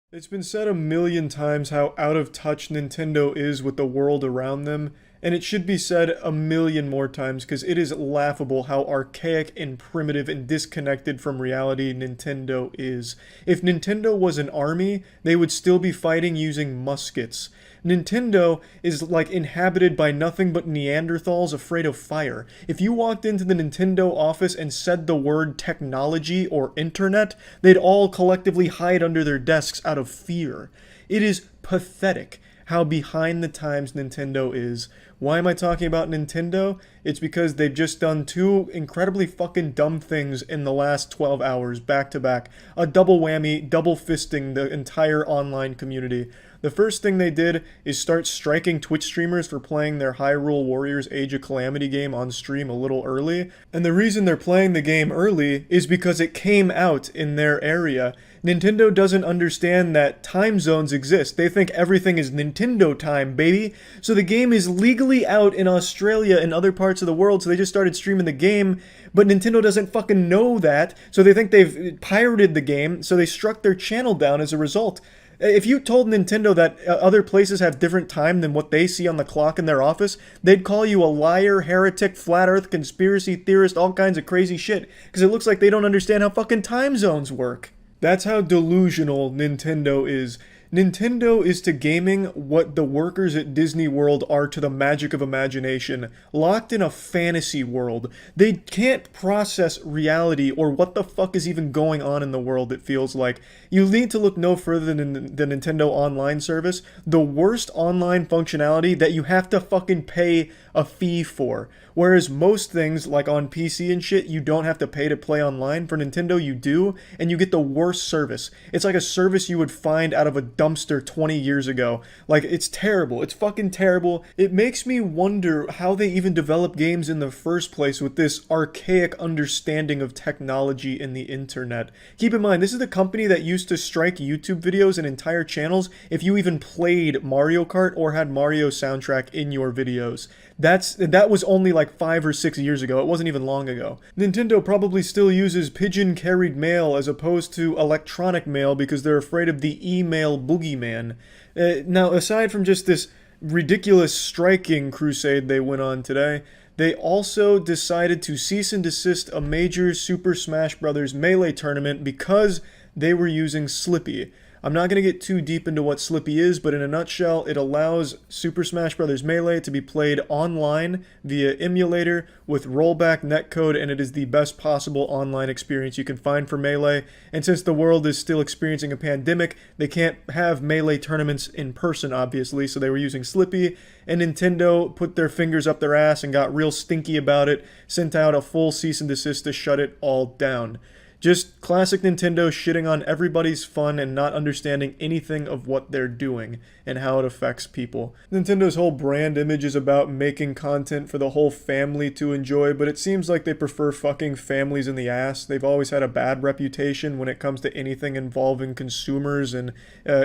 It's been said a million times how out of touch Nintendo is with the world around them, and it should be said a million more times because it is laughable how archaic and primitive and disconnected from reality Nintendo is. If Nintendo was an army, they would still be fighting using muskets. Nintendo is like inhabited by nothing but Neanderthals afraid of fire. If you walked into the Nintendo office and said the word technology or internet, they'd all collectively hide under their desks out of fear. It is pathetic how behind the times Nintendo is. Why am I talking about Nintendo? It's because they've just done two incredibly fucking dumb things in the last 12 hours, back to back. A double whammy, double fisting the entire online community. The first thing they did is start striking Twitch streamers for playing their Hyrule Warriors Age of Calamity game on stream a little early. And the reason they're playing the game early is because it came out in their area. Nintendo doesn't understand that time zones exist. They think everything is Nintendo time, baby. So the game is legally out in Australia and other parts of the world, so they just started streaming the game, but Nintendo doesn't fucking know that, so they think they've pirated the game, so they struck their channel down as a result. If you told Nintendo that other places have different time than what they see on the clock in their office, they'd call you a liar, heretic, flat earth, conspiracy theorist, all kinds of crazy shit, because it looks like they don't understand how fucking time zones work. That's how delusional Nintendo is. Nintendo is to gaming what the workers at Disney World are to the magic of imagination, locked in a fantasy world. They can't process reality or what the fuck is even going on in the world, it feels like. You need to look no further than the Nintendo Online service, the worst online functionality that you have to fucking pay a fee for. Whereas most things, like on PC and shit, you don't have to pay to play online. For Nintendo, you do, and you get the worst service. It's like a service you would find out of a dumpster 20 years ago. Like, it's terrible. It's fucking terrible. It makes me wonder how they even develop games in the first place with this archaic understanding of technology and the internet. Keep in mind, this is the company that used to strike YouTube videos and entire channels if you even played Mario Kart or had Mario soundtrack in your videos. That was only like 5 or 6 years ago. It wasn't even long ago. Nintendo probably still uses pigeon-carried mail as opposed to electronic mail because they're afraid of the email boogeyman. Now, aside from just this ridiculous striking crusade they went on today, they also decided to cease and desist a major Super Smash Bros. Melee tournament because they were using Slippy. I'm not going to get too deep into what Slippy is, but in a nutshell, it allows Super Smash Bros. Melee to be played online via emulator with rollback netcode, and it is the best possible online experience you can find for Melee. And since the world is still experiencing a pandemic, they can't have Melee tournaments in person, obviously, so they were using Slippy, and Nintendo put their fingers up their ass and got real stinky about it, sent out a full cease and desist to shut it all down. Just classic Nintendo shitting on everybody's fun and not understanding anything of what they're doing and how it affects people. Nintendo's whole brand image is about making content for the whole family to enjoy, but it seems like they prefer fucking families in the ass. They've always had a bad reputation when it comes to anything involving consumers and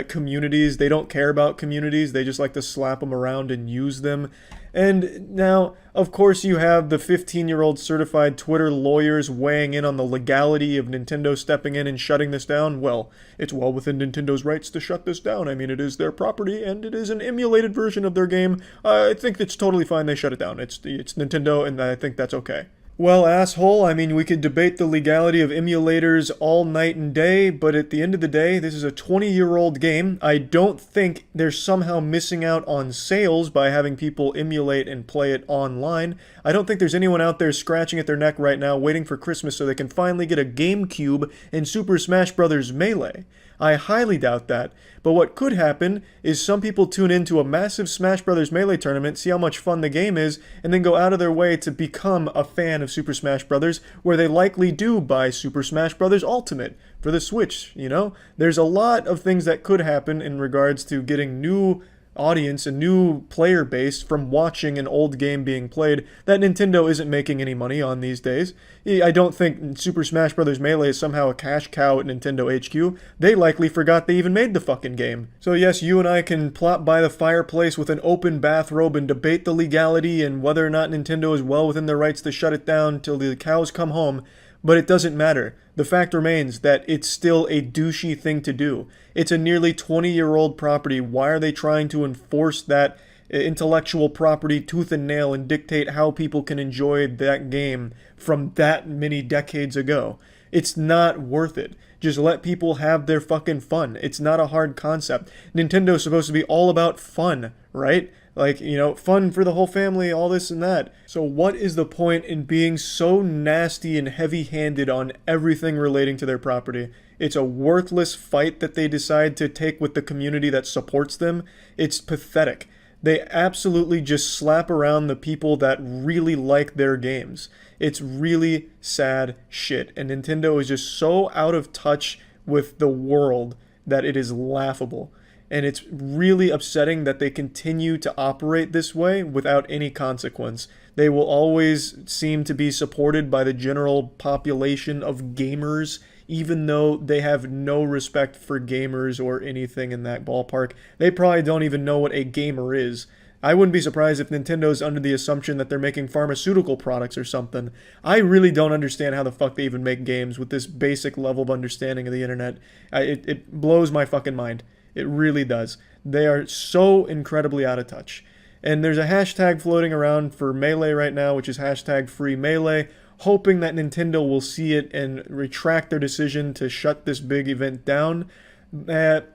communities. They don't care about communities, they just like to slap them around and use them. And now, of course, you have the 15-year-old certified Twitter lawyers weighing in on the legality of Nintendo stepping in and shutting this down. Well, it's well within Nintendo's rights to shut this down. I mean, it is their property, and it is an emulated version of their game. I think it's totally fine they shut it down. It's Nintendo, and I think that's okay. Well, asshole, I mean, we could debate the legality of emulators all night and day, but at the end of the day, this is a 20-year-old game. I don't think they're somehow missing out on sales by having people emulate and play it online. I don't think there's anyone out there scratching at their neck right now waiting for Christmas so they can finally get a GameCube in Super Smash Bros. Melee. I highly doubt that, but what could happen is some people tune into a massive Smash Bros. Melee tournament, see how much fun the game is, and then go out of their way to become a fan of Super Smash Bros., where they likely do buy Super Smash Bros. Ultimate for the Switch, you know? There's a lot of things that could happen in regards to getting new audience, a new player base from watching an old game being played that Nintendo isn't making any money on these days. I don't think Super Smash Bros. Melee is somehow a cash cow at Nintendo HQ. They likely forgot they even made the fucking game. So yes, you and I can plop by the fireplace with an open bathrobe and debate the legality and whether or not Nintendo is well within their rights to shut it down till the cows come home. But it doesn't matter. The fact remains that it's still a douchey thing to do. It's a nearly 20-year-old property. Why are they trying to enforce that intellectual property tooth and nail and dictate how people can enjoy that game from that many decades ago? It's not worth it. Just let people have their fucking fun. It's not a hard concept. Nintendo's supposed to be all about fun, right? Like, fun for the whole family, all this and that. So what is the point in being so nasty and heavy-handed on everything relating to their property? It's a worthless fight that they decide to take with the community that supports them. It's pathetic. They absolutely just slap around the people that really like their games. It's really sad shit. And Nintendo is just so out of touch with the world that it is laughable. And it's really upsetting that they continue to operate this way without any consequence. They will always seem to be supported by the general population of gamers, even though they have no respect for gamers or anything in that ballpark. They probably don't even know what a gamer is. I wouldn't be surprised if Nintendo's under the assumption that they're making pharmaceutical products or something. I really don't understand how the fuck they even make games with this basic level of understanding of the internet. It blows my fucking mind. It really does. They are so incredibly out of touch. And there's a hashtag floating around for Melee right now, which is hashtag free Melee, hoping that Nintendo will see it and retract their decision to shut this big event down.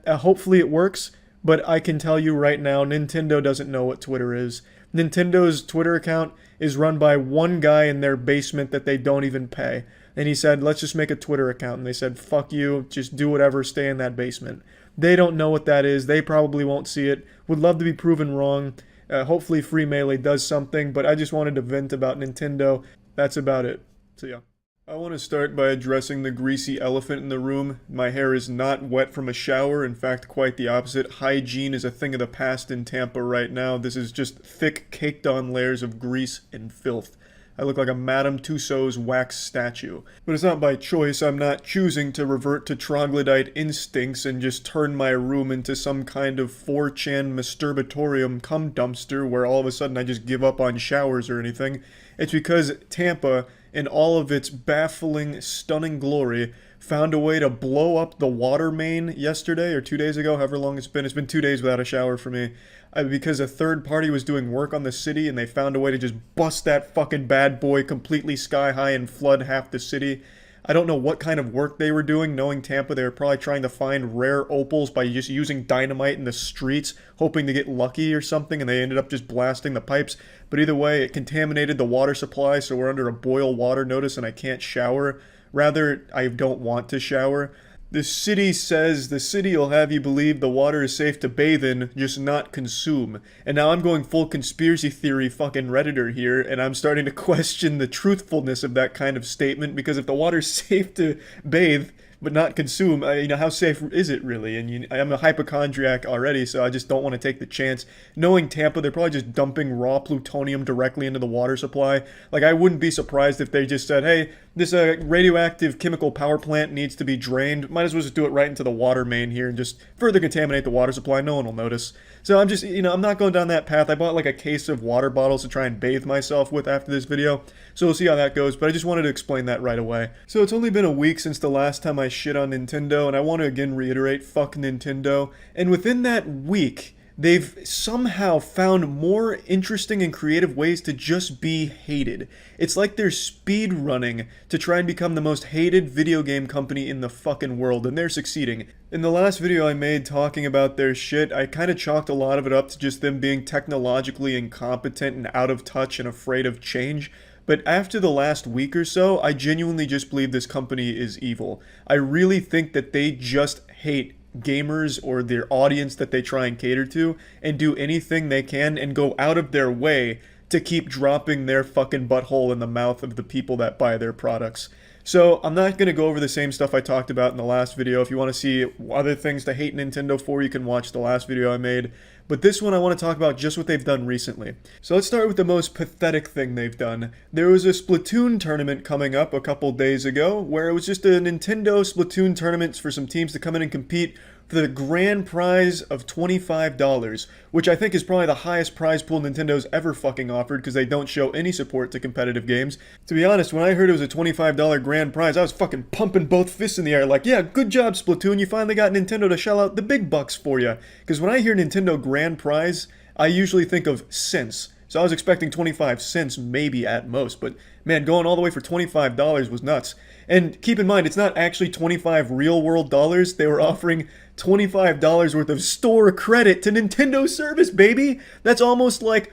Hopefully it works, but I can tell you right now, Nintendo doesn't know what Twitter is. Nintendo's Twitter account is run by one guy in their basement that they don't even pay. And he said, let's just make a Twitter account. And they said, fuck you, just do whatever, stay in that basement. They don't know what that is. They probably won't see it. Would love to be proven wrong. Hopefully Free Melee does something, but I just wanted to vent about Nintendo. That's about it. So yeah. I want to start by addressing the greasy elephant in the room. My hair is not wet from a shower. In fact, quite the opposite. Hygiene is a thing of the past in Tampa right now. This is just thick, caked-on layers of grease and filth. I look like a Madame Tussauds wax statue. But it's not by choice. I'm not choosing to revert to troglodyte instincts and just turn my room into some kind of 4chan masturbatorium cum dumpster where all of a sudden I just give up on showers or anything. It's because Tampa, in all of its baffling, stunning glory, found a way to blow up the water main yesterday or 2 days ago, however long it's been. It's been 2 days without a shower for me. Because a third party was doing work on the city and they found a way to just bust that fucking bad boy completely sky high and flood half the city. I don't know what kind of work they were doing. Knowing Tampa, they were probably trying to find rare opals by just using dynamite in the streets, hoping to get lucky or something, and they ended up just blasting the pipes. But either way, it contaminated the water supply, so we're under a boil water notice and I can't shower. Rather, I don't want to shower. The city says the city will have you believe the water is safe to bathe in, just not consume. And now I'm going full conspiracy theory fucking Redditor here, and I'm starting to question the truthfulness of that kind of statement, because if the water's safe to bathe but not consume, how safe is it really? And I'm a hypochondriac already, so I just don't want to take the chance. Knowing Tampa, they're probably just dumping raw plutonium directly into the water supply. Like, I wouldn't be surprised if they just said, hey, this radioactive chemical power plant needs to be drained. Might as well just do it right into the water main here and just further contaminate the water supply. No one will notice. So I'm just, I'm not going down that path. I bought like a case of water bottles to try and bathe myself with after this video. So we'll see how that goes, but I just wanted to explain that right away. So it's only been a week since the last time I shit on Nintendo, and I want to again reiterate, fuck Nintendo. And within that week, they've somehow found more interesting and creative ways to just be hated. It's like they're speed running to try and become the most hated video game company in the fucking world, and they're succeeding. In the last video I made talking about their shit, I kind of chalked a lot of it up to just them being technologically incompetent and out of touch and afraid of change. But after the last week or so, I genuinely just believe this company is evil. I really think that they just hate gamers or their audience that they try and cater to, and do anything they can and go out of their way to keep dropping their fucking butthole in the mouth of the people that buy their products. So I'm not going to go over the same stuff I talked about in the last video. If you want to see other things to hate Nintendo for, you can watch the last video I made. But this one I want to talk about just what they've done recently. So let's start with the most pathetic thing they've done. There was a Splatoon tournament coming up a couple days ago, where it was just a Nintendo Splatoon tournament for some teams to come in and compete. for the grand prize of $25, which I think is probably the highest prize pool Nintendo's ever fucking offered because they don't show any support to competitive games. To be honest, when I heard it was a $25 grand prize, I was fucking pumping both fists in the air like, yeah, good job, Splatoon, you finally got Nintendo to shell out the big bucks for you. Because when I hear Nintendo grand prize, I usually think of cents. So I was expecting 25 cents maybe at most, but man, going all the way for $25 was nuts. And keep in mind, it's not actually 25 real world dollars. They were offering $25 worth of store credit to Nintendo service, baby. That's almost like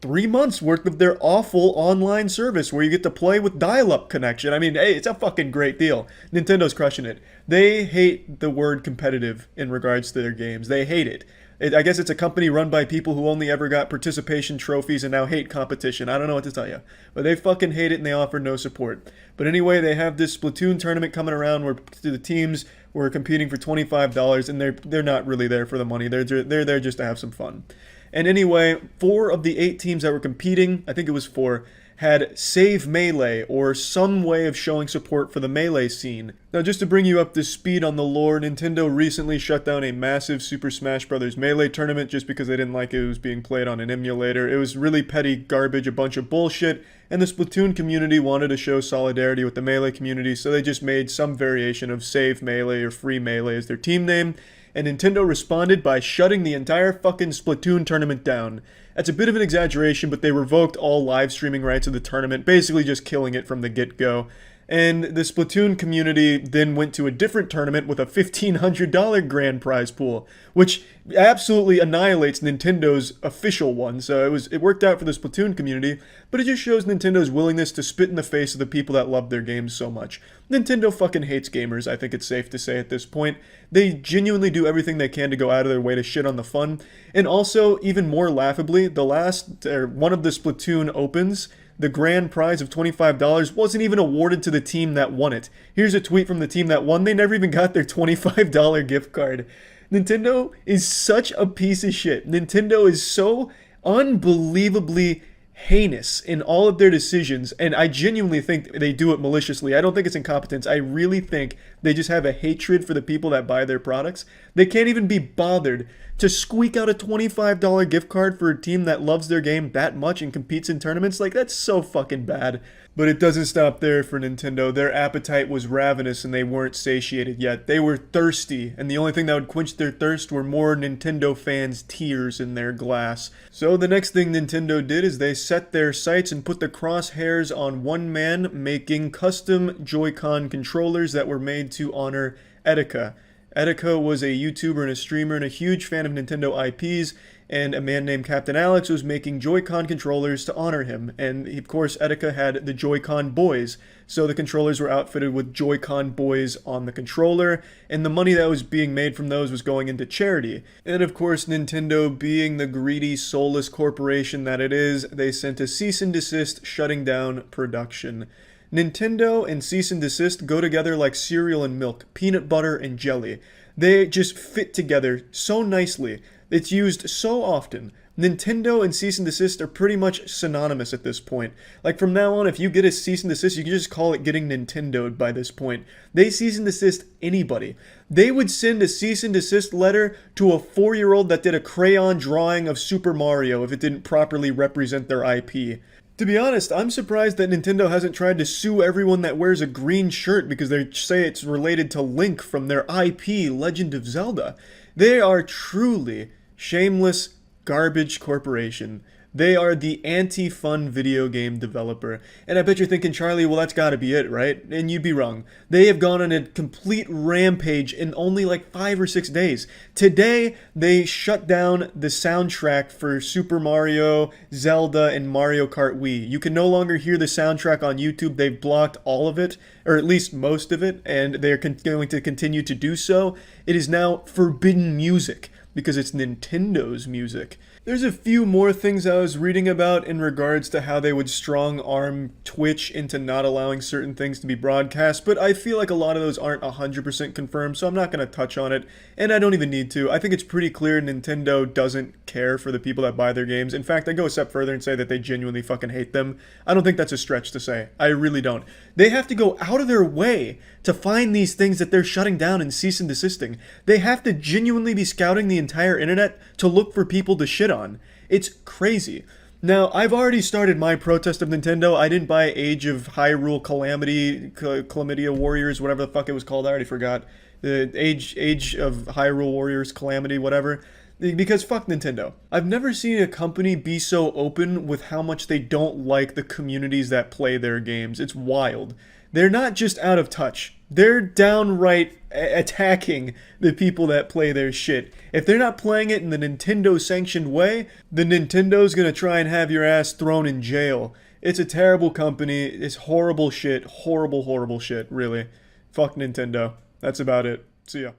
3 months worth of their awful online service where you get to play with dial-up connection. I mean, hey, it's a fucking great deal. Nintendo's crushing it. They hate the word competitive in regards to their games. They hate it. I guess it's a company run by people who only ever got participation trophies and now hate competition. I don't know what to tell you. But they fucking hate it and they offer no support. But anyway, they have this Splatoon tournament coming around where the teams were competing for $25 and they're not really there for the money. They're there just to have some fun. And anyway, 4 of the 8 teams that were competing, I think it was 4, had Save Melee, or some way of showing support for the Melee scene. Now just to bring you up to speed on the lore, Nintendo recently shut down a massive Super Smash Bros. Melee tournament just because they didn't like it was being played on an emulator. It was really petty garbage, a bunch of bullshit, and the Splatoon community wanted to show solidarity with the Melee community, so they just made some variation of Save Melee or Free Melee as their team name, and Nintendo responded by shutting the entire fucking Splatoon tournament down. That's a bit of an exaggeration, but they revoked all live streaming rights of the tournament, basically just killing it from the get-go. And the Splatoon community then went to a different tournament with a $1,500 grand prize pool, which absolutely annihilates Nintendo's official one. So it worked out for the Splatoon community, but it just shows Nintendo's willingness to spit in the face of the people that love their games so much. Nintendo fucking hates gamers, I think it's safe to say at this point. They genuinely do everything they can to go out of their way to shit on the fun. And also, even more laughably, one of the Splatoon Opens, the grand prize of $25 wasn't even awarded to the team that won it. Here's a tweet from the team that won. They never even got their $25 gift card. Nintendo is such a piece of shit. Nintendo is so unbelievably heinous in all of their decisions, and I genuinely think they do it maliciously. I don't think it's incompetence. I really think they just have a hatred for the people that buy their products. They can't even be bothered to squeak out a $25 gift card for a team that loves their game that much and competes in tournaments. Like, that's so fucking bad. But it doesn't stop there for Nintendo. Their appetite was ravenous and they weren't satiated yet. They were thirsty, and the only thing that would quench their thirst were more Nintendo fans' tears in their glass. So the next thing Nintendo did is they set their sights and put the crosshairs on one man making custom Joy-Con controllers that were made to honor Etika. Etika was a YouTuber and a streamer and a huge fan of Nintendo IPs, and a man named Captain Alex was making Joy-Con controllers to honor him. And of course, Etika had the Joy-Con boys, so the controllers were outfitted with Joy-Con boys on the controller, and the money that was being made from those was going into charity. And of course, Nintendo, being the greedy, soulless corporation that it is, they sent a cease and desist shutting down production. Nintendo and cease and desist go together like cereal and milk, peanut butter and jelly. They just fit together so nicely. It's used so often. Nintendo and cease and desist are pretty much synonymous at this point. Like, from now on, if you get a cease and desist, you can just call it getting Nintendo'd by this point. They cease and desist anybody. They would send a cease and desist letter to a 4-year-old that did a crayon drawing of Super Mario if it didn't properly represent their IP. To be honest, I'm surprised that Nintendo hasn't tried to sue everyone that wears a green shirt because they say it's related to Link from their IP, Legend of Zelda. They are truly shameless garbage corporation. They are the anti-fun video game developer. And I bet you're thinking, Charlie, well, that's gotta be it, right? And you'd be wrong. They have gone on a complete rampage in only like 5 or 6 days. Today, they shut down the soundtrack for Super Mario, Zelda, and Mario Kart Wii. You can no longer hear the soundtrack on YouTube. They've blocked all of it, or at least most of it, and they're going to continue to do so. It is now forbidden music, because it's Nintendo's music. There's a few more things I was reading about in regards to how they would strong arm Twitch into not allowing certain things to be broadcast, but I feel like a lot of those aren't 100% confirmed, so I'm not going to touch on it, and I don't even need to. I think it's pretty clear Nintendo doesn't care for the people that buy their games. In fact, I go a step further and say that they genuinely fucking hate them. I don't think that's a stretch to say. I really don't. They have to go out of their way to find these things that they're shutting down and cease and desisting. They have to genuinely be scouting the entire internet to look for people to shit on. It's crazy. Now, I've already started my protest of Nintendo. I didn't buy Age of Hyrule Calamity, Chlamydia Warriors, whatever the fuck it was called. I already forgot. The Age of Hyrule Warriors Calamity, whatever. Because fuck Nintendo. I've never seen a company be so open with how much they don't like the communities that play their games. It's wild. They're not just out of touch. They're downright attacking the people that play their shit. If they're not playing it in the Nintendo sanctioned way, the Nintendo's gonna try and have your ass thrown in jail. It's a terrible company. It's horrible shit. Horrible, horrible shit, really. Fuck Nintendo. That's about it. See ya.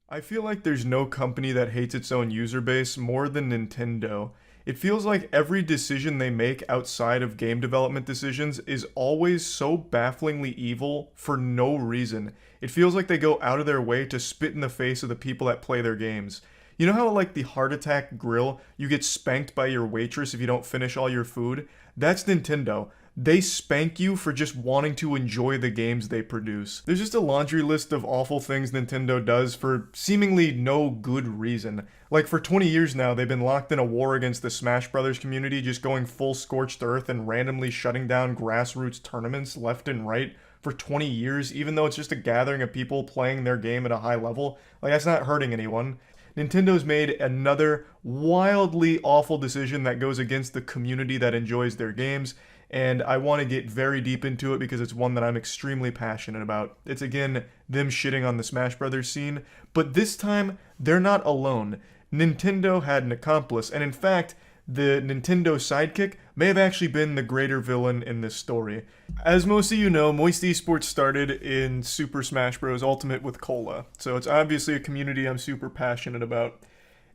I feel like there's no company that hates its own user base more than Nintendo. It feels like every decision they make outside of game development decisions is always so bafflingly evil for no reason. It feels like they go out of their way to spit in the face of the people that play their games. You know how like the Heart Attack Grill, you get spanked by your waitress if you don't finish all your food? That's Nintendo. They spank you for just wanting to enjoy the games they produce. There's just a laundry list of awful things Nintendo does for seemingly no good reason. Like for 20 years now, they've been locked in a war against the Smash Brothers community, just going full scorched earth and randomly shutting down grassroots tournaments left and right for 20 years, even though it's just a gathering of people playing their game at a high level. Like, that's not hurting anyone. Nintendo's made another wildly awful decision that goes against the community that enjoys their games, and I want to get very deep into it because it's one that I'm extremely passionate about. It's again them shitting on the Smash Brothers scene, but this time they're not alone. Nintendo had an accomplice, and in fact, the Nintendo sidekick may have actually been the greater villain in this story. As most of you know, Moist Esports started in Super Smash Bros. Ultimate with Cola, so it's obviously a community I'm super passionate about.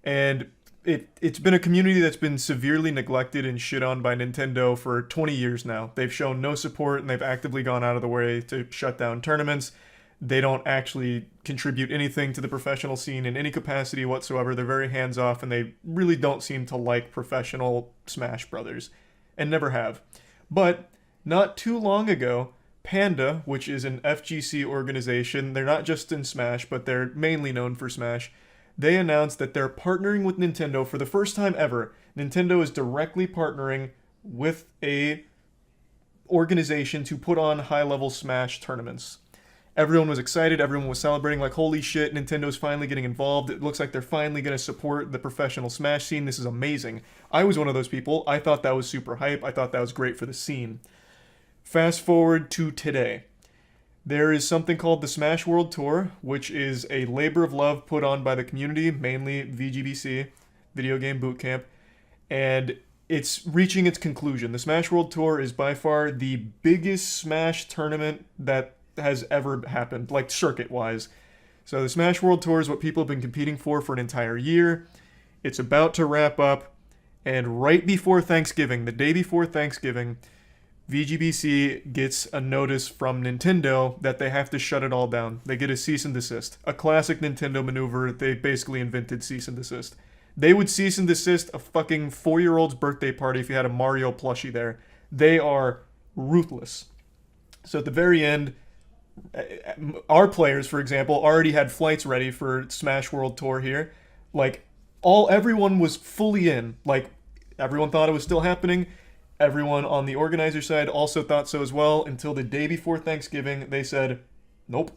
And it's been a community that's been severely neglected and shit on by Nintendo for 20 years now. They've shown no support and they've actively gone out of the way to shut down tournaments. They don't actually contribute anything to the professional scene in any capacity whatsoever. They're very hands-off and they really don't seem to like professional Smash Brothers, and never have. But not too long ago, Panda, which is an FGC organization, they're not just in Smash, but they're mainly known for Smash, they announced that they're partnering with Nintendo for the first time ever. Nintendo is directly partnering with a organization to put on high-level Smash tournaments. Everyone was excited, everyone was celebrating, like, holy shit, Nintendo's finally getting involved. It looks like they're finally going to support the professional Smash scene. This is amazing. I was one of those people. I thought that was super hype. I thought that was great for the scene. Fast forward to today. There is something called the Smash World Tour, which is a labor of love put on by the community, mainly VGBC, Video Game Boot Camp, and it's reaching its conclusion. The Smash World Tour is by far the biggest Smash tournament that has ever happened, like circuit-wise. So the Smash World Tour is what people have been competing for an entire year. It's about to wrap up, and right before Thanksgiving, the day before Thanksgiving, VGBC gets a notice from Nintendo that they have to shut it all down. They get a cease and desist. A classic Nintendo maneuver. They basically invented cease and desist. They would cease and desist a fucking 4-year-old's birthday party if you had a Mario plushie there. They are ruthless. So at the very end, our players, for example, already had flights ready for Smash World Tour here. Like, everyone was fully in. Like, everyone thought it was still happening. Everyone on the organizer side also thought so as well, until the day before Thanksgiving, they said, nope,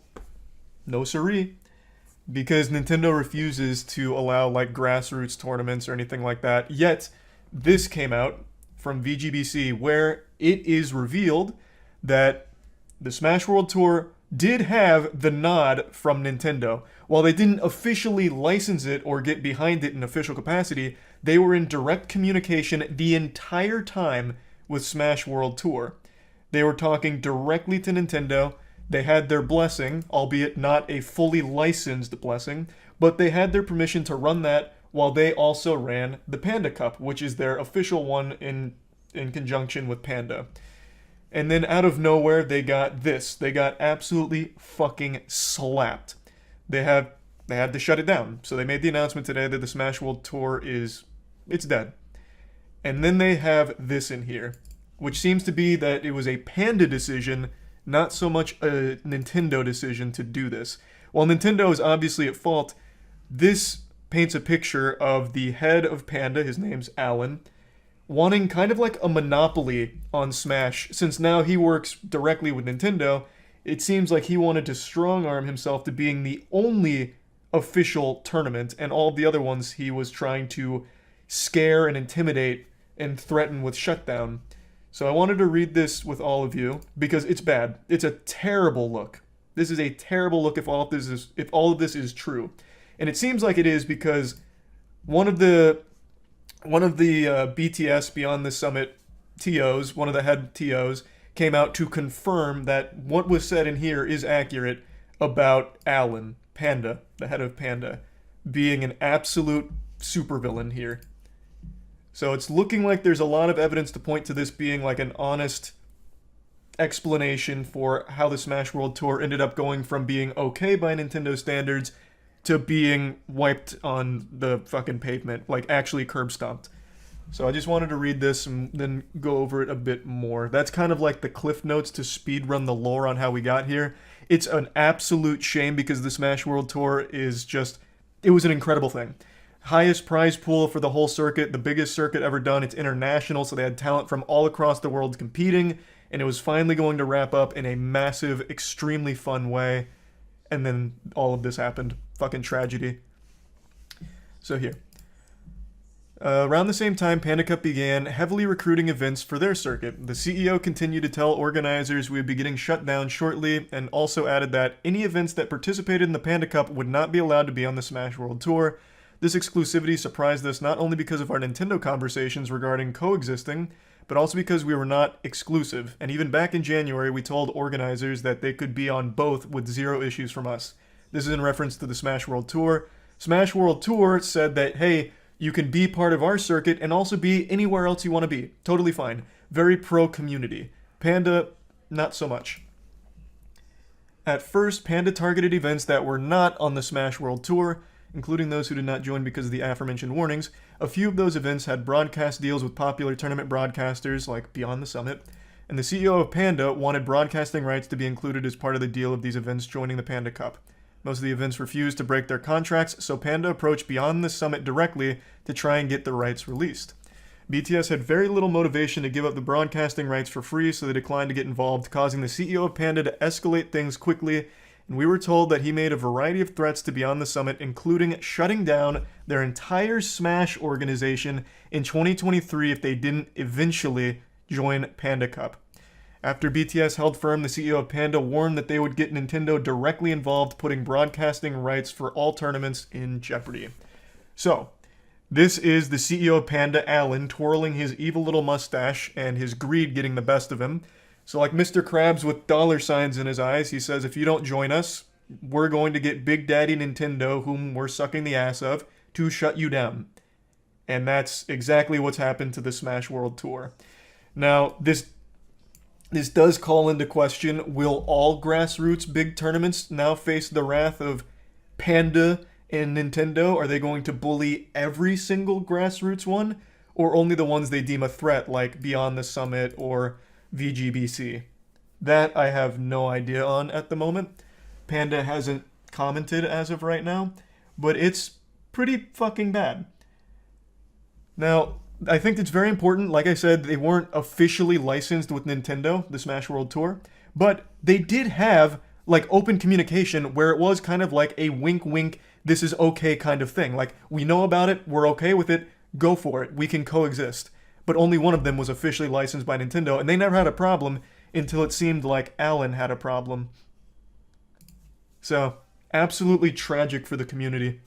no siree. Because Nintendo refuses to allow, like, grassroots tournaments or anything like that. Yet, this came out from VGBC, where it is revealed that the Smash World Tour did have the nod from Nintendo. While they didn't officially license it or get behind it in official capacity, they were in direct communication the entire time with Smash World Tour. They were talking directly to Nintendo. They had their blessing, albeit not a fully licensed blessing, but they had their permission to run that while they also ran the Panda Cup, which is their official one in conjunction with Panda. And then out of nowhere, they got this. They got absolutely fucking slapped. They had to shut it down. So they made the announcement today that the Smash World Tour it's dead. And then they have this in here, which seems to be that it was a Panda decision, not so much a Nintendo decision to do this. While Nintendo is obviously at fault, this paints a picture of the head of Panda, his name's Alan, wanting kind of like a monopoly on Smash. Since now he works directly with Nintendo, it seems like he wanted to strong-arm himself to being the only official tournament, and all the other ones he was trying to scare and intimidate and threaten with shutdown. So I wanted to read this with all of you because it's bad. It's a terrible look. This is a terrible look if all of this is true. And it seems like it is because one of the BTS Beyond the Summit TOs, one of the head TOs, came out to confirm that what was said in here is accurate about Alan, Panda, the head of Panda, being an absolute supervillain here. So it's looking like there's a lot of evidence to point to this being like an honest explanation for how the Smash World Tour ended up going from being okay by Nintendo standards to being wiped on the fucking pavement, like actually curb stomped. So I just wanted to read this and then go over it a bit more. That's kind of like the cliff notes to speedrun the lore on how we got here. It's an absolute shame because the Smash World Tour is just, it was an incredible thing. Highest prize pool for the whole circuit, the biggest circuit ever done. It's international, so they had talent from all across the world competing, and it was finally going to wrap up in a massive, extremely fun way. And then all of this happened. Fucking tragedy. So here. Around the same time, Panda Cup began heavily recruiting events for their circuit. The CEO continued to tell organizers we would be getting shut down shortly, and also added that any events that participated in the Panda Cup would not be allowed to be on the Smash World Tour. This exclusivity surprised us not only because of our Nintendo conversations regarding coexisting, but also because we were not exclusive. And even back in January, we told organizers that they could be on both with zero issues from us. This is in reference to the Smash World Tour. Smash World Tour said that, hey, you can be part of our circuit and also be anywhere else you want to be. Totally fine. Very pro-community. Panda, not so much. At first, Panda targeted events that were not on the Smash World Tour, including those who did not join because of the aforementioned warnings. A few of those events had broadcast deals with popular tournament broadcasters like Beyond the Summit, and the CEO of Panda wanted broadcasting rights to be included as part of the deal of these events joining the Panda Cup. Most of the events refused to break their contracts, so Panda approached Beyond the Summit directly to try and get the rights released. BTS had very little motivation to give up the broadcasting rights for free, so they declined to get involved, causing the CEO of Panda to escalate things quickly, and we were told that he made a variety of threats to Beyond the Summit, including shutting down their entire Smash organization in 2023 if they didn't eventually join Panda Cup. After BTS held firm, the CEO of Panda warned that they would get Nintendo directly involved, putting broadcasting rights for all tournaments in jeopardy. So, this is the CEO of Panda, Alan, twirling his evil little mustache and his greed getting the best of him. So like Mr. Krabs with dollar signs in his eyes, he says, if you don't join us, we're going to get Big Daddy Nintendo, whom we're sucking the ass of, to shut you down. And that's exactly what's happened to the Smash World Tour. Now, this does call into question, will all grassroots big tournaments now face the wrath of Panda and Nintendo? Are they going to bully every single grassroots one? Or only the ones they deem a threat, like Beyond the Summit or VGBC? That I have no idea on at the moment. Panda hasn't commented as of right now, but it's pretty fucking bad. Now, I think it's very important. Like I said, they weren't officially licensed with Nintendo, the Smash World Tour, but they did have like open communication where it was kind of like a wink wink, this is okay kind of thing. Like, we know about it, we're okay with it, go for it, we can coexist. But only one of them was officially licensed by Nintendo, and they never had a problem until it seemed like Alan had a problem. So, absolutely tragic for the community.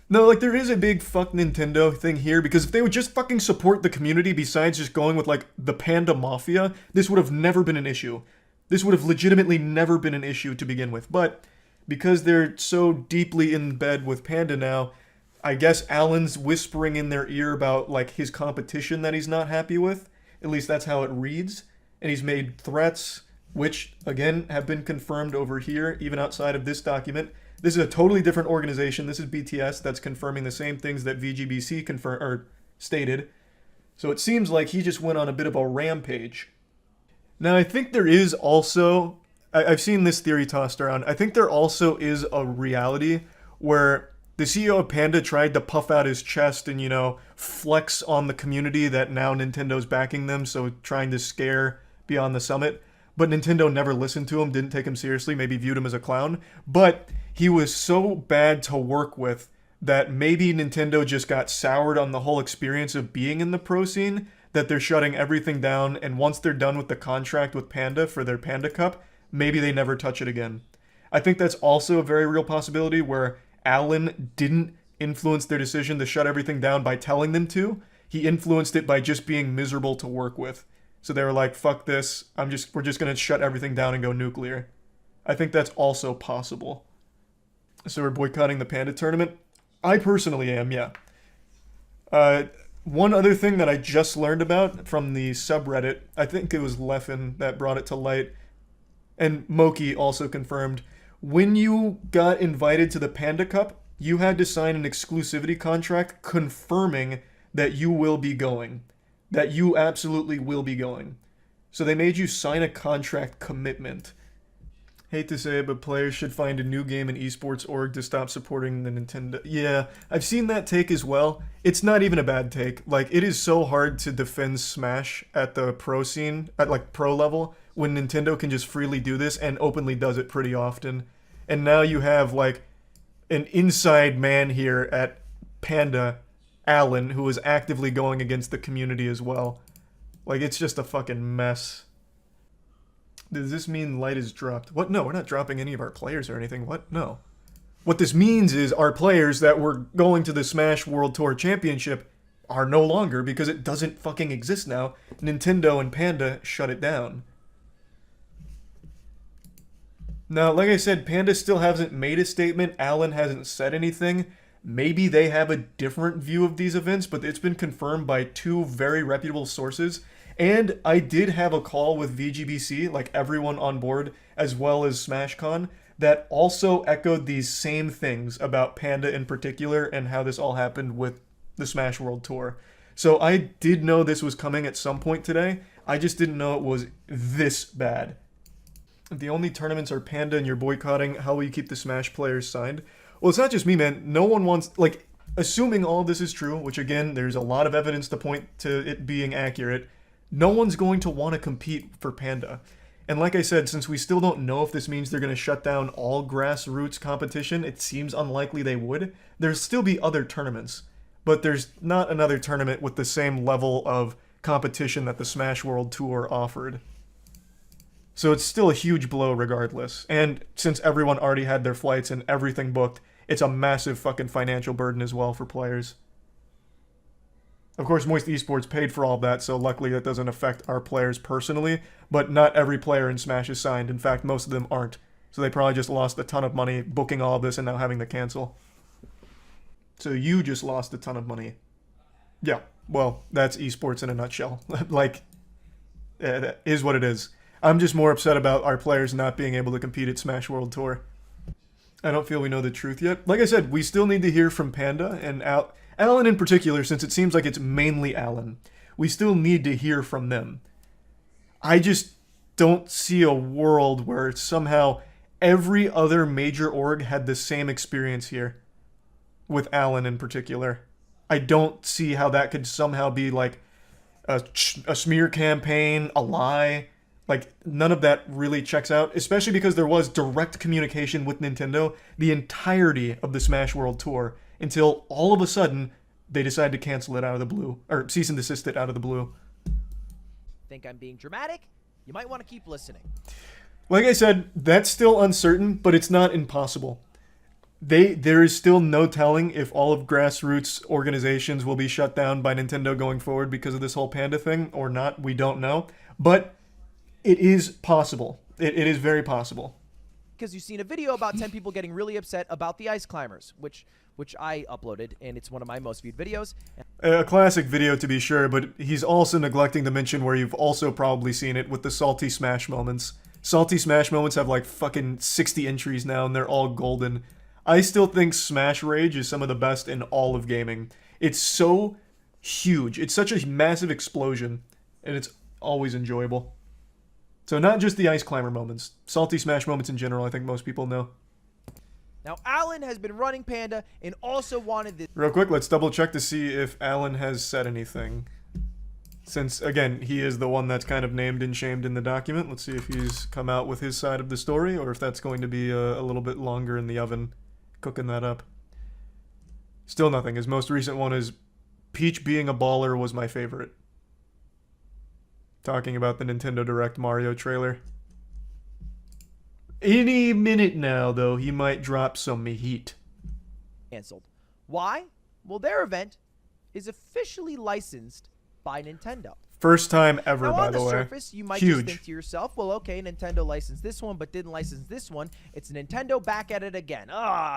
No, like, there is a big fuck Nintendo thing here, because if they would just fucking support the community besides just going with, like, the Panda Mafia, this would have never been an issue. This would have legitimately never been an issue to begin with. But because they're so deeply in bed with Panda now, I guess Alan's whispering in their ear about like his competition that he's not happy with. At least that's how it reads. And he's made threats, which again have been confirmed over here, even outside of this document. This is a totally different organization. This is BTS that's confirming the same things that VGBC stated. So it seems like he just went on a bit of a rampage. Now I think there is also, I've seen this theory tossed around. I think there also is a reality where the CEO of Panda tried to puff out his chest and, flex on the community that now Nintendo's backing them, so trying to scare Beyond the Summit. But Nintendo never listened to him, didn't take him seriously, maybe viewed him as a clown. But he was so bad to work with that maybe Nintendo just got soured on the whole experience of being in the pro scene, that they're shutting everything down, and once they're done with the contract with Panda for their Panda Cup, maybe they never touch it again. I think that's also a very real possibility where Alan didn't influence their decision to shut everything down by telling them to. He influenced it by just being miserable to work with. So they were like, fuck this, we're just gonna shut everything down and go nuclear. I think that's also possible. So we're boycotting the Panda tournament? I personally am, yeah. One other thing that I just learned about from the subreddit, I think it was Leffen that brought it to light, and Moki also confirmed, when you got invited to the Panda Cup, you had to sign an exclusivity contract confirming that you will be going. That you absolutely will be going. So they made you sign a contract commitment. Hate to say it, but players should find a new game in esports org to stop supporting the Nintendo. Yeah, I've seen that take as well. It's not even a bad take. Like, it is so hard to defend Smash at the pro scene, at like pro level, when Nintendo can just freely do this and openly does it pretty often. And now you have like an inside man here at Panda, Alan, who is actively going against the community as well. Like, it's just a fucking mess. Does this mean light is dropped? What? No, we're not dropping any of our players or anything. What? No. What this means is our players that were going to the Smash World Tour Championship are no longer, because it doesn't fucking exist now. Nintendo and Panda shut it down. Now, like I said, Panda still hasn't made a statement. Alan hasn't said anything. Maybe they have a different view of these events, but it's been confirmed by two very reputable sources. And I did have a call with VGBC, like everyone on board, as well as SmashCon, that also echoed these same things about Panda in particular and how this all happened with the Smash World Tour. So I did know this was coming at some point today. I just didn't know it was this bad. The only tournaments are Panda and you're boycotting. How will you keep the Smash players signed? Well, it's not just me, man. No one wants, like, assuming all of this is true, which again, there's a lot of evidence to point to it being accurate, no one's going to want to compete for Panda. And like I said, since we still don't know if this means they're going to shut down all grassroots competition, it seems unlikely they would. There'll still be other tournaments, but there's not another tournament with the same level of competition that the Smash World Tour offered. So it's still a huge blow regardless. And since everyone already had their flights and everything booked, it's a massive fucking financial burden as well for players. Of course, Moist Esports paid for all of that, so luckily that doesn't affect our players personally, but not every player in Smash is signed. In fact, most of them aren't. So they probably just lost a ton of money booking all of this and now having to cancel. So you just lost a ton of money. Yeah, well, that's esports in a nutshell. Like, that is what it is. I'm just more upset about our players not being able to compete at Smash World Tour. I don't feel we know the truth yet. Like I said, we still need to hear from Panda and Alan in particular, since it seems like it's mainly Alan. We still need to hear from them. I just don't see a world where somehow every other major org had the same experience here. With Alan in particular. I don't see how that could somehow be like a smear campaign, a lie. Like, none of that really checks out, especially because there was direct communication with Nintendo the entirety of the Smash World Tour until all of a sudden they decided to cancel it out of the blue, or cease and desist it out of the blue. Think I'm being dramatic? You might want to keep listening. Like I said, that's still uncertain, but it's not impossible. There is still no telling if all of grassroots organizations will be shut down by Nintendo going forward because of this whole Panda thing or not. We don't know. But it is possible. It is very possible. because you've seen a video about 10 people getting really upset about the ice climbers, which I uploaded, and it's one of my most viewed videos. A classic video to be sure, but he's also neglecting to mention where you've also probably seen it with the salty smash moments. Salty smash moments have like fucking 60 entries now, and they're all golden. I still think Smash Rage is some of the best in all of gaming. It's so huge. It's such a massive explosion, and it's always enjoyable. So not just the ice climber moments. Salty smash moments in general, I think most people know. Now, Alan has been running Panda and also wanted this. Real quick, let's double check to see if Alan has said anything. Since, again, he is the one that's kind of named and shamed in the document. Let's see if he's come out with his side of the story, or if that's going to be a little bit longer in the oven, cooking that up. Still nothing. His most recent one is, Peach being a baller was my favorite. Talking about the Nintendo Direct Mario trailer. Any minute now, though, he might drop some heat. Canceled. Why? Well, their event is officially licensed by Nintendo. First time ever, now, by the way. on the surface, you might just think to yourself, well, okay, Nintendo licensed this one, but didn't license this one. It's Nintendo back at it again.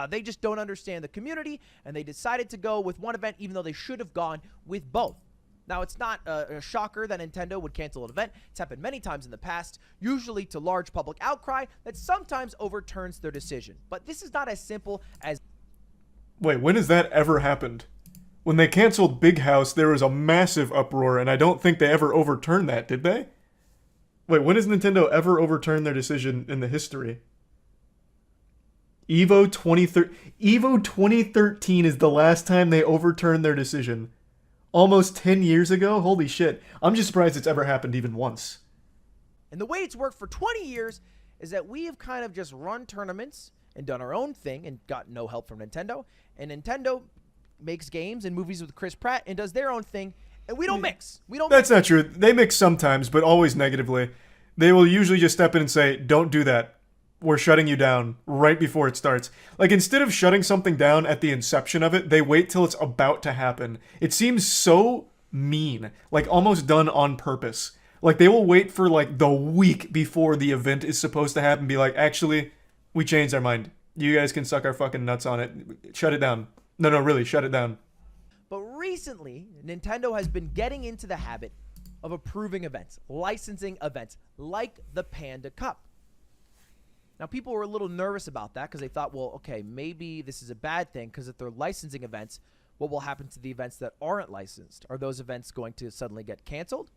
They just don't understand the community, and they decided to go with one event, even though they should have gone with both. Now, it's not a shocker that Nintendo would cancel an event. It's happened many times in the past, usually to large public outcry that sometimes overturns their decision. But this is not as simple as... Wait, when has that ever happened? When they canceled Big House, there was a massive uproar, and I don't think they ever overturned that, did they? Wait, when has Nintendo ever overturned their decision in the history? Evo 2013 is the last time they overturned their decision. Almost 10 years ago? Holy shit. I'm just surprised it's ever happened even once. And the way it's worked for 20 years is that we have kind of just run tournaments and done our own thing and got no help from Nintendo. And Nintendo makes games and movies with Chris Pratt and does their own thing, and we don't mix. That's not true. They mix sometimes, but always negatively. They will usually just step in and say, don't do that. We're shutting you down right before it starts. Like, instead of shutting something down at the inception of it, they wait till it's about to happen. It seems so mean, like almost done on purpose. Like, they will wait for like the week before the event is supposed to happen and be like, actually, we changed our mind. You guys can suck our fucking nuts on it. Shut it down. No, really, shut it down. But recently, Nintendo has been getting into the habit of approving events, licensing events, like the Panda Cup. Now, people were a little nervous about that because they thought, well, okay, maybe this is a bad thing because if they're licensing events, what will happen to the events that aren't licensed? Are those events going to suddenly get canceled?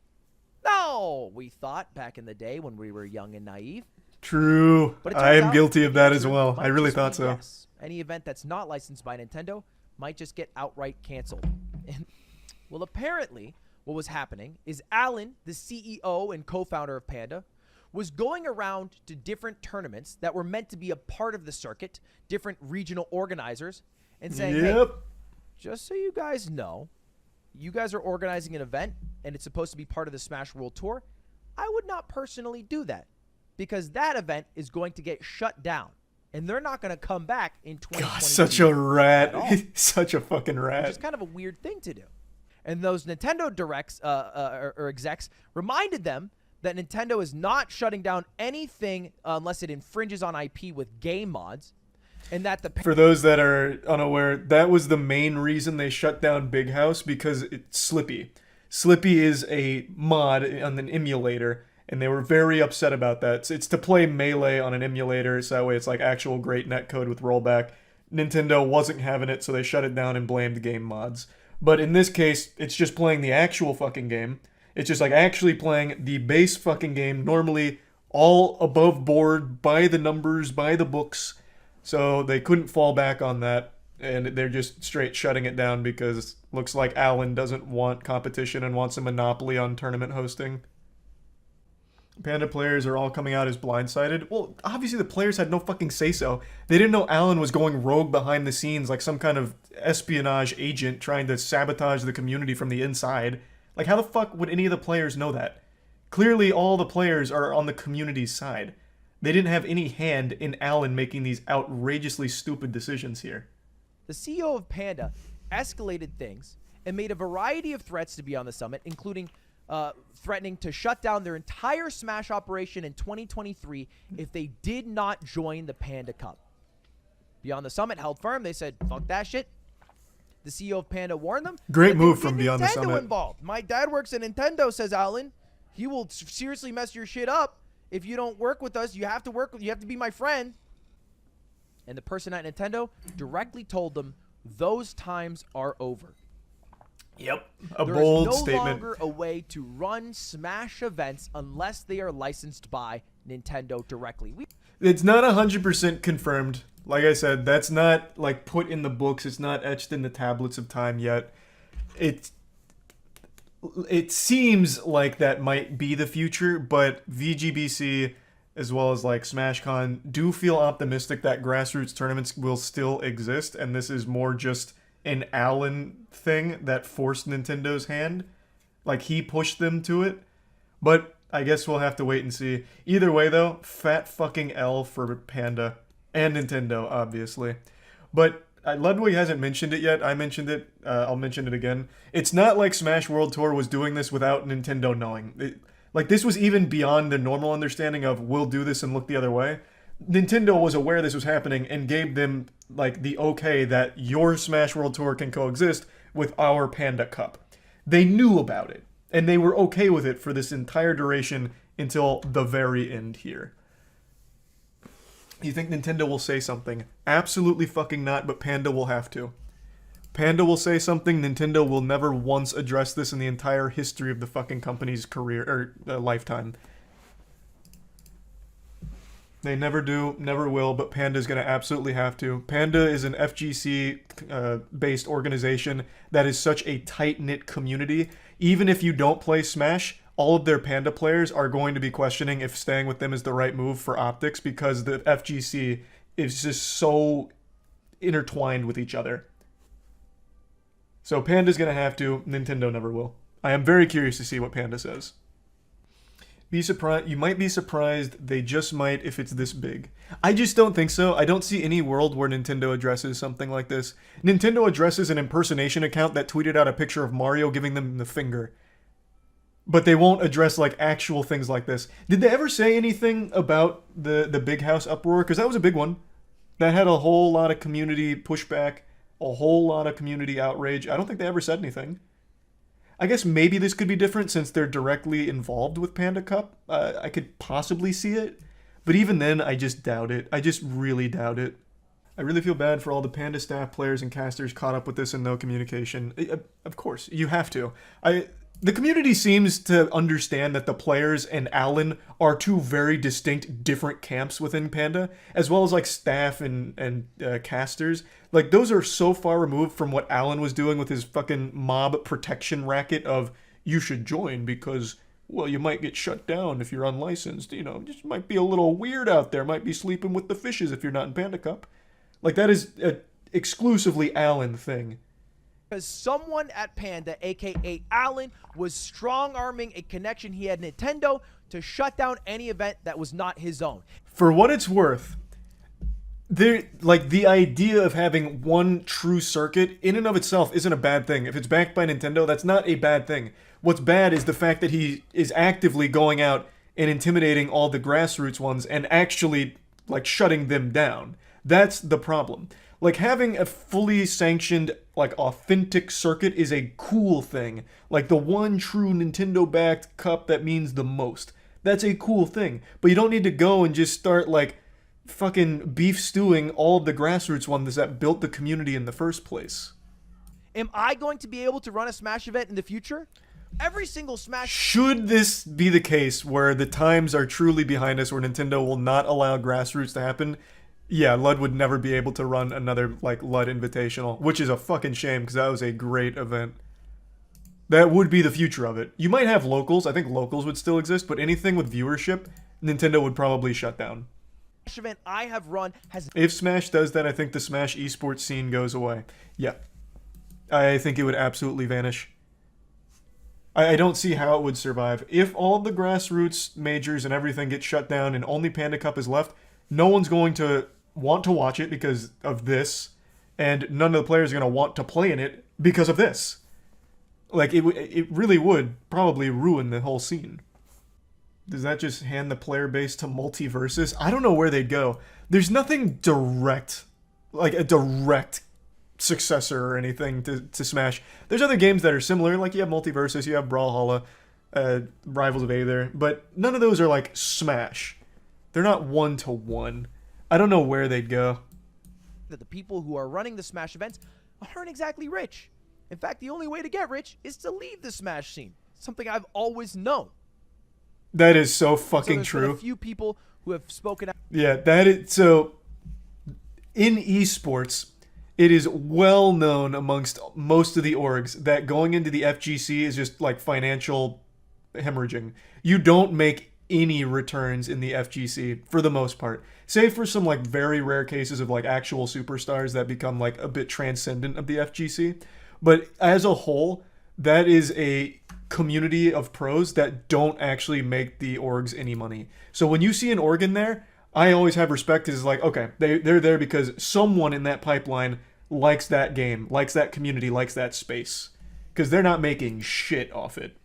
No, we thought back in the day when we were young and naive. True. I am guilty of that as well. I really thought so. Yes. Any event that's not licensed by Nintendo might just get outright canceled. Well, apparently, what was happening is Alan, the CEO and co-founder of Panda, was going around to different tournaments that were meant to be a part of the circuit, different regional organizers, and saying, hey, just so you guys know, you guys are organizing an event, and it's supposed to be part of the Smash World Tour. I would not personally do that, because that event is going to get shut down, and they're not going to come back in 2020. God, such a rat. Such a fucking rat. Which is kind of a weird thing to do. And those Nintendo directs or execs reminded them that Nintendo is not shutting down anything unless it infringes on IP with game mods, and that for those that are unaware, that was the main reason they shut down Big House, because it's Slippy. Slippy is a mod on an emulator, and they were very upset about that. It's to play Melee on an emulator, so that way it's like actual great netcode with rollback. Nintendo wasn't having it, so they shut it down and blamed game mods. But in this case, it's just playing the actual fucking game. It's just like actually playing the base fucking game, normally all above board, by the numbers, by the books. So they couldn't fall back on that, and they're just straight shutting it down because it looks like Alan doesn't want competition and wants a monopoly on tournament hosting. Panda players are all coming out as blindsided. Well, obviously the players had no fucking say-so. They didn't know Alan was going rogue behind the scenes like some kind of espionage agent trying to sabotage the community from the inside. Like, how the fuck would any of the players know that? Clearly, all the players are on the community's side. They didn't have any hand in Alan making these outrageously stupid decisions here. The CEO of Panda escalated things and made a variety of threats to be on the summit, including threatening to shut down their entire Smash operation in 2023 if they did not join the Panda Cup. Beyond the Summit held firm. They said, fuck that shit. The CEO of Panda warned them. Great move from Beyond the Nintendo Summit. Involved. My dad works at Nintendo, says Alan. He will seriously mess your shit up if you don't work with us. You have to be my friend. And the person at Nintendo directly told them those times are over. Yep. A bold There is no statement. longer a way to run Smash events unless they are licensed by Nintendo directly. It's not 100% confirmed. Like I said, that's not like put in the books. It's not etched in the tablets of time yet. It seems like that might be the future, but VGBC as well as like SmashCon do feel optimistic that grassroots tournaments will still exist, and this is more just an Allen thing that forced Nintendo's hand. Like, he pushed them to it. But I guess we'll have to wait and see. Either way, though, fat fucking L for Panda. And Nintendo, obviously. But Ludwig hasn't mentioned it yet. I mentioned it. I'll mention it again. It's not like Smash World Tour was doing this without Nintendo knowing. Like, this was even beyond the normal understanding of, we'll do this and look the other way. Nintendo was aware this was happening and gave them, like, the okay that your Smash World Tour can coexist with our Panda Cup. They knew about it, and they were okay with it for this entire duration until the very end here. You think Nintendo will say something? Absolutely fucking not, but Panda will have to. Panda will say something. Nintendo will never once address this in the entire history of the fucking company's career, or lifetime. They never do, never will, but Panda's going to absolutely have to. Panda is an FGC-based organization that is such a tight-knit community. Even if you don't play Smash, all of their Panda players are going to be questioning if staying with them is the right move for optics, because the FGC is just so intertwined with each other. So Panda's going to have to. Nintendo never will. I am very curious to see what Panda says. Be surprised. You might be surprised. They just might if it's this big. I just don't think so. I don't see any world where Nintendo addresses something like this. Nintendo addresses an impersonation account that tweeted out a picture of Mario giving them the finger. But they won't address like actual things like this. Did they ever say anything about the Big House uproar? Because that was a big one. That had a whole lot of community pushback, a whole lot of community outrage. I don't think they ever said anything. I guess maybe this could be different since they're directly involved with Panda Cup. I could possibly see it. But even then, I just doubt it. I just really doubt it. I really feel bad for all the Panda staff, players, and casters caught up with this and no communication. Of course, you have to. The community seems to understand that the players and Alan are two very distinct, different camps within Panda, as well as like staff and casters. Like, those are so far removed from what Alan was doing with his fucking mob protection racket of, you should join because, well, you might get shut down if you're unlicensed. You know, just might be a little weird out there. Might be sleeping with the fishes if you're not in Panda Cup. Like, that is an exclusively Alan thing. Because someone at Panda, aka Alan, was strong-arming a connection he had Nintendo to shut down any event that was not his own. For what it's worth, the idea of having one true circuit in and of itself isn't a bad thing. If it's backed by Nintendo, that's not a bad thing. What's bad is the fact that he is actively going out and intimidating all the grassroots ones and actually like shutting them down. That's the problem. Like, having a fully sanctioned, like, authentic circuit is a cool thing. Like, the one true Nintendo-backed cup that means the most. That's a cool thing. But you don't need to go and just start, like, fucking beef stewing all of the grassroots ones that built the community in the first place. Am I going to be able to run a Smash event in the future? Every single Smash... Should this be the case where the times are truly behind us, where Nintendo will not allow grassroots to happen... Yeah, Lud would never be able to run another, like, Lud Invitational, which is a fucking shame, because that was a great event. That would be the future of it. You might have locals, I think locals would still exist, but anything with viewership, Nintendo would probably shut down. Event I have run has... If Smash does that, I think the Smash esports scene goes away. Yeah. I think it would absolutely vanish. I don't see how it would survive. If all the grassroots majors and everything get shut down and only Panda Cup is left, no one's going to want to watch it because of this, and none of the players are going to want to play in it because of this. Like, it really would probably ruin the whole scene. Does that just hand the player base to Multiversus? I don't know where they'd go. There's nothing direct, like a direct successor or anything to Smash. There's other games that are similar, like you have Multiversus, you have Brawlhalla, Rivals of Aether, but none of those are like Smash. They're not one-to-one. I don't know where they'd go. That the people who are running the Smash events aren't exactly rich. In fact, the only way to get rich is to leave the Smash scene. Something I've always known. That is so fucking there's true. Been a few people who have spoken out. Yeah, that is so. In esports, it is well known amongst most of the orgs that going into the FGC is just like financial hemorrhaging. You don't make any returns in the FGC for the most part, save for some like very rare cases of like actual superstars that become like a bit transcendent of the FGC. But as a whole, that is a community of pros that don't actually make the orgs any money. So when you see an org in there, I always have respect because it's like, okay, they're there because someone in that pipeline likes that game, likes that community, likes that space. Because they're not making shit off it.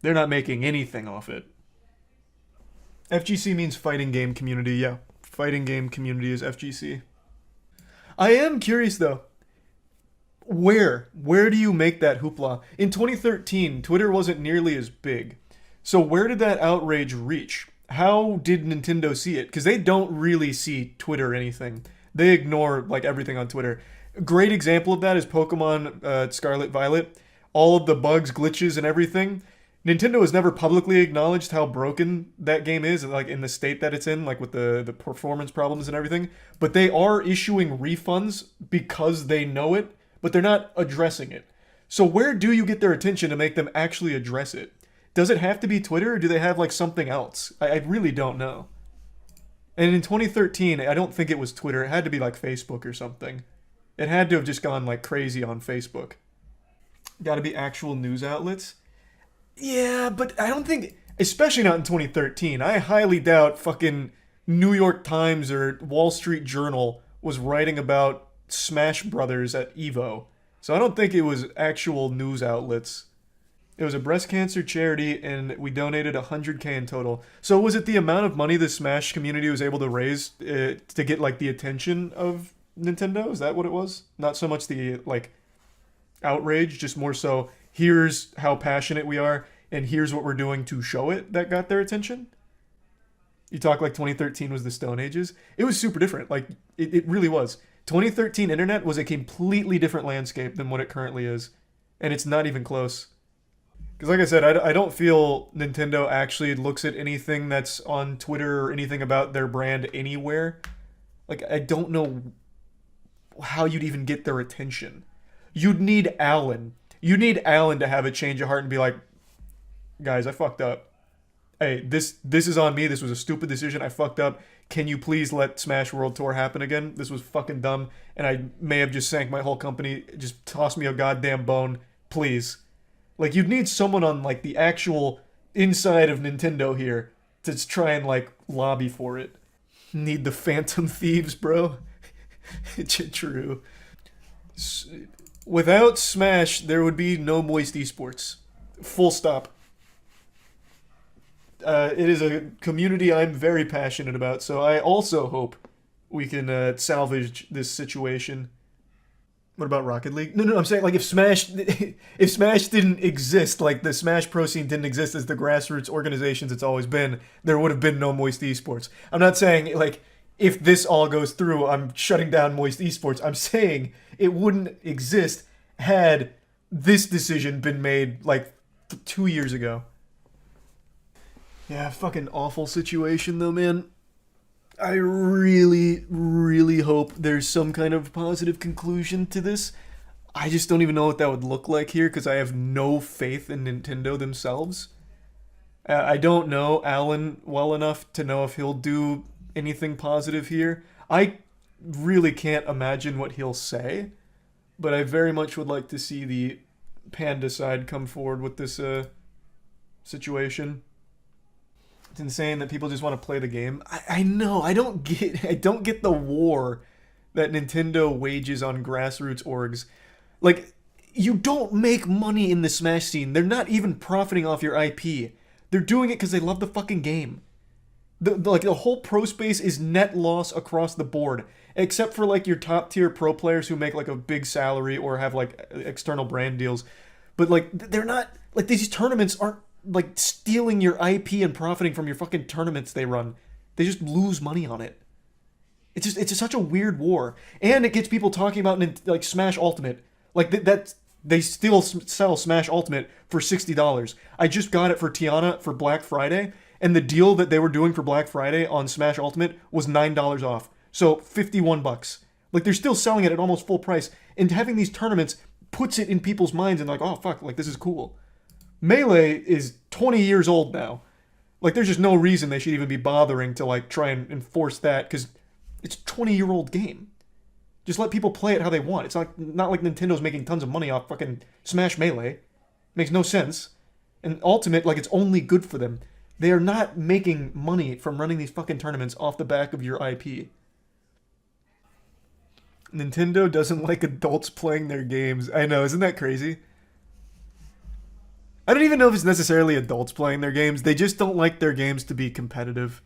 They're not making anything off it. FGC means fighting game community, yeah. Fighting game community is FGC. I am curious though. Where do you make that hoopla? In 2013, Twitter wasn't nearly as big. So where did that outrage reach? How did Nintendo see it? Because they don't really see Twitter or anything. They ignore like everything on Twitter. A great example of that is Pokemon Scarlet Violet. All of the bugs, glitches, and everything. Nintendo has never publicly acknowledged how broken that game is, like in the state that it's in, like with the performance problems and everything. But they are issuing refunds because they know it, but they're not addressing it. So where do you get their attention to make them actually address it? Does it have to be Twitter, or do they have like something else? I really don't know. And in 2013, I don't think it was Twitter. It had to be like Facebook or something. It had to have just gone like crazy on Facebook. Got to be actual news outlets. Yeah, but I don't think, especially not in 2013. I highly doubt fucking New York Times or Wall Street Journal was writing about Smash Brothers at EVO. So I don't think it was actual news outlets. It was a breast cancer charity, and we donated $100K in total. So was it the amount of money the Smash community was able to raise to get like the attention of Nintendo? Is that what it was? Not so much the like outrage, just more so here's how passionate we are and here's what we're doing to show it that got their attention? You talk like 2013 was the Stone Ages. It was super different. Like it really was. 2013 internet was a completely different landscape than what it currently is. And it's not even close. Because like I said, I don't feel Nintendo actually looks at anything that's on Twitter or anything about their brand anywhere. Like, I don't know how you'd even get their attention. You'd need Alan. You need Alan to have a change of heart and be like, guys, I fucked up. Hey, this is on me. This was a stupid decision. I fucked up. Can you please let Smash World Tour happen again? This was fucking dumb, and I may have just sank my whole company. Just toss me a goddamn bone, please. Like, you'd need someone on, like, the actual inside of Nintendo here to try and, like, lobby for it. Need the Phantom Thieves, bro. True. Without Smash, there would be no MOISTCR1TIKAL. Full stop. It is a community I'm very passionate about, so I also hope we can salvage this situation. What about Rocket League? No, I'm saying like if Smash didn't exist, like the Smash Pro scene didn't exist as the grassroots organizations it's always been, there would have been no MOISTCR1TIKAL. I'm not saying like if this all goes through, I'm shutting down MOISTCR1TIKAL. I'm saying it wouldn't exist had this decision been made like 2 years ago. Yeah, fucking awful situation though, man. I really, really hope there's some kind of positive conclusion to this. I just don't even know what that would look like here because I have no faith in Nintendo themselves. I don't know Alan well enough to know if he'll do anything positive here. I really can't imagine what he'll say, but I very much would like to see the Panda side come forward with this situation. It's insane that people just want to play the game. I know. I don't get the war that Nintendo wages on grassroots orgs. Like, You don't make money in the Smash scene. They're not even profiting off your IP. They're doing it because they love the fucking game. The whole pro space is net loss across the board, except for like your top tier pro players who make like a big salary or have like external brand deals. But like they're not like these tournaments aren't like stealing your IP and profiting from your fucking tournaments they run. They just lose money on it. It's just such a weird war, and it gets people talking about like Smash Ultimate, like that they still sell Smash Ultimate for $60. I just got it for Tiana for Black Friday, and the deal that they were doing for Black Friday on Smash Ultimate was $9 off, so $51. Like they're still selling it at almost full price, and having these tournaments puts it in people's minds and like, oh fuck, like this is cool. Melee is 20 years old now. Like there's just no reason they should even be bothering to like try and enforce that because it's a 20-year-old game. Just let people play it how they want. It's not like Nintendo's making tons of money off fucking Smash Melee. Makes no sense. And Ultimate, like, it's only good for them. They are not making money from running these fucking tournaments off the back of your IP. Nintendo doesn't like adults playing their games. I know, isn't that crazy? I don't even know if it's necessarily adults playing their games. They just don't like their games to be competitive.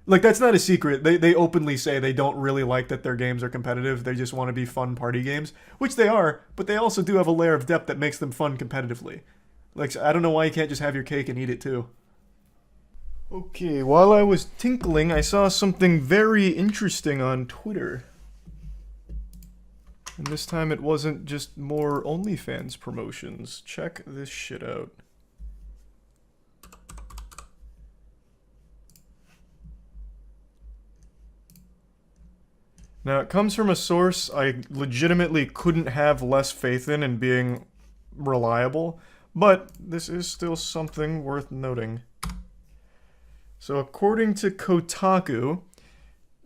Like, that's not a secret. They openly say they don't really like that their games are competitive. They just want to be fun party games, which they are, but they also do have a layer of depth that makes them fun competitively. Like, I don't know why you can't just have your cake and eat it too. Okay, while I was tinkling, I saw something very interesting on Twitter. And this time it wasn't just more OnlyFans promotions. Check this shit out. Now, it comes from a source I legitimately couldn't have less faith in being reliable, but this is still something worth noting. So, according to Kotaku,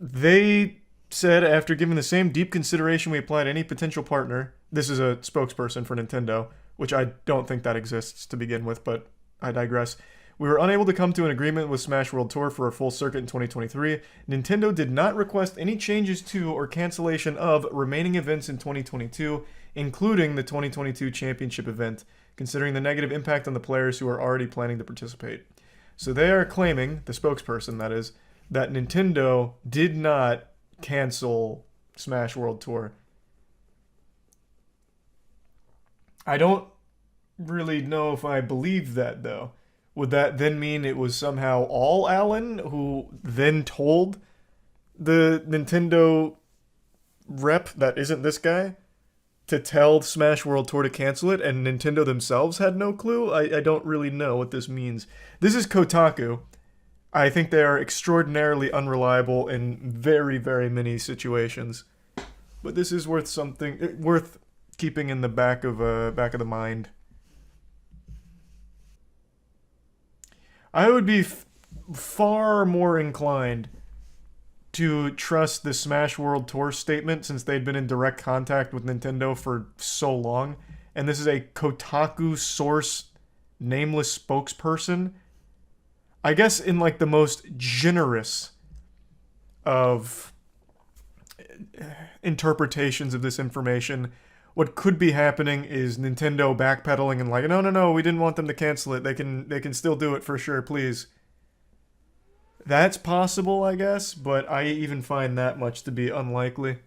they said after giving the same deep consideration we apply to any potential partner, this is a spokesperson for Nintendo, which I don't think that exists to begin with, but I digress. We were unable to come to an agreement with Smash World Tour for a full circuit in 2023. Nintendo did not request any changes to or cancellation of remaining events in 2022, including the 2022 championship event, considering the negative impact on the players who are already planning to participate. So they are claiming, the spokesperson that is, that Nintendo did not cancel Smash World Tour. I don't really know if I believe that, though. Would that then mean it was somehow all Alan who then told the Nintendo rep that isn't this guy to tell Smash World Tour to cancel it, and Nintendo themselves had no clue? I don't really know what this means. This is Kotaku. I think they are extraordinarily unreliable in very, very many situations. But this is worth keeping in the back of the mind. I would be far more inclined to trust the Smash World Tour statement since they'd been in direct contact with Nintendo for so long. And this is a Kotaku source, nameless spokesperson. I guess in like the most generous of interpretations of this information, what could be happening is Nintendo backpedaling and like, no, we didn't want them to cancel it. They can still do it for sure, please. That's possible, I guess, but I even find that much to be unlikely.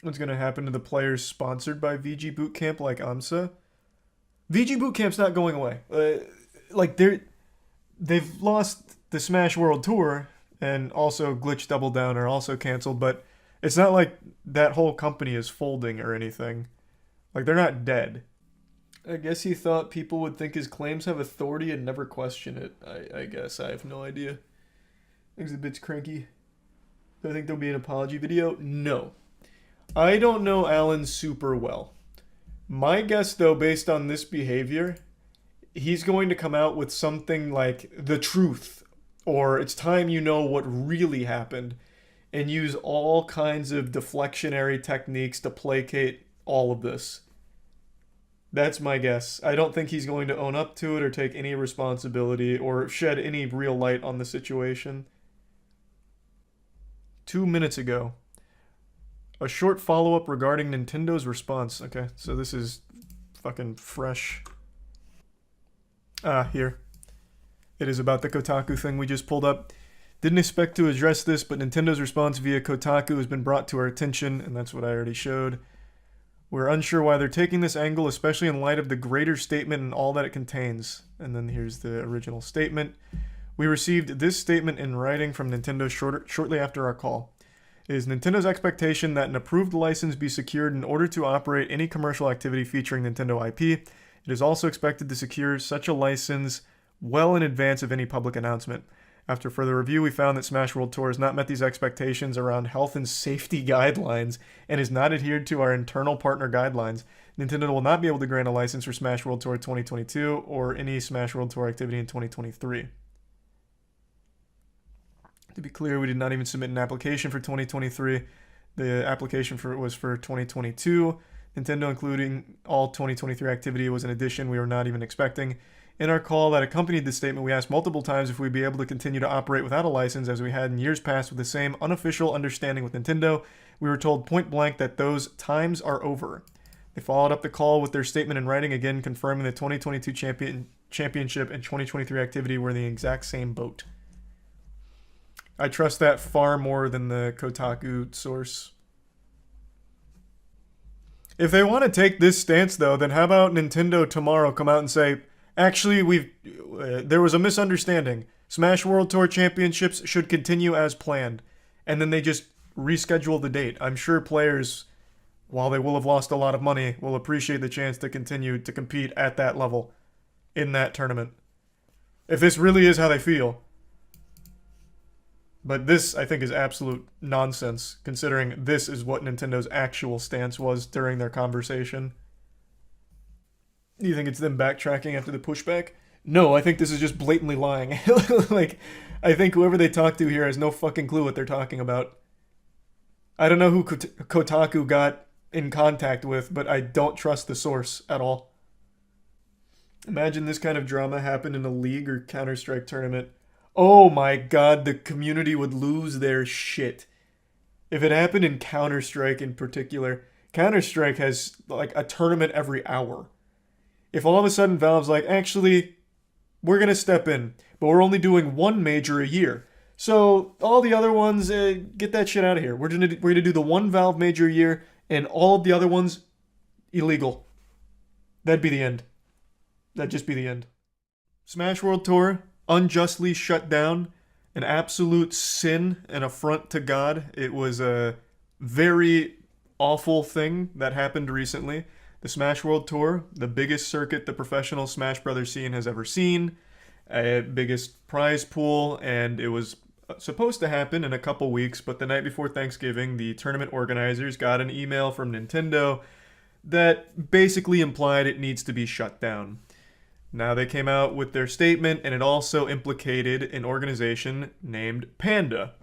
What's going to happen to the players sponsored by VG Bootcamp like AMSA? VG Bootcamp's not going away. They've lost the Smash World Tour, and also Glitch Double Down are also canceled, but it's not like that whole company is folding or anything. Like, they're not dead. I guess he thought people would think his claims have authority and never question it. I guess. I have no idea. Things a bit cranky. Do I think there'll be an apology video? No. I don't know Alan super well. My guess, though, based on this behavior, he's going to come out with something like the truth, or it's time you know what really happened, and use all kinds of deflectionary techniques to placate all of this. That's my guess. I don't think he's going to own up to it or take any responsibility or shed any real light on the situation. 2 minutes ago, A short follow-up regarding Nintendo's response. Okay, so this is fucking fresh. Here. It is about the Kotaku thing we just pulled up. Didn't expect to address this, but Nintendo's response via Kotaku has been brought to our attention, and that's what I already showed. We're unsure why they're taking this angle, especially in light of the greater statement and all that it contains. And then here's the original statement. We received this statement in writing from Nintendo shortly after our call. It is Nintendo's expectation that an approved license be secured in order to operate any commercial activity featuring Nintendo IP. It is also expected to secure such a license well in advance of any public announcement. After further review, we found that Smash World Tour has not met these expectations around health and safety guidelines and has not adhered to our internal partner guidelines. Nintendo will not be able to grant a license for Smash World Tour 2022 or any Smash World Tour activity in 2023. To be clear, we did not even submit an application for 2023. The application was for 2022. Nintendo including all 2023 activity was an addition we were not even expecting. In our call that accompanied this statement, we asked multiple times if we'd be able to continue to operate without a license as we had in years past with the same unofficial understanding with Nintendo. We were told point blank that those times are over. They followed up the call with their statement in writing, again confirming the 2022 championship and 2023 activity were in the exact same boat. I trust that far more than the Kotaku source. If they want to take this stance, though, then how about Nintendo tomorrow come out and say, actually, there was a misunderstanding. Smash World Tour Championships should continue as planned. And then they just reschedule the date. I'm sure players, while they will have lost a lot of money, will appreciate the chance to continue to compete at that level in that tournament. If this really is how they feel. But this, I think, is absolute nonsense, considering this is what Nintendo's actual stance was during their conversation. Do you think it's them backtracking after the pushback? No, I think this is just blatantly lying. Like, I think whoever they talk to here has no fucking clue what they're talking about. I don't know who Kotaku got in contact with, but I don't trust the source at all. Imagine this kind of drama happened in a League or Counter-Strike tournament. Oh my god, the community would lose their shit. If it happened in Counter-Strike in particular, Counter-Strike has like a tournament every hour. If all of a sudden Valve's like, actually, we're going to step in, but we're only doing one major a year. So all the other ones, get that shit out of here. We're going to do the one Valve major a year, and all of the other ones, illegal. That'd be the end. That'd just be the end. Smash World Tour, unjustly shut down, an absolute sin, an affront to God. It was a very awful thing that happened recently. The Smash World Tour, the biggest circuit the professional Smash Brothers scene has ever seen, biggest prize pool, and it was supposed to happen in a couple weeks, but the night before Thanksgiving, the tournament organizers got an email from Nintendo that basically implied it needs to be shut down. Now they came out with their statement, and it also implicated an organization named Panda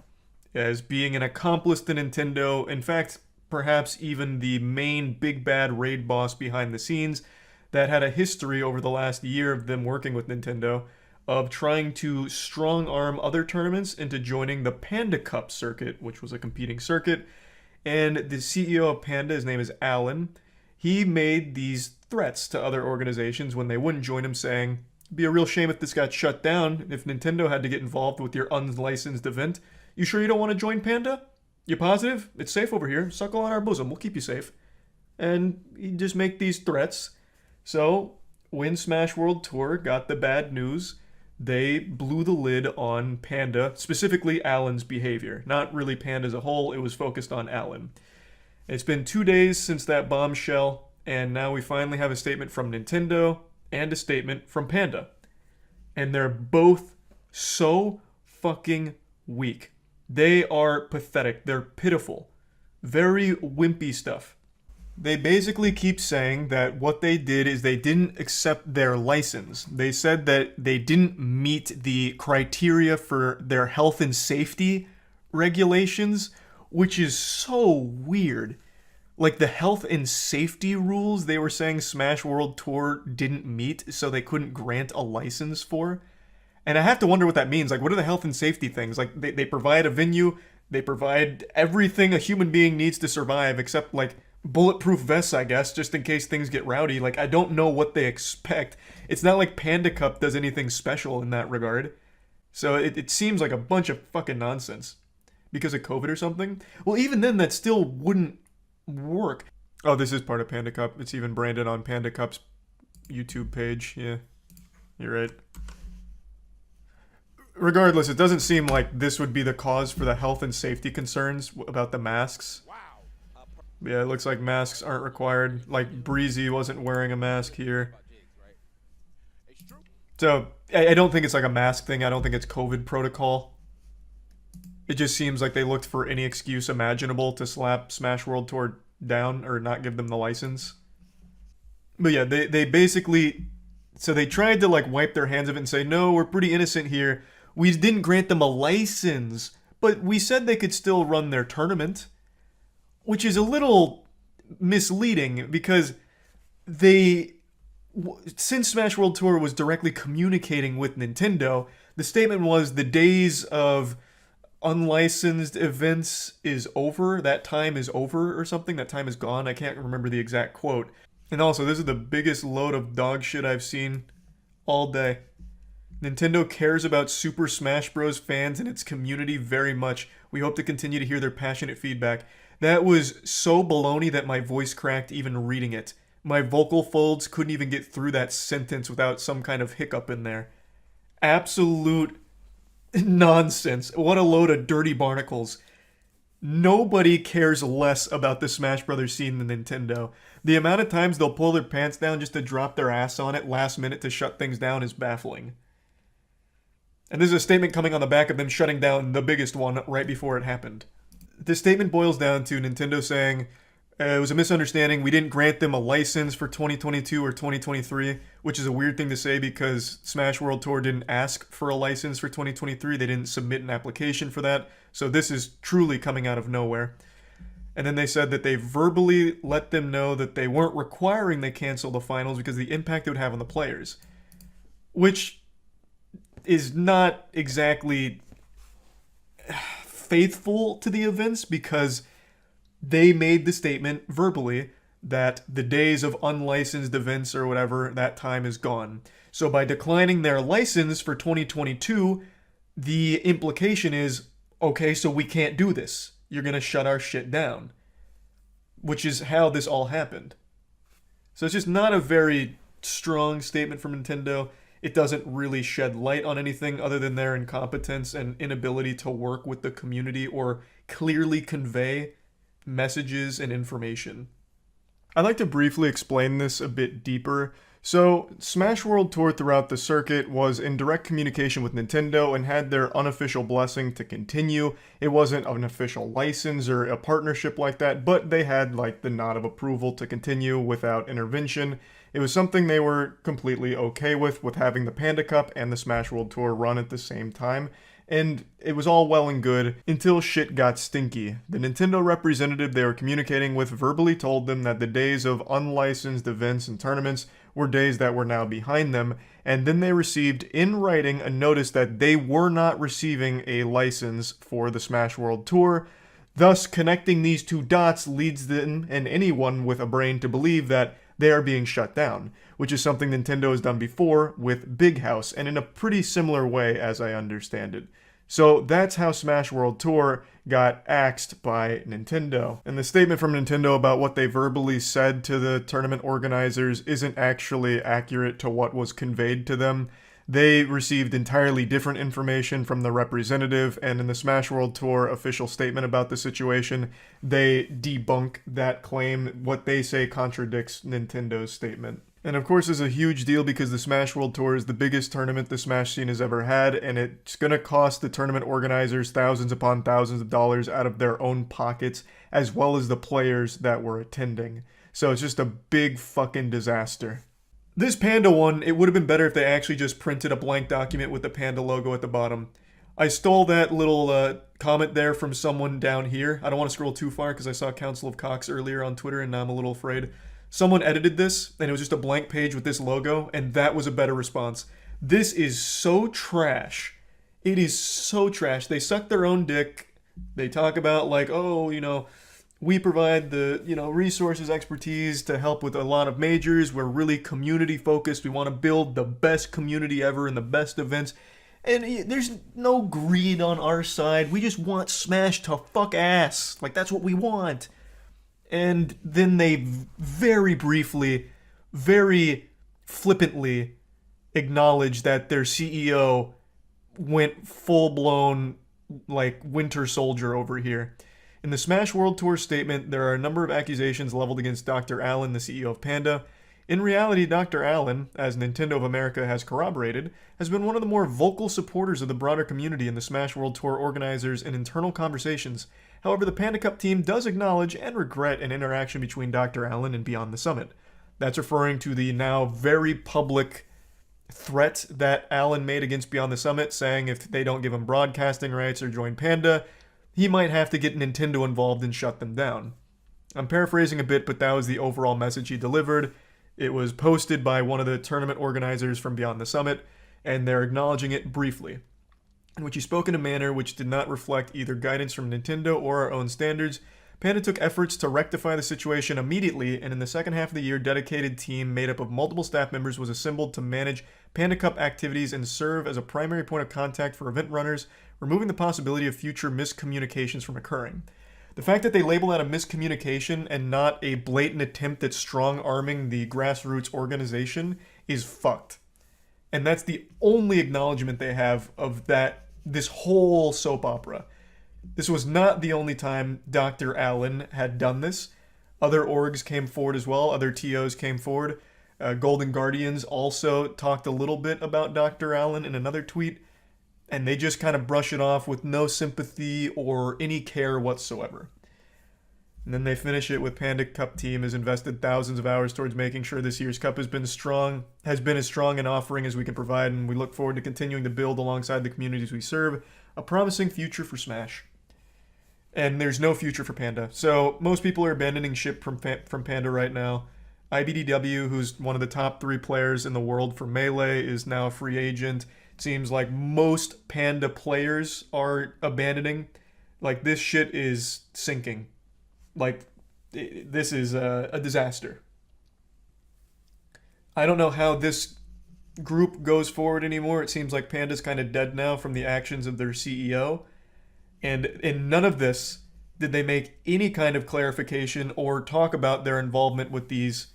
as being an accomplice to Nintendo. In fact, perhaps even the main big bad raid boss behind the scenes that had a history over the last year of them working with Nintendo of trying to strong-arm other tournaments into joining the Panda Cup circuit, which was a competing circuit. And the CEO of Panda, his name is Alan, he made these threats to other organizations when they wouldn't join him, saying, it'd be a real shame if this got shut down, if Nintendo had to get involved with your unlicensed event. You sure you don't want to join Panda? You positive? It's safe over here. Suckle on our bosom. We'll keep you safe. And he'd just make these threats. So, when Smash World Tour got the bad news, they blew the lid on Panda, specifically Alan's behavior. Not really Panda as a whole, it was focused on Alan. It's been 2 days since that bombshell, and now we finally have a statement from Nintendo and a statement from Panda. And they're both so fucking weak. They are pathetic. They're pitiful. Very wimpy stuff. They basically keep saying that what they did is they didn't accept their license. They said that they didn't meet the criteria for their health and safety regulations, which is so weird. Like the health and safety rules they were saying Smash World Tour didn't meet, so they couldn't grant a license for. And I have to wonder what that means. Like, what are the health and safety things? Like, they provide a venue, They provide everything a human being needs to survive, except like bulletproof vests, I guess, just in case things get rowdy. Like, I don't know what they expect. It's not like Panda Cup does anything special in that regard. So it seems like a bunch of fucking nonsense. Because of COVID or something? Well, even then, that still wouldn't work. Oh, this is part of Panda Cup. It's even branded on Panda Cup's YouTube page. Yeah, you're right. Regardless, it doesn't seem like this would be the cause for the health and safety concerns about the masks. Yeah, it looks like masks aren't required. Like, Breezy wasn't wearing a mask here. So, I don't think it's like a mask thing. I don't think it's COVID protocol. It just seems like they looked for any excuse imaginable to slap Smash World Tour down or not give them the license. But yeah, they basically... So they tried to like wipe their hands of it and say, no, we're pretty innocent here. We didn't grant them a license, but we said they could still run their tournament. Which is a little misleading because since Smash World Tour was directly communicating with Nintendo, the statement was the days of unlicensed events is over. That time is over or something. That time is gone. I can't remember the exact quote. And also, this is the biggest load of dog shit I've seen all day. Nintendo cares about Super Smash Bros. Fans and its community very much. We hope to continue to hear their passionate feedback. That was so baloney that my voice cracked even reading it. My vocal folds couldn't even get through that sentence without some kind of hiccup in there. Absolute nonsense. What a load of dirty barnacles. Nobody cares less about the Smash Brothers scene than Nintendo. The amount of times they'll pull their pants down just to drop their ass on it last minute to shut things down is baffling. And this is a statement coming on the back of them shutting down the biggest one right before it happened. The statement boils down to Nintendo saying, it was a misunderstanding. We didn't grant them a license for 2022 or 2023, which is a weird thing to say because Smash World Tour didn't ask for a license for 2023. They didn't submit an application for that. So this is truly coming out of nowhere. And then they said that they verbally let them know that they weren't requiring they cancel the finals because of the impact it would have on the players. Which is not exactly faithful to the events because they made the statement verbally that the days of unlicensed events or whatever, that time is gone. So by declining their license for 2022, the implication is, okay, so we can't do this. You're going to shut our shit down. Which is how this all happened. So it's just not a very strong statement from Nintendo. It doesn't really shed light on anything other than their incompetence and inability to work with the community or clearly convey messages and information. I'd like to briefly explain this a bit deeper. So, Smash World Tour throughout the circuit was in direct communication with Nintendo and had their unofficial blessing to continue. It wasn't an official license or a partnership like that, but they had like the nod of approval to continue without intervention. It was something they were completely okay with having the Panda Cup and the Smash World Tour run at the same time. And it was all well and good until shit got stinky. The Nintendo representative they were communicating with verbally told them that the days of unlicensed events and tournaments were days that were now behind them, and then they received in writing a notice that they were not receiving a license for the Smash World Tour. Thus, connecting these two dots leads them and anyone with a brain to believe that they are being shut down, which is something Nintendo has done before with Big House, and in a pretty similar way as I understand it. So that's how Smash World Tour got axed by Nintendo. And the statement from Nintendo about what they verbally said to the tournament organizers isn't actually accurate to what was conveyed to them. They received entirely different information from the representative, and in the Smash World Tour official statement about the situation, they debunk that claim. What they say contradicts Nintendo's statement. And of course, it's a huge deal because the Smash World Tour is the biggest tournament the Smash scene has ever had, and it's going to cost the tournament organizers thousands upon thousands of dollars out of their own pockets, as well as the players that were attending. So it's just a big fucking disaster. This Panda one, it would have been better if they actually just printed a blank document with the Panda logo at the bottom. I stole that little comment there from someone down here. I don't want to scroll too far because I saw Council of Cox earlier on Twitter and now I'm a little afraid. Someone edited this, and it was just a blank page with this logo, and that was a better response. This is so trash. It is so trash. They suck their own dick. They talk about like, oh, we provide the, resources, expertise to help with a lot of majors. We're really community focused. We want to build the best community ever and the best events. And there's no greed on our side. We just want Smash to fuck ass. Like, that's what we want. And then they very briefly, very flippantly acknowledge that their CEO went full blown, like, Winter Soldier over here. In the Smash World Tour statement, there are a number of accusations leveled against Dr. Allen, the CEO of Panda. In reality, Dr. Allen, as Nintendo of America has corroborated, has been one of the more vocal supporters of the broader community and the Smash World Tour organizers in internal conversations. However, the Panda Cup team does acknowledge and regret an interaction between Dr. Allen and Beyond the Summit. That's referring to the now very public threat that Allen made against Beyond the Summit, saying if they don't give him broadcasting rights or join Panda, he might have to get Nintendo involved and shut them down. I'm paraphrasing a bit, but that was the overall message he delivered. It was posted by one of the tournament organizers from Beyond the Summit, and they're acknowledging it briefly, in which he spoke in a manner which did not reflect either guidance from Nintendo or our own standards. Panda took efforts to rectify the situation immediately, and in the second half of the year, a dedicated team made up of multiple staff members was assembled to manage Panda Cup activities and serve as a primary point of contact for event runners, removing the possibility of future miscommunications from occurring. The fact that they label that a miscommunication and not a blatant attempt at strong-arming the grassroots organization is fucked. And that's the only acknowledgement they have of this whole soap opera. This was not the only time Dr. Allen had done this. Other orgs came forward as well. Other TOs came forward. Golden Guardians also talked a little bit about Dr. Allen in another tweet, and they just kind of brush it off with no sympathy or any care whatsoever. And then they finish it with Panda Cup team has invested thousands of hours towards making sure this year's cup has been as strong an offering as we can provide, and we look forward to continuing to build alongside the communities we serve a promising future for Smash. And there's no future for Panda. So most people are abandoning ship from Panda right now. IBDW, who's one of the top 3 players in the world for Melee, is now a free agent. It seems like most Panda players are abandoning. Like, this shit is sinking. Like, this is a disaster. I don't know how this group goes forward anymore. It seems like Panda's kind of dead now from the actions of their CEO. And in none of this did they make any kind of clarification or talk about their involvement with these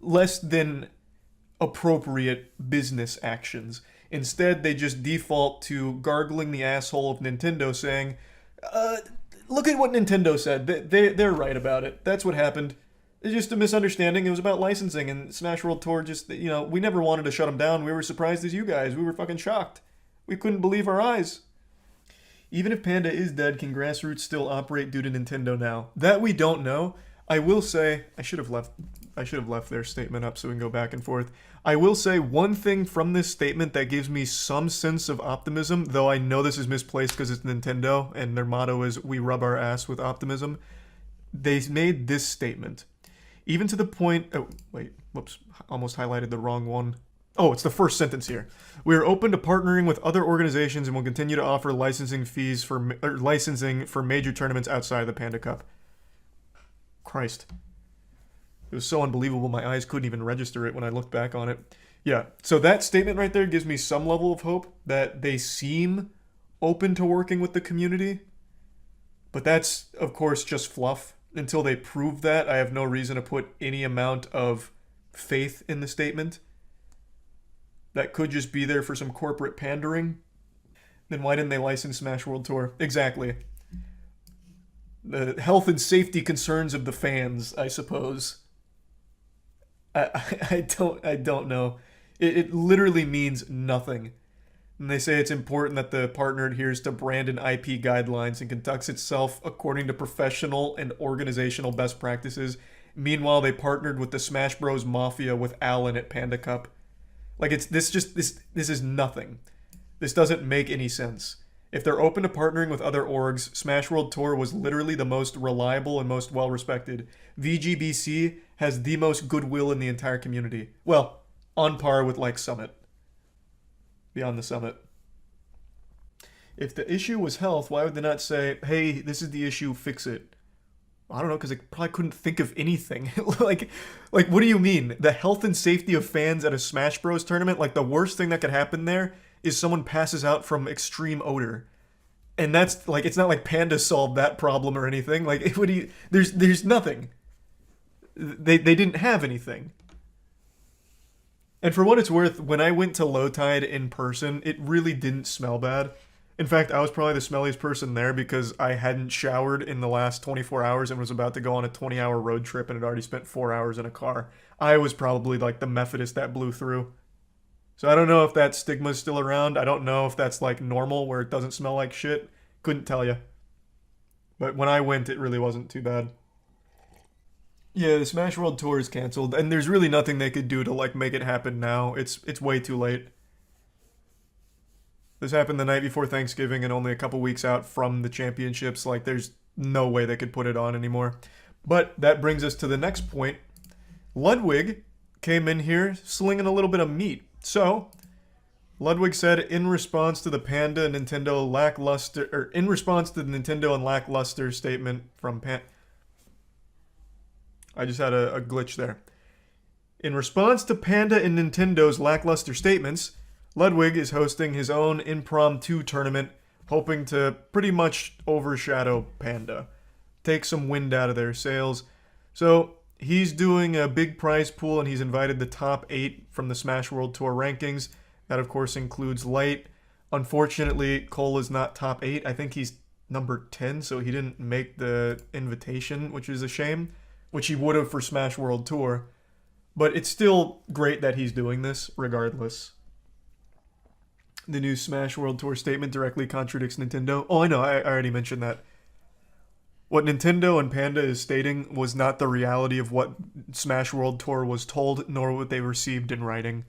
less than appropriate business actions. Instead, they just default to gargling the asshole of Nintendo, saying, look at what Nintendo said. They're right about it. That's what happened. It's just a misunderstanding. It was about licensing, and Smash World Tour just, we never wanted to shut them down. We were surprised as you guys. We were fucking shocked. We couldn't believe our eyes. Even if Panda is dead, can Grassroots still operate due to Nintendo now? That we don't know. I will say, I should have left their statement up so we can go back and forth. I will say one thing from this statement that gives me some sense of optimism, though I know this is misplaced because it's Nintendo and their motto is we rub our ass with optimism. They made this statement. Even to the point, almost highlighted the wrong one. Oh, it's the first sentence here. We are open to partnering with other organizations and will continue to offer licensing for major tournaments outside of the Panda Cup. Christ. It was so unbelievable my eyes couldn't even register it when I looked back on it. Yeah, so that statement right there gives me some level of hope that they seem open to working with the community. But that's, of course, just fluff. Until they prove that, I have no reason to put any amount of faith in the statement. That could just be there for some corporate pandering. Then why didn't they license Smash World Tour? Exactly. The health and safety concerns of the fans, I suppose. I don't know. It literally means nothing. And they say it's important that the partner adheres to brand and IP guidelines and conducts itself according to professional and organizational best practices. Meanwhile, they partnered with the Smash Bros. Mafia with Allen at Panda Cup. Like, this is nothing. This doesn't make any sense. If they're open to partnering with other orgs, Smash World Tour was literally the most reliable and most well-respected. VGBC has the most goodwill in the entire community. Well, on par with, like, Summit. Beyond the Summit. If the issue was health, why would they not say, hey, this is the issue, fix it? I don't know, because they probably couldn't think of anything. like, what do you mean? The health and safety of fans at a Smash Bros. Tournament? Like, the worst thing that could happen there is someone passes out from extreme odor. And that's, like, it's not like Panda solved that problem or anything. Like, what do you... There's nothing. They didn't have anything. And for what it's worth, when I went to Low Tide in person, it really didn't smell bad. In fact, I was probably the smelliest person there because I hadn't showered in the last 24 hours and was about to go on a 20-hour road trip and had already spent 4 hours in a car. I was probably like the Methodist that blew through. So I don't know if that stigma's still around. I don't know if that's like normal where it doesn't smell like shit. Couldn't tell you. But when I went, it really wasn't too bad. Yeah, the Smash World Tour is canceled, and there's really nothing they could do to like make it happen now. It's way too late. This happened the night before Thanksgiving and only a couple weeks out from the championships. Like, there's no way they could put it on anymore. But that brings us to the next point. Ludwig came in here slinging a little bit of meat. So, Ludwig said in response to the Panda Nintendo lackluster, or in response to the Nintendo and lackluster statement from I just had a glitch there. In response to Panda and Nintendo's lackluster statements, Ludwig is hosting his own impromptu tournament, hoping to pretty much overshadow Panda, take some wind out of their sails. So he's doing a big prize pool, and he's invited the top 8 from the Smash World Tour rankings. That, of course, includes Light. Unfortunately, Cole is not top 8. I think he's number 10, so he didn't make the invitation, which is a shame, which he would have for Smash World Tour. But it's still great that he's doing this, regardless. The new Smash World Tour statement directly contradicts Nintendo. Oh, I know, I already mentioned that. What Nintendo and Panda is stating was not the reality of what Smash World Tour was told, nor what they received in writing.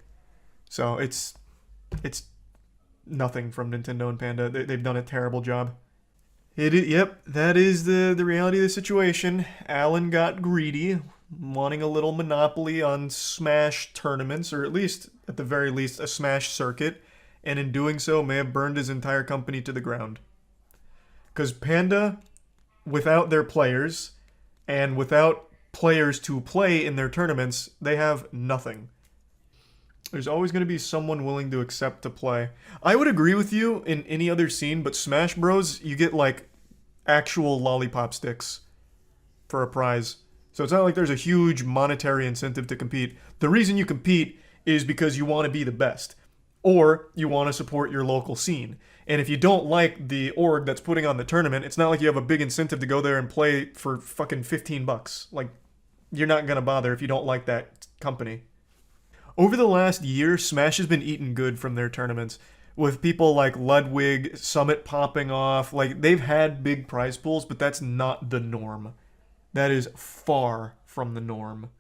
So it's nothing from Nintendo and Panda. They've done a terrible job. Yep, that is the reality of the situation. Alan got greedy, wanting a little monopoly on Smash tournaments, or at least, at the very least, a Smash circuit, and in doing so may have burned his entire company to the ground. Because Panda, without their players, and without players to play in their tournaments, they have nothing. There's always going to be someone willing to accept to play. I would agree with you in any other scene, but Smash Bros, you get like actual lollipop sticks for a prize. So it's not like there's a huge monetary incentive to compete. The reason you compete is because you want to be the best, or you want to support your local scene. And if you don't like the org that's putting on the tournament, it's not like you have a big incentive to go there and play for fucking $15. Like, you're not going to bother if you don't like that company. Over the last year, Smash has been eating good from their tournaments, with people like Ludwig, Summit popping off. Like, they've had big prize pools, but that's not the norm. That is far from the norm.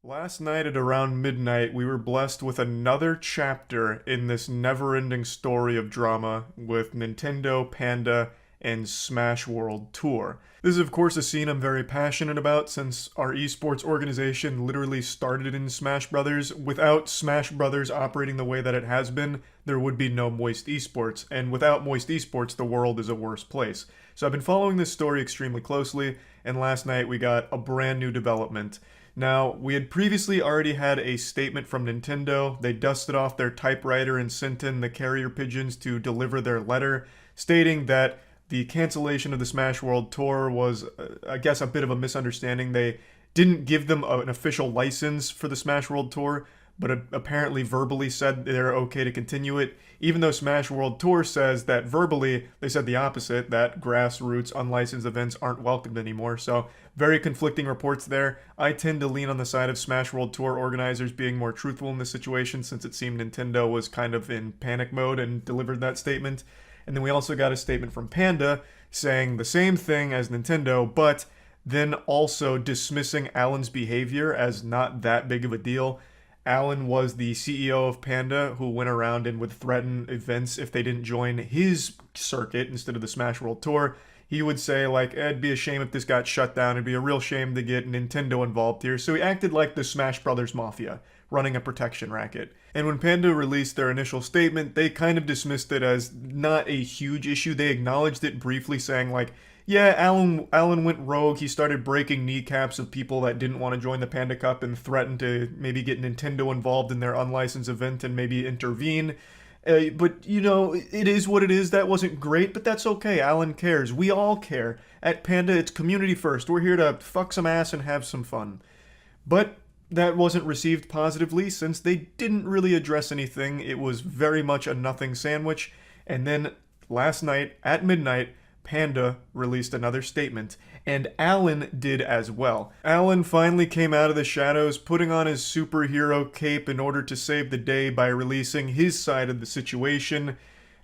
Last night at around midnight, we were blessed with another chapter in this never-ending story of drama with Nintendo, Panda, and Smash World Tour. This is, of course, a scene I'm very passionate about, since our esports organization literally started in Smash Brothers. Without Smash Brothers operating the way that it has been, there would be no MOISTCR1TIKAL, and without MOISTCR1TIKAL, the world is a worse place. So I've been following this story extremely closely, and last night we got a brand new development. Now, we had previously already had a statement from Nintendo. They dusted off their typewriter and sent in the carrier pigeons to deliver their letter, stating that the cancellation of the Smash World Tour was, I guess, a bit of a misunderstanding. They didn't give them an official license for the Smash World Tour, but apparently verbally said they're okay to continue it, even though Smash World Tour says that verbally they said the opposite, that grassroots unlicensed events aren't welcomed anymore. So very conflicting reports there. I tend to lean on the side of Smash World Tour organizers being more truthful in this situation, since it seemed Nintendo was kind of in panic mode and delivered that statement. And then we also got a statement from Panda saying the same thing as Nintendo, but then also dismissing Alan's behavior as not that big of a deal. Alan was the CEO of Panda, who went around and would threaten events if they didn't join his circuit instead of the Smash World Tour. he would say like, it'd be a shame if this got shut down. It'd be a real shame to get Nintendo involved here. So he acted like the Smash Brothers Mafia, running a protection racket. And when Panda released their initial statement, they kind of dismissed it as not a huge issue. They acknowledged it briefly, saying like, yeah, Alan went rogue. He started breaking kneecaps of people that didn't want to join the Panda Cup and threatened to maybe get Nintendo involved in their unlicensed event and maybe intervene. But, you know, it is what it is. That wasn't great, but that's okay. Alan cares. We all care. At Panda, it's community first. We're here to fuck some ass and have some fun. But that wasn't received positively since they didn't really address anything. It was very much a nothing sandwich. And then last night at midnight, Panda released another statement, and Alan did as well. Alan finally came out of the shadows, putting on his superhero cape in order to save the day by releasing his side of the situation,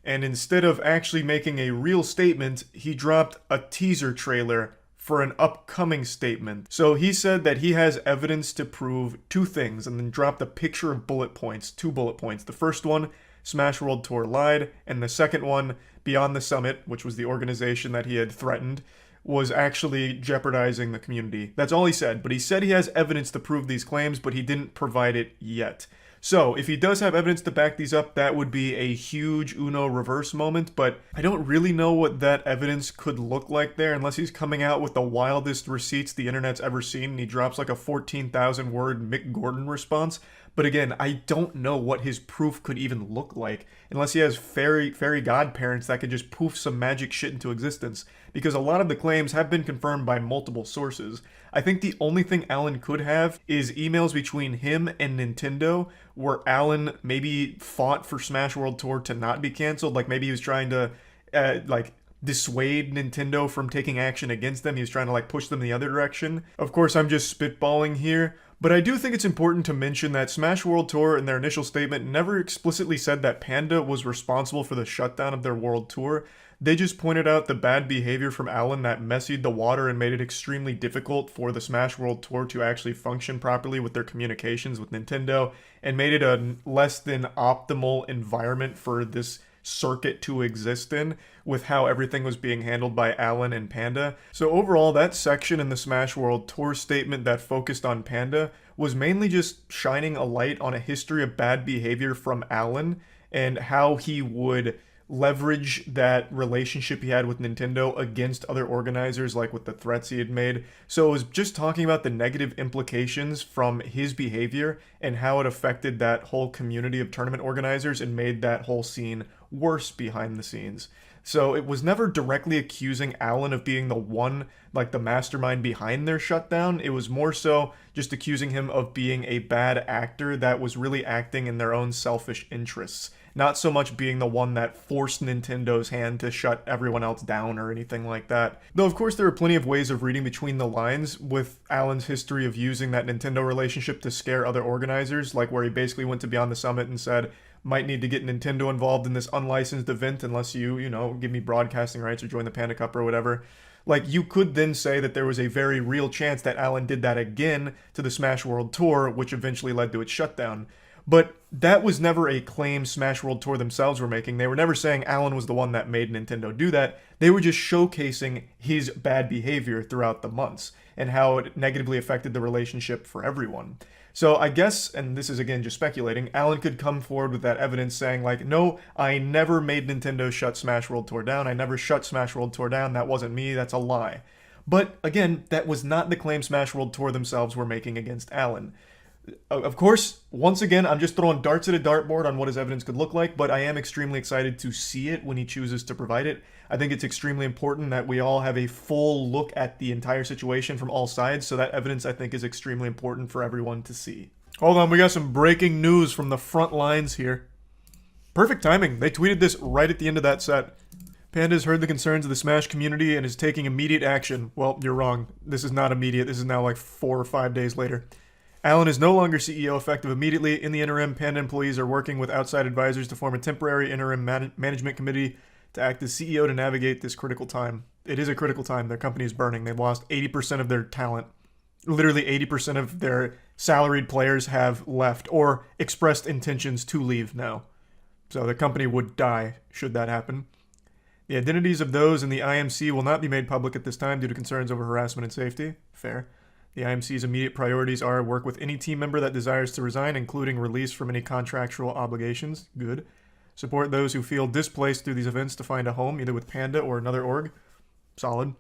and instead of actually making a real statement, he dropped a teaser trailer for an upcoming statement. So he said that he has evidence to prove two things, and then dropped a picture of bullet points, 2 bullet points. The first one, Smash World Tour lied, and the second one, Beyond the Summit, which was the organization that he had threatened, was actually jeopardizing the community. That's all he said, but he said he has evidence to prove these claims, but he didn't provide it yet. So, if he does have evidence to back these up, that would be a huge Uno reverse moment, but I don't really know what that evidence could look like there unless he's coming out with the wildest receipts the internet's ever seen and he drops like a 14,000 word Mick Gordon response. But again, I don't know what his proof could even look like unless he has fairy godparents that could just poof some magic shit into existence, because a lot of the claims have been confirmed by multiple sources. I think the only thing Alan could have is emails between him and Nintendo where Alan maybe fought for Smash World Tour to not be canceled, like maybe he was trying to dissuade Nintendo from taking action against them. He was trying to push them in the other direction. Of course, I'm just spitballing here, but I do think it's important to mention that Smash World Tour in their initial statement never explicitly said that Panda was responsible for the shutdown of their world tour. They just pointed out the bad behavior from Alan that messied the water and made it extremely difficult for the Smash World Tour to actually function properly with their communications with Nintendo, and made it a less than optimal environment for this circuit to exist in with how everything was being handled by Alan and Panda. So overall, that section in the Smash World Tour statement that focused on Panda was mainly just shining a light on a history of bad behavior from Alan and how he would leverage that relationship he had with Nintendo against other organizers, like with the threats he had made. So it was just talking about the negative implications from his behavior and how it affected that whole community of tournament organizers and made that whole scene worse behind the scenes. So it was never directly accusing Alan of being the one, the mastermind behind their shutdown. It was more so just accusing him of being a bad actor that was really acting in their own selfish interests. Not so much being the one that forced Nintendo's hand to shut everyone else down or anything like that. Though of course there are plenty of ways of reading between the lines with Alan's history of using that Nintendo relationship to scare other organizers, like where he basically went to Beyond the Summit and said, might need to get Nintendo involved in this unlicensed event unless you give me broadcasting rights or join the Panda Cup or whatever. You could then say that there was a very real chance that Alan did that again to the Smash World Tour, which eventually led to its shutdown. But that was never a claim Smash World Tour themselves were making. They were never saying Alan was the one that made Nintendo do that. They were just showcasing his bad behavior throughout the months and how it negatively affected the relationship for everyone. So I guess, and this is again just speculating, Alan could come forward with that evidence saying no, I never made Nintendo shut Smash World Tour down. I never shut Smash World Tour down. That wasn't me. That's a lie. But again, that was not the claim Smash World Tour themselves were making against Alan. Of course, once again, I'm just throwing darts at a dartboard on what his evidence could look like, but I am extremely excited to see it when he chooses to provide it. I think it's extremely important that we all have a full look at the entire situation from all sides, so that evidence, I think, is extremely important for everyone to see. Hold on, we got some breaking news from the front lines here. Perfect timing. They tweeted this right at the end of that set. Panda's heard the concerns of the Smash community and is taking immediate action. Well, you're wrong. This is not immediate. This is now 4 or 5 days later. Alan is no longer CEO effective immediately. In the interim, Panda employees are working with outside advisors to form a temporary interim management committee to act as CEO to navigate this critical time. It is a critical time. Their company is burning. They've lost 80% of their talent. Literally 80% of their salaried players have left or expressed intentions to leave now. So the company would die should that happen. The identities of those in the IMC will not be made public at this time due to concerns over harassment and safety. Fair. The IMC's immediate priorities are work with any team member that desires to resign, including release from any contractual obligations. Good. Support those who feel displaced through these events to find a home, either with Panda or another org. Solid.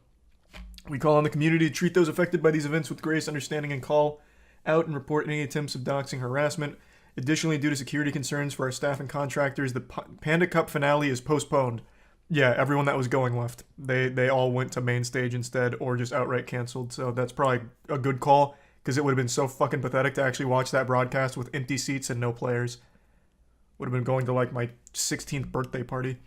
We call on the community to treat those affected by these events with grace, understanding, and call out and report any attempts of doxing harassment. Additionally, due to security concerns for our staff and contractors, the Panda Cup finale is postponed. Yeah, everyone that was going left. They all went to main stage instead or just outright canceled. So that's probably a good call because it would have been so fucking pathetic to actually watch that broadcast with empty seats and no players. Would have been going to like my 16th birthday party.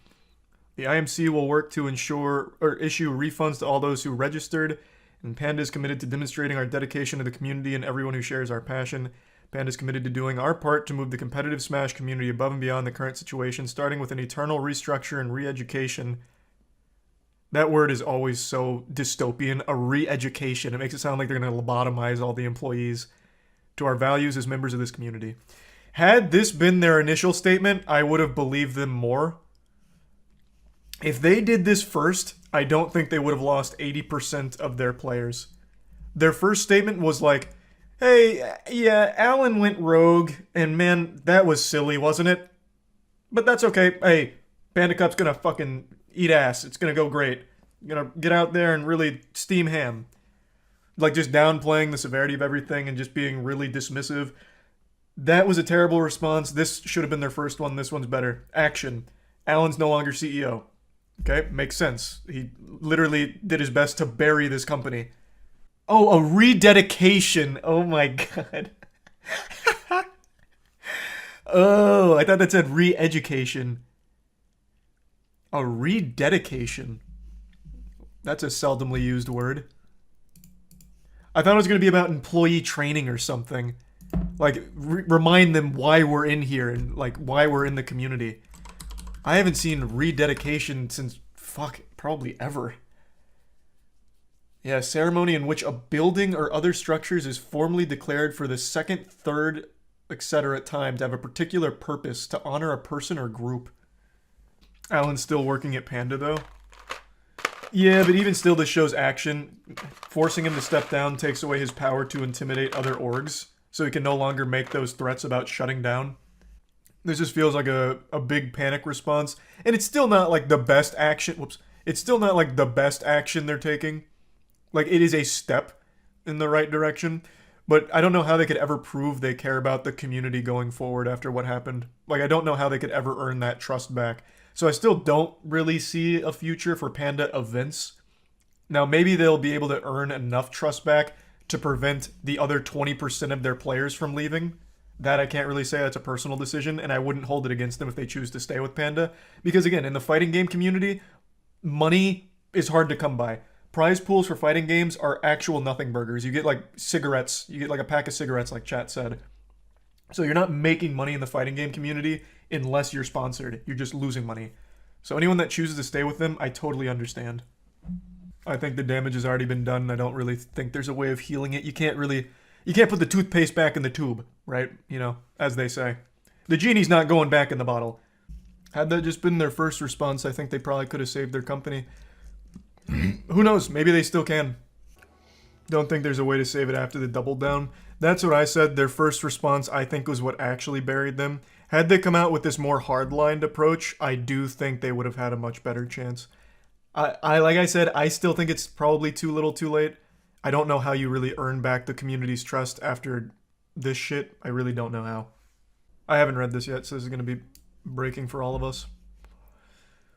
The IMC will work to ensure or issue refunds to all those who registered, and Panda is committed to demonstrating our dedication to the community and everyone who shares our passion. Panda is committed to doing our part to move the competitive Smash community above and beyond the current situation, starting with an eternal restructure and re-education. That word is always so dystopian, a re-education. It makes it sound like they're going to lobotomize all the employees. To our values as members of this community. Had this been their initial statement, I would have believed them more. If they did this first, I don't think they would have lost 80% of their players. Their first statement was like, hey, yeah, Alan went rogue, and man, that was silly, wasn't it? But that's okay. Hey, Panda Cup's gonna fucking eat ass. It's gonna go great. Gonna get out there and really steam ham. Like, just downplaying the severity of everything and just being really dismissive. That was a terrible response. This should have been their first one. This one's better. Action. Alan's no longer CEO. Okay, makes sense. He literally did his best to bury this company. Oh, a rededication. Oh my god. Oh, I thought that said re-education. A rededication. That's a seldomly used word. I thought it was going to be about employee training or something. Like, remind them why we're in here and, like, why we're in the community. I haven't seen rededication since, probably ever. Yeah, ceremony in which a building or other structures is formally declared for the second, third, etc. time to have a particular purpose to honor a person or group. Alan's still working at Panda, though. Yeah, but even still, this shows action. Forcing him to step down takes away his power to intimidate other orgs, so he can no longer make those threats about shutting down. This just feels like a big panic response, and it's still not like the best action. Whoops. It's still not like the best action they're taking. Like, it is a step in the right direction, but I don't know how they could ever prove they care about the community going forward after what happened. Like, I don't know how they could ever earn that trust back. So I still don't really see a future for Panda events. Now, maybe they'll be able to earn enough trust back to prevent the other 20% of their players from leaving. That I can't really say. That's a personal decision, and I wouldn't hold it against them if they choose to stay with Panda. Because again, in the fighting game community, money is hard to come by. Prize pools for fighting games are actual nothing burgers. You get like cigarettes. You get like a pack of cigarettes, like chat said. So you're not making money in the fighting game community unless you're sponsored. You're just losing money. So anyone that chooses to stay with them, I totally understand. I think the damage has already been done. I don't really think there's a way of healing it. You can't put the toothpaste back in the tube, right? You know, as they say. The genie's not going back in the bottle. Had that just been their first response, I think they probably could have saved their company. Who knows? Maybe they still can. Don't think there's a way to save it after the double down. That's what I said. Their first response, I think, was what actually buried them. Had they come out with this more hard-lined approach, I do think they would have had a much better chance. I like I said, I still think it's probably too little too late. I don't know how you really earn back the community's trust after this shit. I really don't know how. I haven't read this yet, so this is going to be breaking for all of us.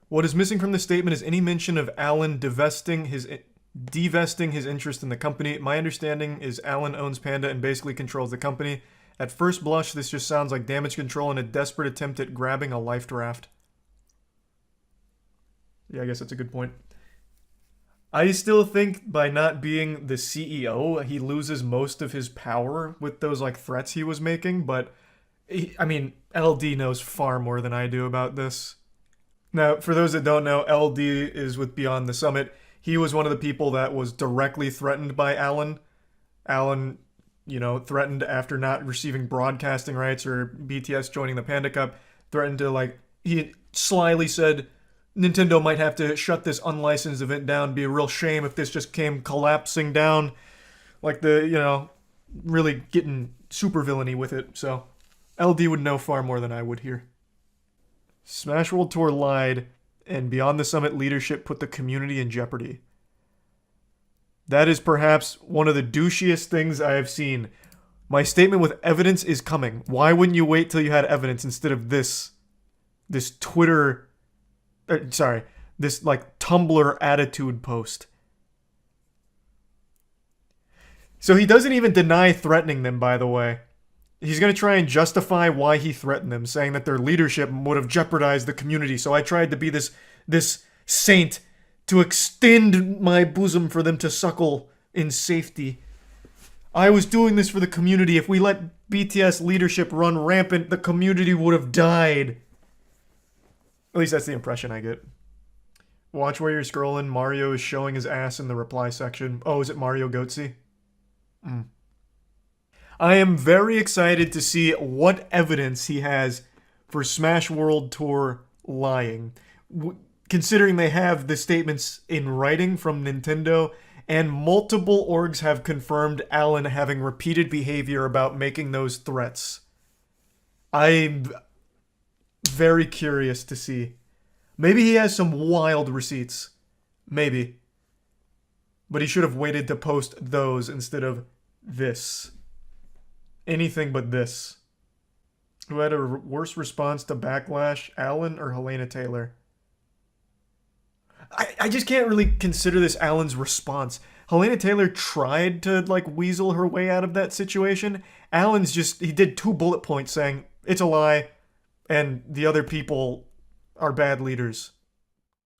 What is missing from this statement is any mention of Alan divesting his interest in the company. My understanding is Alan owns Panda and basically controls the company. At first blush, this just sounds like damage control and a desperate attempt at grabbing a life draft. Yeah, I guess that's a good point. I still think by not being the CEO, he loses most of his power with those like threats he was making, but LD knows far more than I do about this. Now, for those that don't know, LD is with Beyond the Summit. He was one of the people that was directly threatened by Alan. Alan, threatened after not receiving broadcasting rights or BTS joining the Panda Cup, threatened to he slyly said, Nintendo might have to shut this unlicensed event down. Be a real shame if this just came collapsing down, like really getting super villainy with it. So, LD would know far more than I would here. Smash World Tour lied, and Beyond the Summit leadership put the community in jeopardy. That is perhaps one of the douchiest things I have seen. My statement with evidence is coming. Why wouldn't you wait till you had evidence instead of this Twitter, this like Tumblr attitude post? So he doesn't even deny threatening them, by the way. He's going to try and justify why he threatened them, saying that their leadership would have jeopardized the community. So I tried to be this saint to extend my bosom for them to suckle in safety. I was doing this for the community. If we let BTS leadership run rampant, the community would have died. At least that's the impression I get. Watch where you're scrolling. Mario is showing his ass in the reply section. Oh, is it Mario Goatsy? I am very excited to see what evidence he has for Smash World Tour lying. Considering they have the statements in writing from Nintendo, and multiple orgs have confirmed Alan having repeated behavior about making those threats. I'm very curious to see. Maybe he has some wild receipts. Maybe. But he should have waited to post those instead of this. Anything but this. Who had a worse response to Backlash, Alan or Helena Taylor? I just can't really consider this Alan's response. Helena Taylor tried to, weasel her way out of that situation. Alan's he did 2 bullet points saying, it's a lie, and the other people are bad leaders.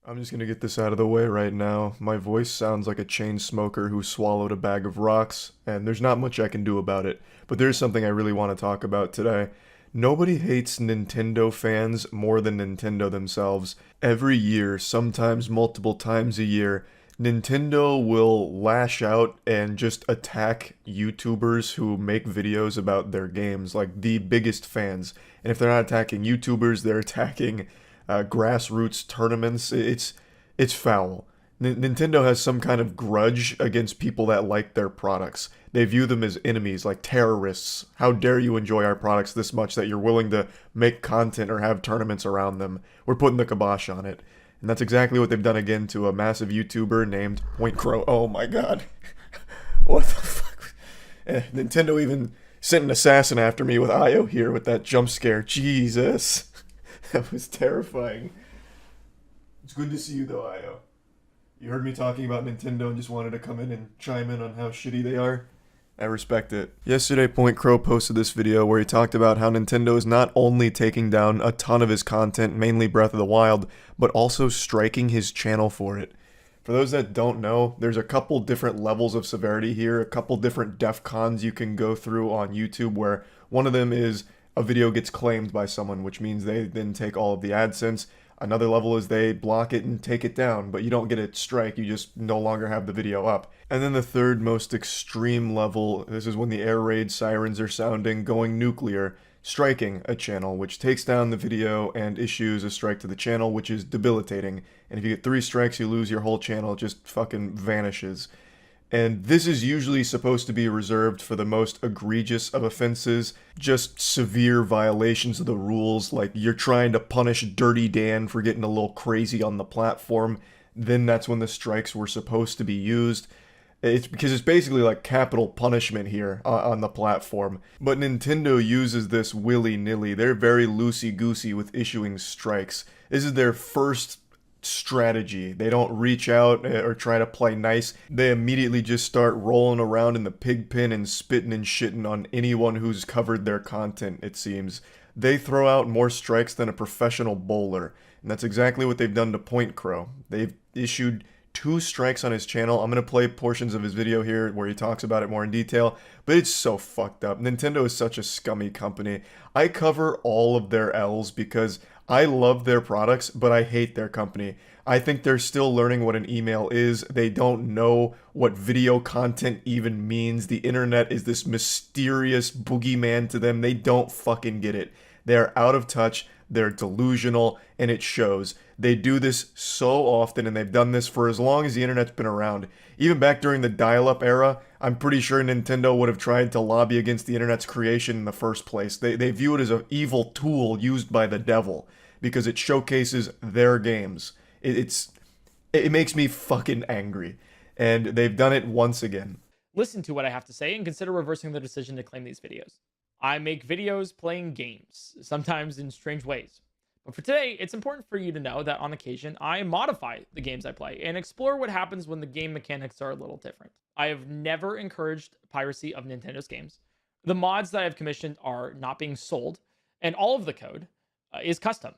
I'm just gonna get this out of the way right now. My voice sounds like a chain smoker who swallowed a bag of rocks, and there's not much I can do about it. But there's something I really want to talk about today. Nobody hates Nintendo fans more than Nintendo themselves. Every year, sometimes multiple times a year, Nintendo will lash out and just attack YouTubers who make videos about their games, like the biggest fans. And if they're not attacking YouTubers, they're attacking grassroots tournaments. It's foul. Nintendo has some kind of grudge against people that like their products. They view them as enemies, like terrorists. How dare you enjoy our products this much that you're willing to make content or have tournaments around them? We're putting the kibosh on it. And that's exactly what they've done again to a massive YouTuber named PointCrow. Oh my god. What the fuck? Nintendo even sent an assassin after me with Io here with that jump scare. Jesus. That was terrifying. It's good to see you though, Io. You heard me talking about Nintendo and just wanted to come in and chime in on how shitty they are. I respect it. Yesterday, PointCrow posted this video where he talked about how Nintendo is not only taking down a ton of his content, mainly Breath of the Wild, but also striking his channel for it. For those that don't know, there's a couple different levels of severity here, a couple different DEFCONs you can go through on YouTube, where one of them is a video gets claimed by someone, which means they then take all of the AdSense. Another level is they block it and take it down, but you don't get a strike, you just no longer have the video up. And then the third most extreme level, this is when the air raid sirens are sounding, going nuclear, striking a channel, which takes down the video and issues a strike to the channel, which is debilitating. And if you get 3 strikes, you lose your whole channel, it just fucking vanishes. And this is usually supposed to be reserved for the most egregious of offenses, just severe violations of the rules, like you're trying to punish Dirty Dan for getting a little crazy on the platform, then that's when the strikes were supposed to be used. It's because it's basically like capital punishment here on the platform. But Nintendo uses this willy-nilly. They're very loosey-goosey with issuing strikes. This is their first strategy. They don't reach out or try to play nice. They immediately just start rolling around in the pig pen and spitting and shitting on anyone who's covered their content, it seems. They throw out more strikes than a professional bowler. And that's exactly what they've done to PointCrow. They've issued 2 strikes on his channel. I'm going to play portions of his video here where he talks about it more in detail, but it's so fucked up. Nintendo is such a scummy company. I cover all of their L's because I love their products, but I hate their company. I think they're still learning what an email is. They don't know what video content even means. The internet is this mysterious boogeyman to them. They don't fucking get it. They are out of touch. they're delusional, and it shows. They do this so often, and they've done this for as long as the internet's been around. Even back during the dial-up era, I'm pretty sure Nintendo would have tried to lobby against the internet's creation in the first place. They view it as an evil tool used by the devil because it showcases their games. It makes me fucking angry, and they've done it once again. Listen to what I have to say and consider reversing the decision to claim these videos. I make videos playing games, sometimes in strange ways. But for today, it's important for you to know that on occasion, I modify the games I play and explore what happens when the game mechanics are a little different. I have never encouraged piracy of Nintendo's games. The mods that I've commissioned are not being sold, and all of the code is custom,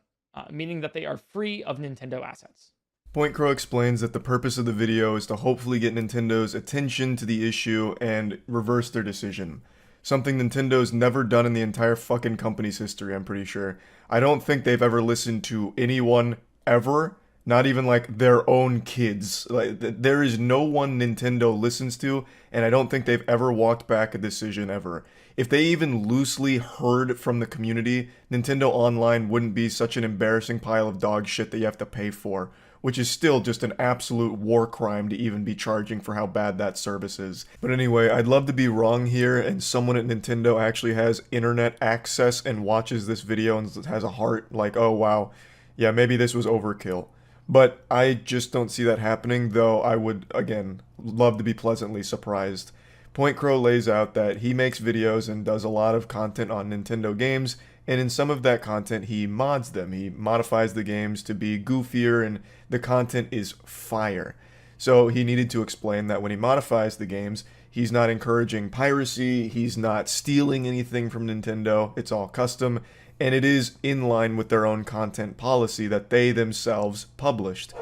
meaning that they are free of Nintendo assets. Point Crow explains that the purpose of the video is to hopefully get Nintendo's attention to the issue and reverse their decision. Something Nintendo's never done in the entire fucking company's history, I'm pretty sure. I don't think they've ever listened to anyone ever, not even like their own kids. Like, there is no one Nintendo listens to, and I don't think they've ever walked back a decision ever. If they even loosely heard from the community, Nintendo Online wouldn't be such an embarrassing pile of dog shit that you have to pay for, which is still just an absolute war crime to even be charging for how bad that service is. But anyway, I'd love to be wrong here and someone at Nintendo actually has internet access and watches this video and has a heart like, oh wow, yeah, maybe this was overkill. But I just don't see that happening, though I would, again, love to be pleasantly surprised. Point Crow lays out that he makes videos and does a lot of content on Nintendo games, and in some of that content he mods them. He modifies the games to be goofier, and the content is fire. So he needed to explain that when he modifies the games, he's not encouraging piracy, he's not stealing anything from Nintendo, it's all custom, and it is in line with their own content policy that they themselves published.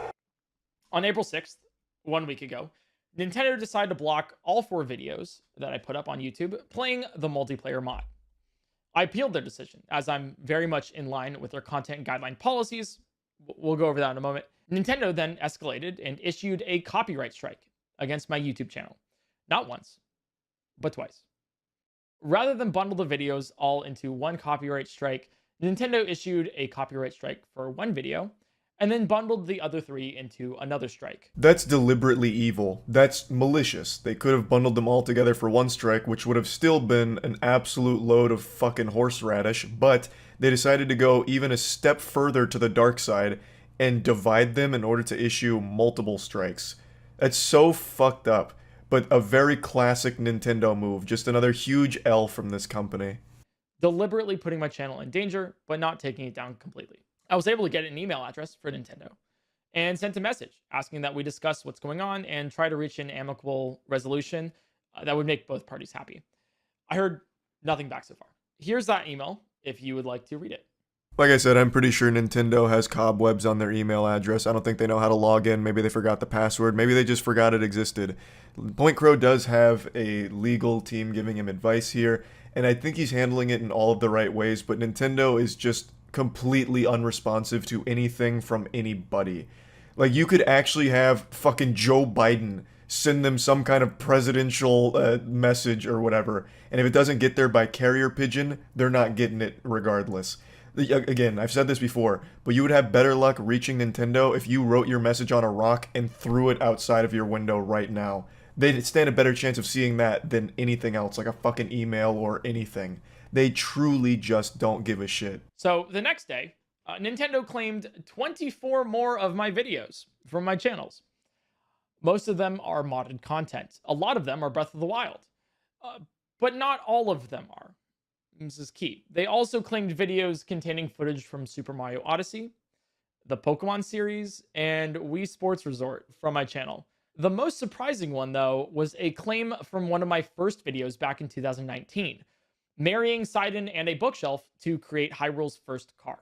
On April 6th, 1 week ago, Nintendo decided to block all 4 videos that I put up on YouTube playing the multiplayer mod. I appealed their decision, as I'm very much in line with their content guideline policies. We'll go over that in a moment. Nintendo then escalated and issued a copyright strike against my YouTube channel. Not once, but twice. Rather than bundle the videos all into one copyright strike, Nintendo issued a copyright strike for one video, and then bundled the other 3 into another strike. That's deliberately evil. That's malicious. They could have bundled them all together for one strike, which would have still been an absolute load of fucking horseradish, but they decided to go even a step further to the dark side and divide them in order to issue multiple strikes. That's so fucked up, but a very classic Nintendo move. Just another huge L from this company. Deliberately putting my channel in danger, but not taking it down completely. I was able to get an email address for Nintendo and sent a message asking that we discuss what's going on and try to reach an amicable resolution that would make both parties happy. I heard nothing back so far. Here's that email if you would like to read it. Like I said, I'm pretty sure Nintendo has cobwebs on their email address. I don't think they know how to log in. Maybe they forgot the password. Maybe they just forgot it existed. Point Crow does have a legal team giving him advice here, and I think he's handling it in all of the right ways, but Nintendo is just completely unresponsive to anything from anybody. Like, you could actually have fucking Joe Biden send them some kind of presidential message or whatever, and if it doesn't get there by carrier pigeon, they're not getting it regardless. Again, I've said this before, but you would have better luck reaching Nintendo if you wrote your message on a rock and threw it outside of your window right now. They'd stand a better chance of seeing that than anything else, like a fucking email or anything. They truly just don't give a shit. So the next day, Nintendo claimed 24 more of my videos from my channels. Most of them are modded content. A lot of them are Breath of the Wild. But not all of them are. This is key. They also claimed videos containing footage from Super Mario Odyssey, the Pokemon series, and Wii Sports Resort from my channel. The most surprising one, though, was a claim from one of my first videos back in 2019, marrying Sidon and a bookshelf to create Hyrule's first car.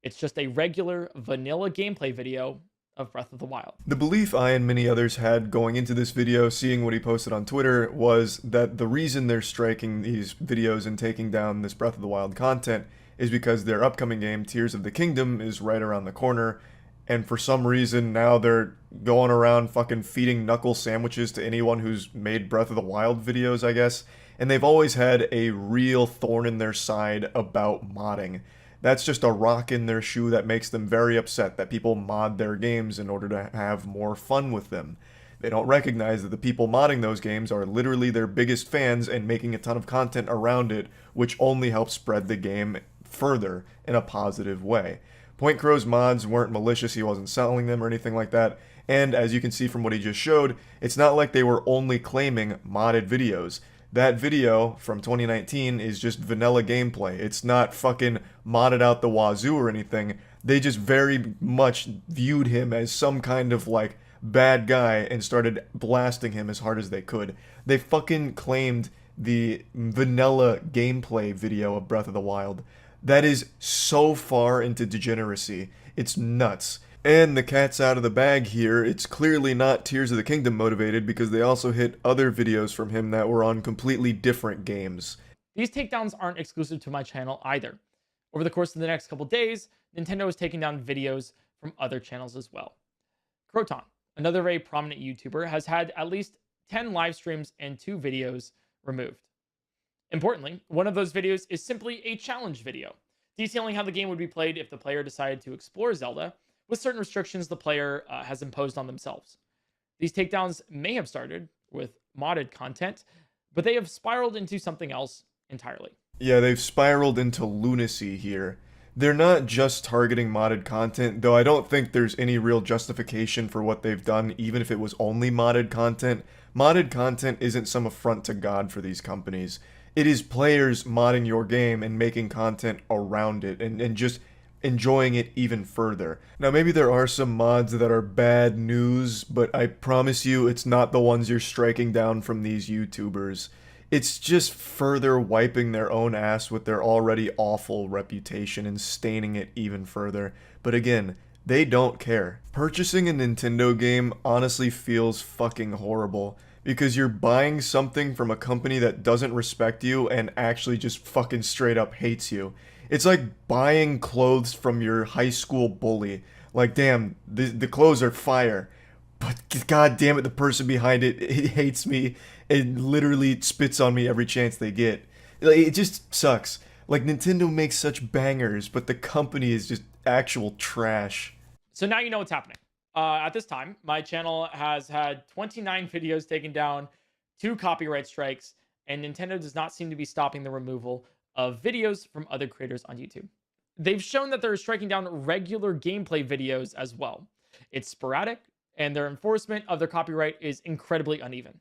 It's just a regular, vanilla gameplay video of Breath of the Wild. The belief I and many others had going into this video, seeing what he posted on Twitter, was that the reason they're striking these videos and taking down this Breath of the Wild content is because their upcoming game, Tears of the Kingdom, is right around the corner, and for some reason now they're going around fucking feeding knuckle sandwiches to anyone who's made Breath of the Wild videos, I guess, and they've always had a real thorn in their side about modding. That's just a rock in their shoe that makes them very upset that people mod their games in order to have more fun with them. They don't recognize that the people modding those games are literally their biggest fans and making a ton of content around it, which only helps spread the game further in a positive way. Point Crow's mods weren't malicious, he wasn't selling them or anything like that, and as you can see from what he just showed, it's not like they were only claiming modded videos. That video from 2019 is just vanilla gameplay. It's not fucking modded out the wazoo or anything. They just very much viewed him as some kind of like bad guy and started blasting him as hard as they could. They fucking claimed the vanilla gameplay video of Breath of the Wild. That is so far into degeneracy. It's nuts. And the cat's out of the bag here. It's clearly not Tears of the Kingdom motivated because they also hit other videos from him that were on completely different games. These takedowns aren't exclusive to my channel either. Over the course of the next couple days, Nintendo is taking down videos from other channels as well. Croton, another very prominent YouTuber, has had at least 10 live streams and 2 videos removed. Importantly, one of those videos is simply a challenge video, detailing how the game would be played if the player decided to explore Zelda with certain restrictions the player has imposed on themselves. These takedowns may have started with modded content, but they have spiraled into something else entirely. Yeah, they've spiraled into lunacy here. They're not just targeting modded content, though I don't think there's any real justification for what they've done, even if it was only modded content. Modded content isn't some affront to God for these companies. It is players modding your game and making content around it, and just enjoying it even further. Now, maybe there are some mods that are bad news, but I promise you it's not the ones you're striking down from these YouTubers. It's just further wiping their own ass with their already awful reputation and staining it even further. But again, they don't care. Purchasing a Nintendo game honestly feels fucking horrible, because you're buying something from a company that doesn't respect you and actually just fucking straight up hates you. It's like buying clothes from your high school bully. Like, damn, the clothes are fire, but god damn it, the person behind it hates me and literally spits on me every chance they get. It just sucks. Like, Nintendo makes such bangers, but the company is just actual trash. So now you know what's happening. At this time, my channel has had 29 videos taken down, 2 copyright strikes, and Nintendo does not seem to be stopping the removal of videos from other creators on YouTube. They've shown that they're striking down regular gameplay videos as well. It's sporadic, and their enforcement of their copyright is incredibly uneven.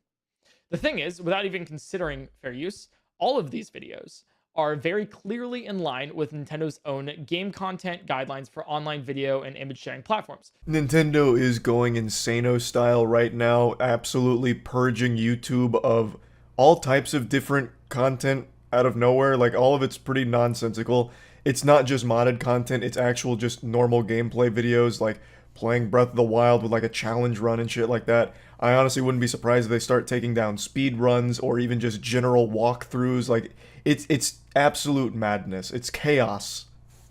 The thing is, without even considering fair use, all of these videos are very clearly in line with Nintendo's own game content guidelines for online video and image sharing platforms. Nintendo is going insano style right now, absolutely purging YouTube of all types of different content out of nowhere. Like, all of it's pretty nonsensical. It's not just modded content, it's actual just normal gameplay videos, like playing Breath of the Wild with like a challenge run and shit like that. I honestly wouldn't be surprised if they start taking down speed runs or even just general walkthroughs. Like, it's absolute madness. It's chaos.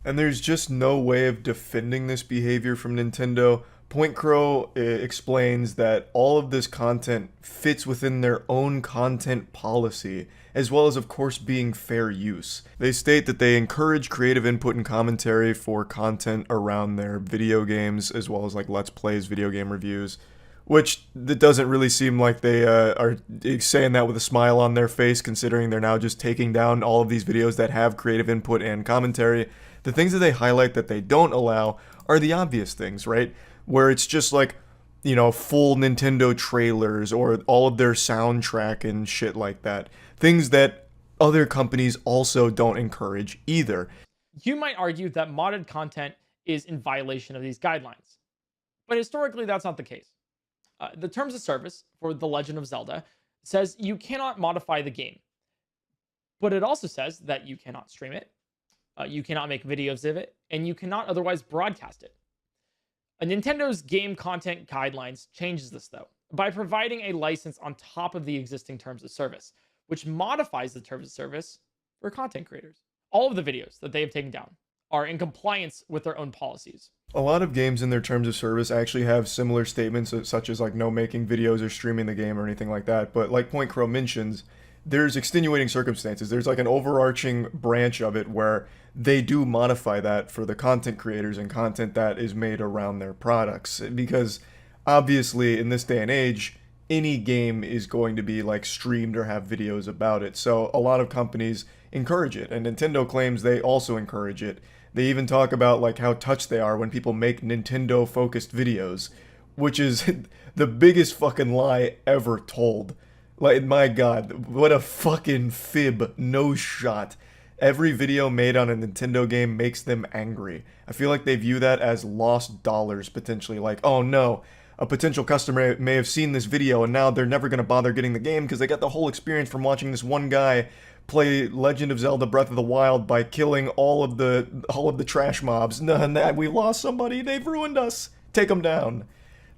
And there's just no way of defending this behavior from Nintendo. Point Crow explains that all of this content fits within their own content policy, as well as, of course, being fair use. They state that they encourage creative input and commentary for content around their video games, as well as like Let's Plays, video game reviews, which it doesn't really seem like they are saying that with a smile on their face, considering they're now just taking down all of these videos that have creative input and commentary. The things that they highlight that they don't allow are the obvious things, right? Where it's just like, you know, full Nintendo trailers or all of their soundtrack and shit like that. Things that other companies also don't encourage either. You might argue that modded content is in violation of these guidelines, but historically that's not the case. The terms of service for The Legend of Zelda says you cannot modify the game, but it also says that you cannot stream it, you cannot make videos of it, and you cannot otherwise broadcast it. Nintendo's game content guidelines changes this, though, by providing a license on top of the existing terms of service, which modifies the terms of service for content creators. All of the videos that they have taken down are in compliance with their own policies. A lot of games in their terms of service actually have similar statements, such as like no making videos or streaming the game or anything like that. But like Point Crow mentions, there's extenuating circumstances. There's like an overarching branch of it where they do modify that for the content creators and content that is made around their products. Because obviously, in this day and age, any game is going to be like streamed or have videos about it. So a lot of companies encourage it, and Nintendo claims they also encourage it. They even talk about like how touched they are when people make Nintendo focused videos, which is the biggest fucking lie ever told. Like, my god, what a fucking fib. No shot. Every video made on a Nintendo game makes them angry. I feel like they view that as lost dollars, potentially. Like, oh no, a potential customer may have seen this video and now they're never going to bother getting the game because they got the whole experience from watching this one guy play Legend of Zelda Breath of the Wild by killing all of the trash mobs. No, and we lost somebody. They've ruined us. Take them down.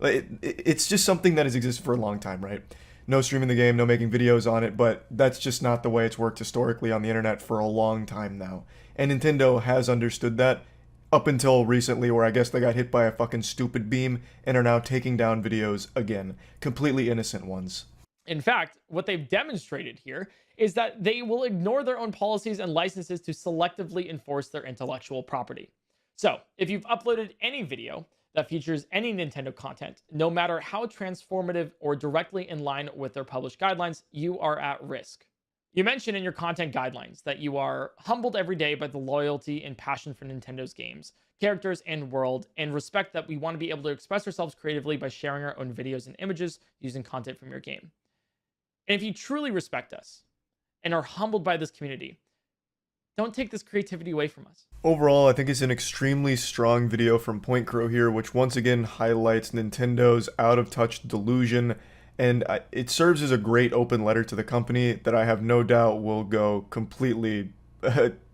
It's just something that has existed for a long time, right? No streaming the game, no making videos on it, but that's just not the way it's worked historically on the internet for a long time now. And Nintendo has understood that up until recently, where I guess they got hit by a fucking stupid beam and are now taking down videos again. Completely innocent ones. In fact, what they've demonstrated here is that they will ignore their own policies and licenses to selectively enforce their intellectual property. So, if you've uploaded any video that features any Nintendo content, no matter how transformative or directly in line with their published guidelines, you are at risk. You mentioned in your content guidelines that you are humbled every day by the loyalty and passion for Nintendo's games, characters, and world, and respect that we want to be able to express ourselves creatively by sharing our own videos and images using content from your game. And if you truly respect us and are humbled by this community, don't take this creativity away from us. Overall, I think it's an extremely strong video from Point Crow here, which once again highlights Nintendo's out-of-touch delusion, and it serves as a great open letter to the company that I have no doubt will go completely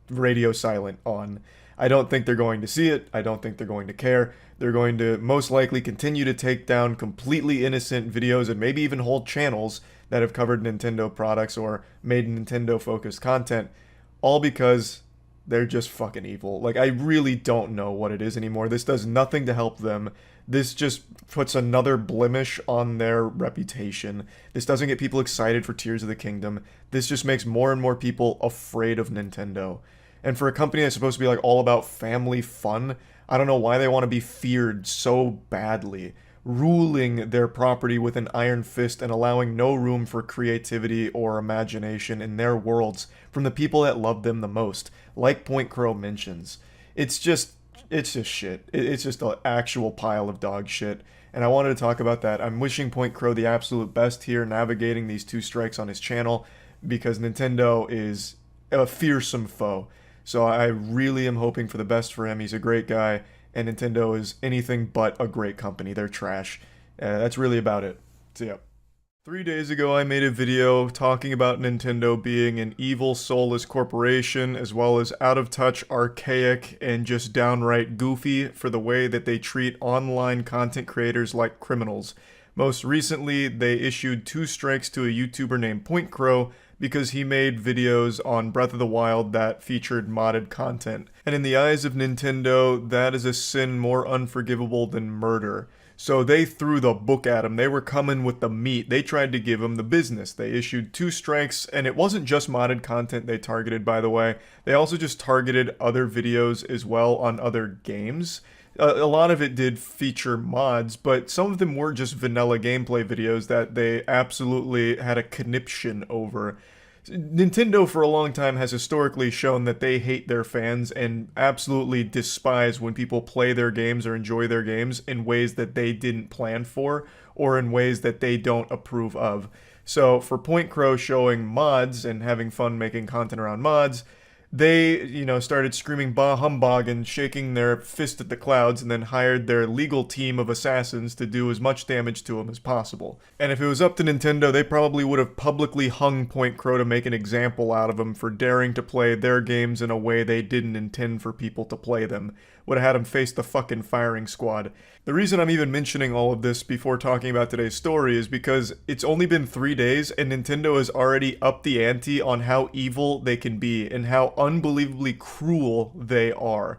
radio silent on. I don't think they're going to see it. I don't think they're going to care. They're going to most likely continue to take down completely innocent videos and maybe even whole channels that have covered Nintendo products or made Nintendo-focused content, all because they're just fucking evil. Like, I really don't know what it is anymore. This does nothing to help them. This just puts another blemish on their reputation. This doesn't get people excited for Tears of the Kingdom. This just makes more and more people afraid of Nintendo. And for a company that's supposed to be like all about family fun, I don't know why they want to be feared so badly, ruling their property with an iron fist and allowing no room for creativity or imagination in their worlds from the people that love them the most, like Point Crow mentions. It's just shit. It's just an actual pile of dog shit. And I wanted to talk about that. I'm wishing Point Crow the absolute best here, navigating these two strikes on his channel, because Nintendo is a fearsome foe. So I really am hoping for the best for him. He's a great guy, and Nintendo is anything but a great company. They're trash. That's really about it. So yeah. 3 days ago, I made a video talking about Nintendo being an evil, soulless corporation, as well as out-of-touch, archaic, and just downright goofy for the way that they treat online content creators like criminals. Most recently, they issued 2 strikes to a YouTuber named Point Crow because he made videos on Breath of the Wild that featured modded content. And in the eyes of Nintendo, that is a sin more unforgivable than murder. So they threw the book at him. They were coming with the meat. They tried to give him the business. They issued 2 strikes, and it wasn't just modded content they targeted, by the way. They also just targeted other videos as well on other games. A lot of it did feature mods, but some of them were just vanilla gameplay videos that they absolutely had a conniption over. Nintendo for a long time has historically shown that they hate their fans and absolutely despise when people play their games or enjoy their games in ways that they didn't plan for or in ways that they don't approve of. So for Point Crow showing mods and having fun making content around mods, they, started screaming bah humbug and shaking their fist at the clouds, and then hired their legal team of assassins to do as much damage to him as possible. And if it was up to Nintendo, they probably would have publicly hung Point Crow to make an example out of him for daring to play their games in a way they didn't intend for people to play them. Would have had him face the fucking firing squad. The reason I'm even mentioning all of this before talking about today's story is because it's only been 3 days and Nintendo has already upped the ante on how evil they can be and how unbelievably cruel they are.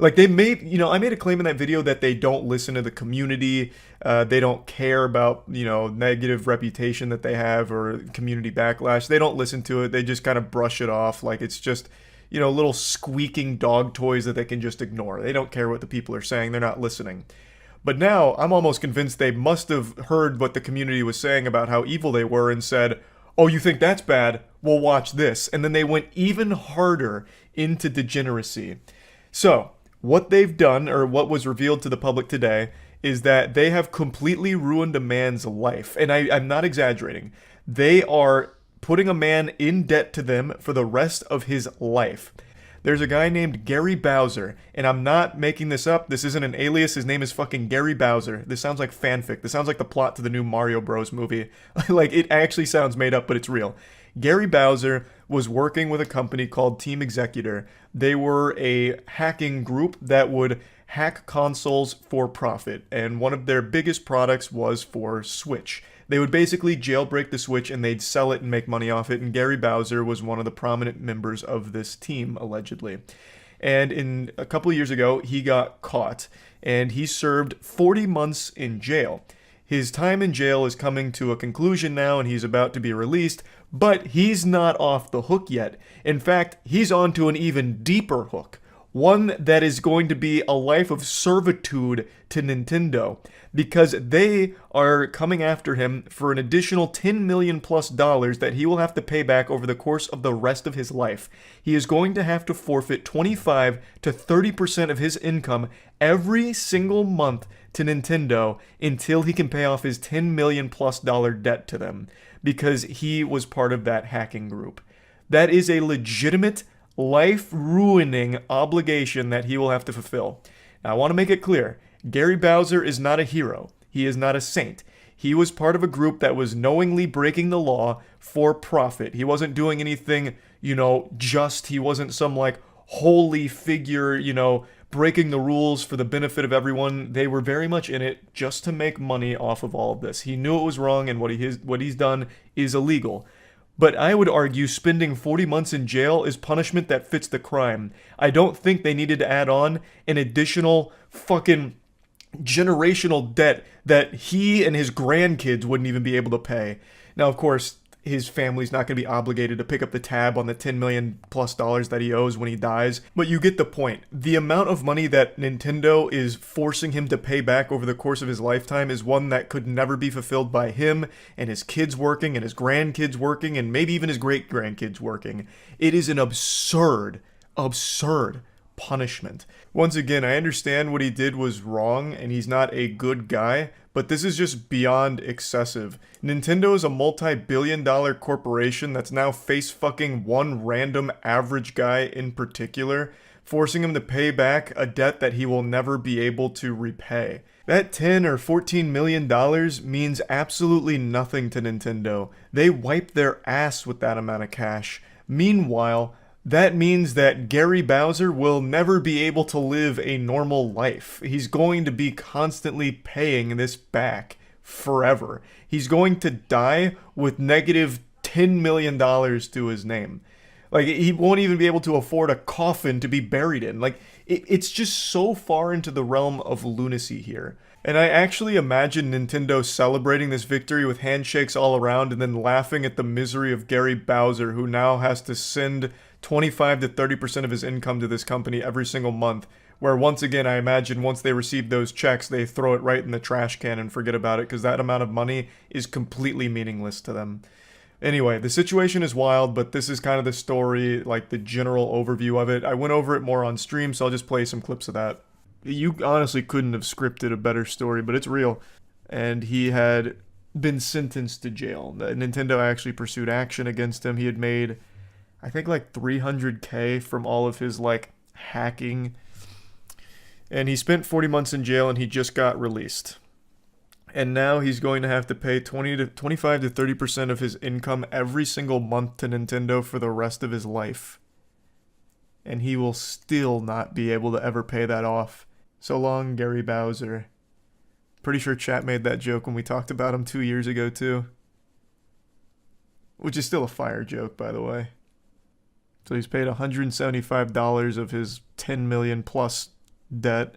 Like they made, I made a claim in that video that they don't listen to the community. They don't care about, negative reputation that they have or community backlash. They don't listen to it. They just kind of brush it off like it's just, little squeaking dog toys that they can just ignore. They don't care what the people are saying. They're not listening. But now I'm almost convinced they must have heard what the community was saying about how evil they were and said, oh, you think that's bad? Well, watch this. And then they went even harder into degeneracy. So, what they've done, or what was revealed to the public today, is that they have completely ruined a man's life. And I'm not exaggerating. They are putting a man in debt to them for the rest of his life. There's a guy named Gary Bowser, and I'm not making this up. This isn't an alias. His name is fucking Gary Bowser. This sounds like fanfic. This sounds like the plot to the new Mario Bros. Movie. Like, it actually sounds made up, but it's real. Gary Bowser was working with a company called Team Executor. They were a hacking group that would hack consoles for profit, and one of their biggest products was for Switch. They would basically jailbreak the Switch and they'd sell it and make money off it, and Gary Bowser was one of the prominent members of this team, allegedly. And a couple of years ago, he got caught, and he served 40 months in jail. His time in jail is coming to a conclusion now, and he's about to be released, but he's not off the hook yet. In fact, he's on to an even deeper hook. One that is going to be a life of servitude to Nintendo, because they are coming after him for an additional $10 million plus that he will have to pay back over the course of the rest of his life. He is going to have to forfeit 25 to 30% of his income every single month to Nintendo until he can pay off his $10 million plus debt to them, because he was part of that hacking group. That is a legitimate, life-ruining obligation that he will have to fulfill. Now, I want to make it clear, Gary Bowser is not a hero. He is not a saint. He was part of a group that was knowingly breaking the law for profit. He wasn't doing anything, just. He wasn't some, holy figure, breaking the rules for the benefit of everyone. They were very much in it just to make money off of all of this. He knew it was wrong, and what he's done is illegal. But I would argue spending 40 months in jail is punishment that fits the crime. I don't think they needed to add on an additional fucking generational debt that he and his grandkids wouldn't even be able to pay. Now, of course, his family's not going to be obligated to pick up the tab on the $10 million plus that he owes when he dies. But you get the point. The amount of money that Nintendo is forcing him to pay back over the course of his lifetime is one that could never be fulfilled by him and his kids working and his grandkids working and maybe even his great-grandkids working. It is an absurd punishment. Once again, I understand what he did was wrong and he's not a good guy, but this is just beyond excessive. Nintendo is a multi-billion-dollar corporation that's now face-fucking one random average guy in particular, forcing him to pay back a debt that he will never be able to repay. That $10 or $14 million means absolutely nothing to Nintendo. They wipe their ass with that amount of cash. Meanwhile, that means that Gary Bowser will never be able to live a normal life. He's going to be constantly paying this back forever. He's going to die with negative $10 million to his name. He won't even be able to afford a coffin to be buried in. It's just so far into the realm of lunacy here. And I actually imagine Nintendo celebrating this victory with handshakes all around and then laughing at the misery of Gary Bowser, who now has to send 25 to 30% of his income to this company every single month, where once again, I imagine once they receive those checks, they throw it right in the trash can and forget about it, because that amount of money is completely meaningless to them. Anyway, the situation is wild, but this is kind of the story, the general overview of it. I went over it more on stream, so I'll just play some clips of that. You honestly couldn't have scripted a better story, but it's real. And he had been sentenced to jail. Nintendo actually pursued action against him. He had made, I think, $300K from all of his, hacking. And he spent 40 months in jail, and he just got released. And now he's going to have to pay 25 to 30% of his income every single month to Nintendo for the rest of his life. And he will still not be able to ever pay that off. So long, Gary Bowser. Pretty sure chat made that joke when we talked about him 2 years ago, too. Which is still a fire joke, by the way. So he's paid $175 of his $10 million plus debt.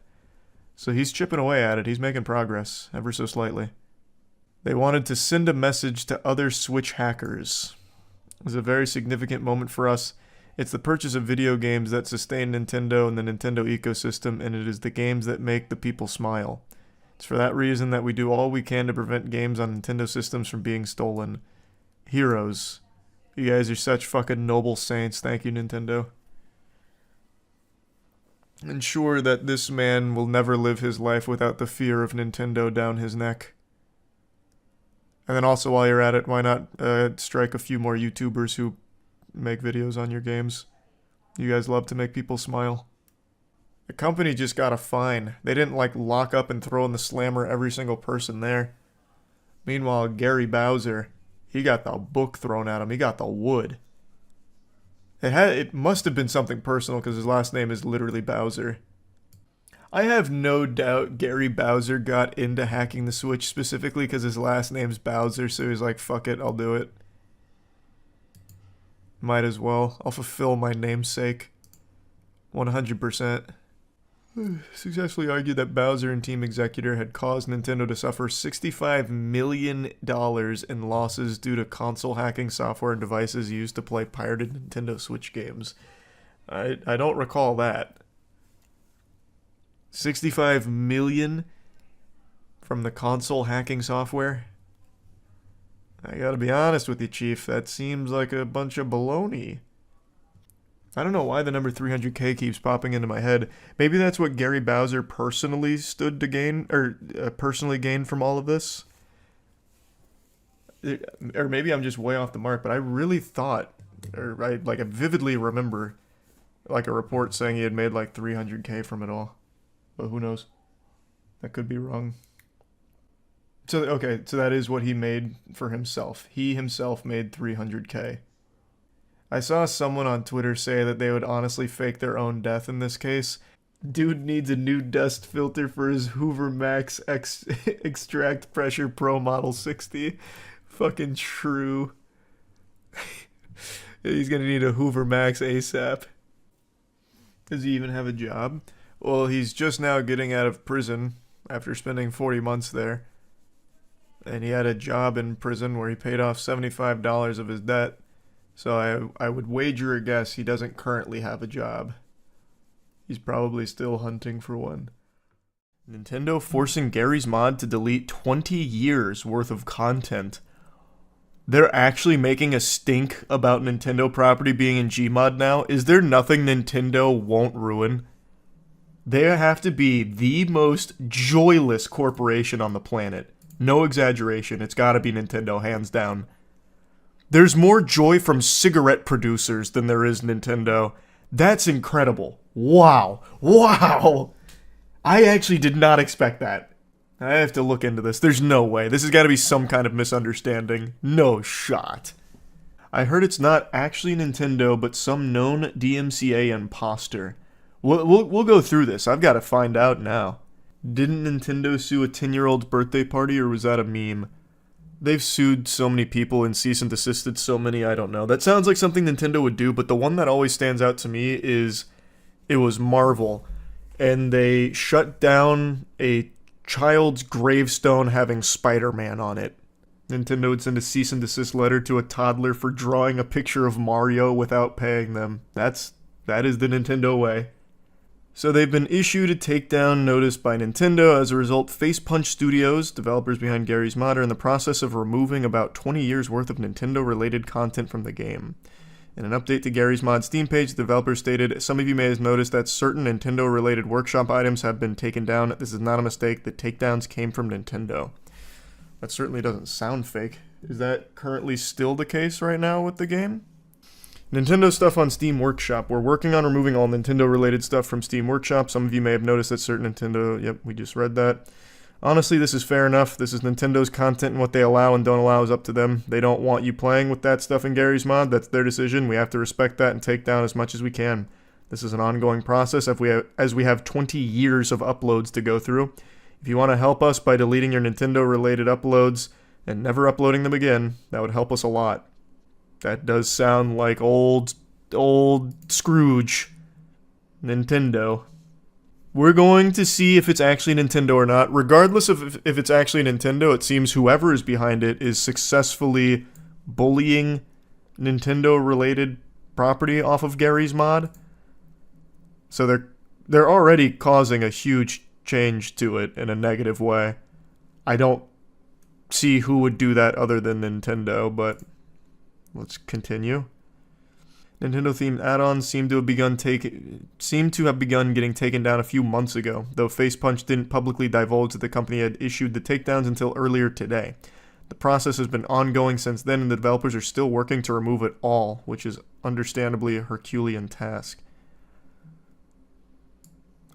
So he's chipping away at it. He's making progress, ever so slightly. They wanted to send a message to other Switch hackers. It was a very significant moment for us. It's the purchase of video games that sustain Nintendo and the Nintendo ecosystem, and it is the games that make the people smile. It's for that reason that we do all we can to prevent games on Nintendo systems from being stolen. Heroes. You guys are such fucking noble saints. Thank you, Nintendo. Ensure that this man will never live his life without the fear of Nintendo down his neck. And then also, while you're at it, why not strike a few more YouTubers who make videos on your games? You guys love to make people smile. The company just got a fine. They didn't like lock up and throw in the slammer every single person there. Meanwhile, Gary Bowser, he got the book thrown at him. He got the wood. It must have been something personal because his last name is literally Bowser. I have no doubt Gary Bowser got into hacking the Switch specifically because his last name's Bowser, so he's like, fuck it, I'll do it. Might as well. I'll fulfill my namesake. 100%. Successfully argued that Bowser and Team Executor had caused Nintendo to suffer $65 million in losses due to console hacking software and devices used to play pirated Nintendo Switch games. I don't recall that. 65 million from the console hacking software? I gotta be honest with you, Chief. That seems like a bunch of baloney. I don't know why the number 300k keeps popping into my head. Maybe that's what Gary Bowser personally stood to gain, or personally gained from all of this. Or maybe I'm just way off the mark, but I really thought, or I vividly remember, like a report saying he had made like 300k from it all. But who knows? That could be wrong. So, okay, so that is what he made for himself. He himself made 300k. I saw someone on Twitter say that they would honestly fake their own death in this case. Dude needs a new dust filter for his Hoover Max Extract Pressure Pro Model 60. Fucking true. He's gonna need a Hoover Max ASAP. Does he even have a job? Well, he's just now getting out of prison after spending 40 months there. And he had a job in prison where he paid off $75 of his debt. So I would wager a guess he doesn't currently have a job. He's probably still hunting for one. Nintendo forcing Gary's Mod to delete 20 years worth of content. They're actually making a stink about Nintendo property being in Gmod now? Is there nothing Nintendo won't ruin? They have to be the most joyless corporation on the planet. No exaggeration, it's gotta be Nintendo, hands down. There's more joy from cigarette producers than there is Nintendo. That's incredible. Wow. Wow! I actually did not expect that. I have to look into this. There's no way. This has got to be some kind of misunderstanding. No shot. I heard it's not actually Nintendo, but some known DMCA imposter. We'll go through this. I've got to find out now. Didn't Nintendo sue a 10-year-old's birthday party, or was that a meme? They've sued so many people and cease and desisted so many, I don't know. That sounds like something Nintendo would do, but the one that always stands out to me is it was Marvel. And they shut down a child's gravestone having Spider-Man on it. Nintendo would send a cease and desist letter to a toddler for drawing a picture of Mario without paying them. That is the Nintendo way. So they've been issued a takedown notice by Nintendo. As a result, Face Punch Studios, developers behind Gary's Mod, are in the process of removing about 20 years worth of Nintendo-related content from the game. In an update to Gary's Mod Steam page, the developer stated, "Some of you may have noticed that certain Nintendo-related workshop items have been taken down. This is not a mistake. The takedowns came from Nintendo." That certainly doesn't sound fake. Is that currently still the case right now with the game? Nintendo stuff on Steam Workshop. We're working on removing all Nintendo-related stuff from Steam Workshop. Some of you may have noticed that certain Nintendo... Yep, we just read that. Honestly, this is fair enough. This is Nintendo's content, and what they allow and don't allow is up to them. They don't want you playing with that stuff in Gary's Mod. That's their decision. We have to respect that and take down as much as we can. This is an ongoing process as we have 20 years of uploads to go through. If you want to help us by deleting your Nintendo-related uploads and never uploading them again, that would help us a lot. That does sound like old Scrooge. Nintendo. We're going to see if it's actually Nintendo or not. Regardless of if it's actually Nintendo, it seems whoever is behind it is successfully bullying Nintendo-related property off of Gary's mod. So they're already causing a huge change to it in a negative way. I don't see who would do that other than Nintendo, but let's continue. Nintendo-themed add-ons seem to have begun getting taken down a few months ago, though Facepunch didn't publicly divulge that the company had issued the takedowns until earlier today. The process has been ongoing since then, and the developers are still working to remove it all, which is understandably a Herculean task.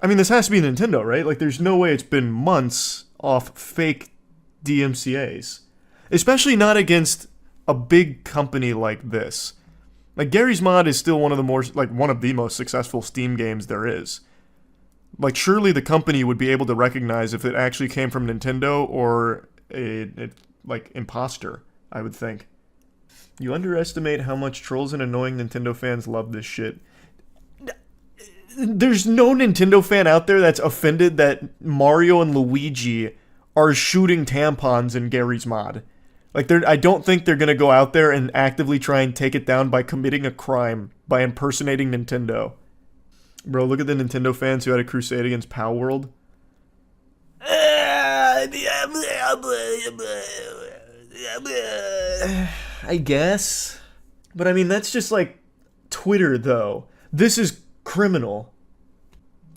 I mean, this has to be Nintendo, right? Like, there's no way it's been months off fake DMCAs. Especially not against a big company like this. Like, Gary's Mod is still one of the most successful Steam games there is. Like, surely the company would be able to recognize if it actually came from Nintendo or a imposter, I would think. You underestimate how much trolls and annoying Nintendo fans love this shit. There's no Nintendo fan out there that's offended that Mario and Luigi are shooting tampons in Gary's Mod. Like, I don't think they're going to go out there and actively try and take it down by committing a crime, by impersonating Nintendo. Bro, look at the Nintendo fans who had a crusade against Pow World. I guess. But I mean, that's just like Twitter, though. This is criminal.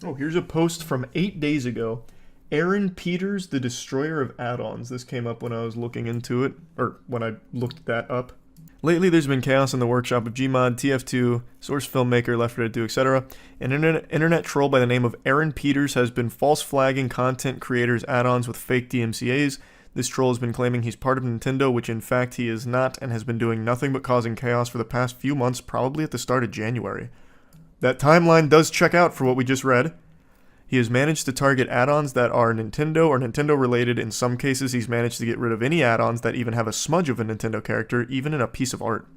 Oh, here's a post from 8 days ago. Aaron Peters, the destroyer of add-ons. This came up when I was looking into it, or when I looked that up. Lately, there's been chaos in the workshop of Gmod, TF2, Source Filmmaker, Left 4 Dead 2, etc. An internet troll by the name of Aaron Peters has been false flagging content creators' add-ons with fake DMCAs. This troll has been claiming he's part of Nintendo, which in fact he is not, and has been doing nothing but causing chaos for the past few months, probably at the start of January. That timeline does check out for what we just read. He has managed to target add-ons that are Nintendo or Nintendo-related. In some cases, he's managed to get rid of any add-ons that even have a smudge of a Nintendo character, even in a piece of art.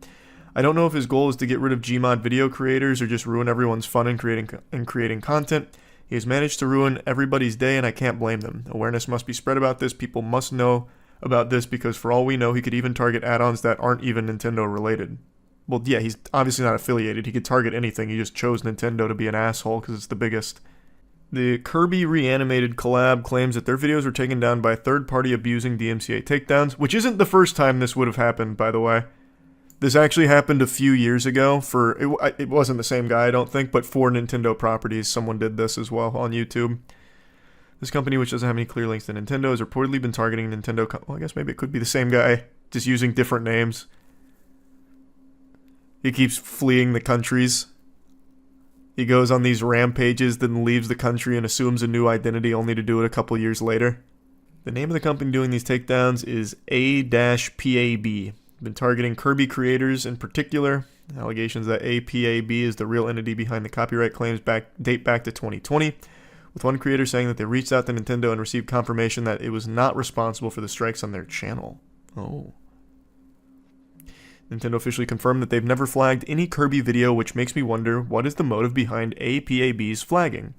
I don't know if his goal is to get rid of Gmod video creators or just ruin everyone's fun in creating content. He has managed to ruin everybody's day, and I can't blame them. Awareness must be spread about this. People must know about this, because for all we know, he could even target add-ons that aren't even Nintendo-related. Well, yeah, he's obviously not affiliated. He could target anything. He just chose Nintendo to be an asshole because it's the biggest. The Kirby Reanimated collab claims that their videos were taken down by a third party abusing DMCA takedowns, which isn't the first time this would have happened, by the way. This actually happened a few years ago it wasn't the same guy, I don't think, but for Nintendo properties, someone did this as well on YouTube. This company, which doesn't have any clear links to Nintendo, has reportedly been targeting Nintendo. Well, I guess maybe it could be the same guy, just using different names. He keeps fleeing the countries. He goes on these rampages, then leaves the country and assumes a new identity only to do it a couple years later. The name of the company doing these takedowns is A-PAB. Been targeting Kirby creators in particular. Allegations that APAB is the real entity behind the copyright claims date back to 2020, with one creator saying that they reached out to Nintendo and received confirmation that it was not responsible for the strikes on their channel. Oh. Nintendo officially confirmed that they've never flagged any Kirby video, which makes me wonder what is the motive behind APAB's flagging.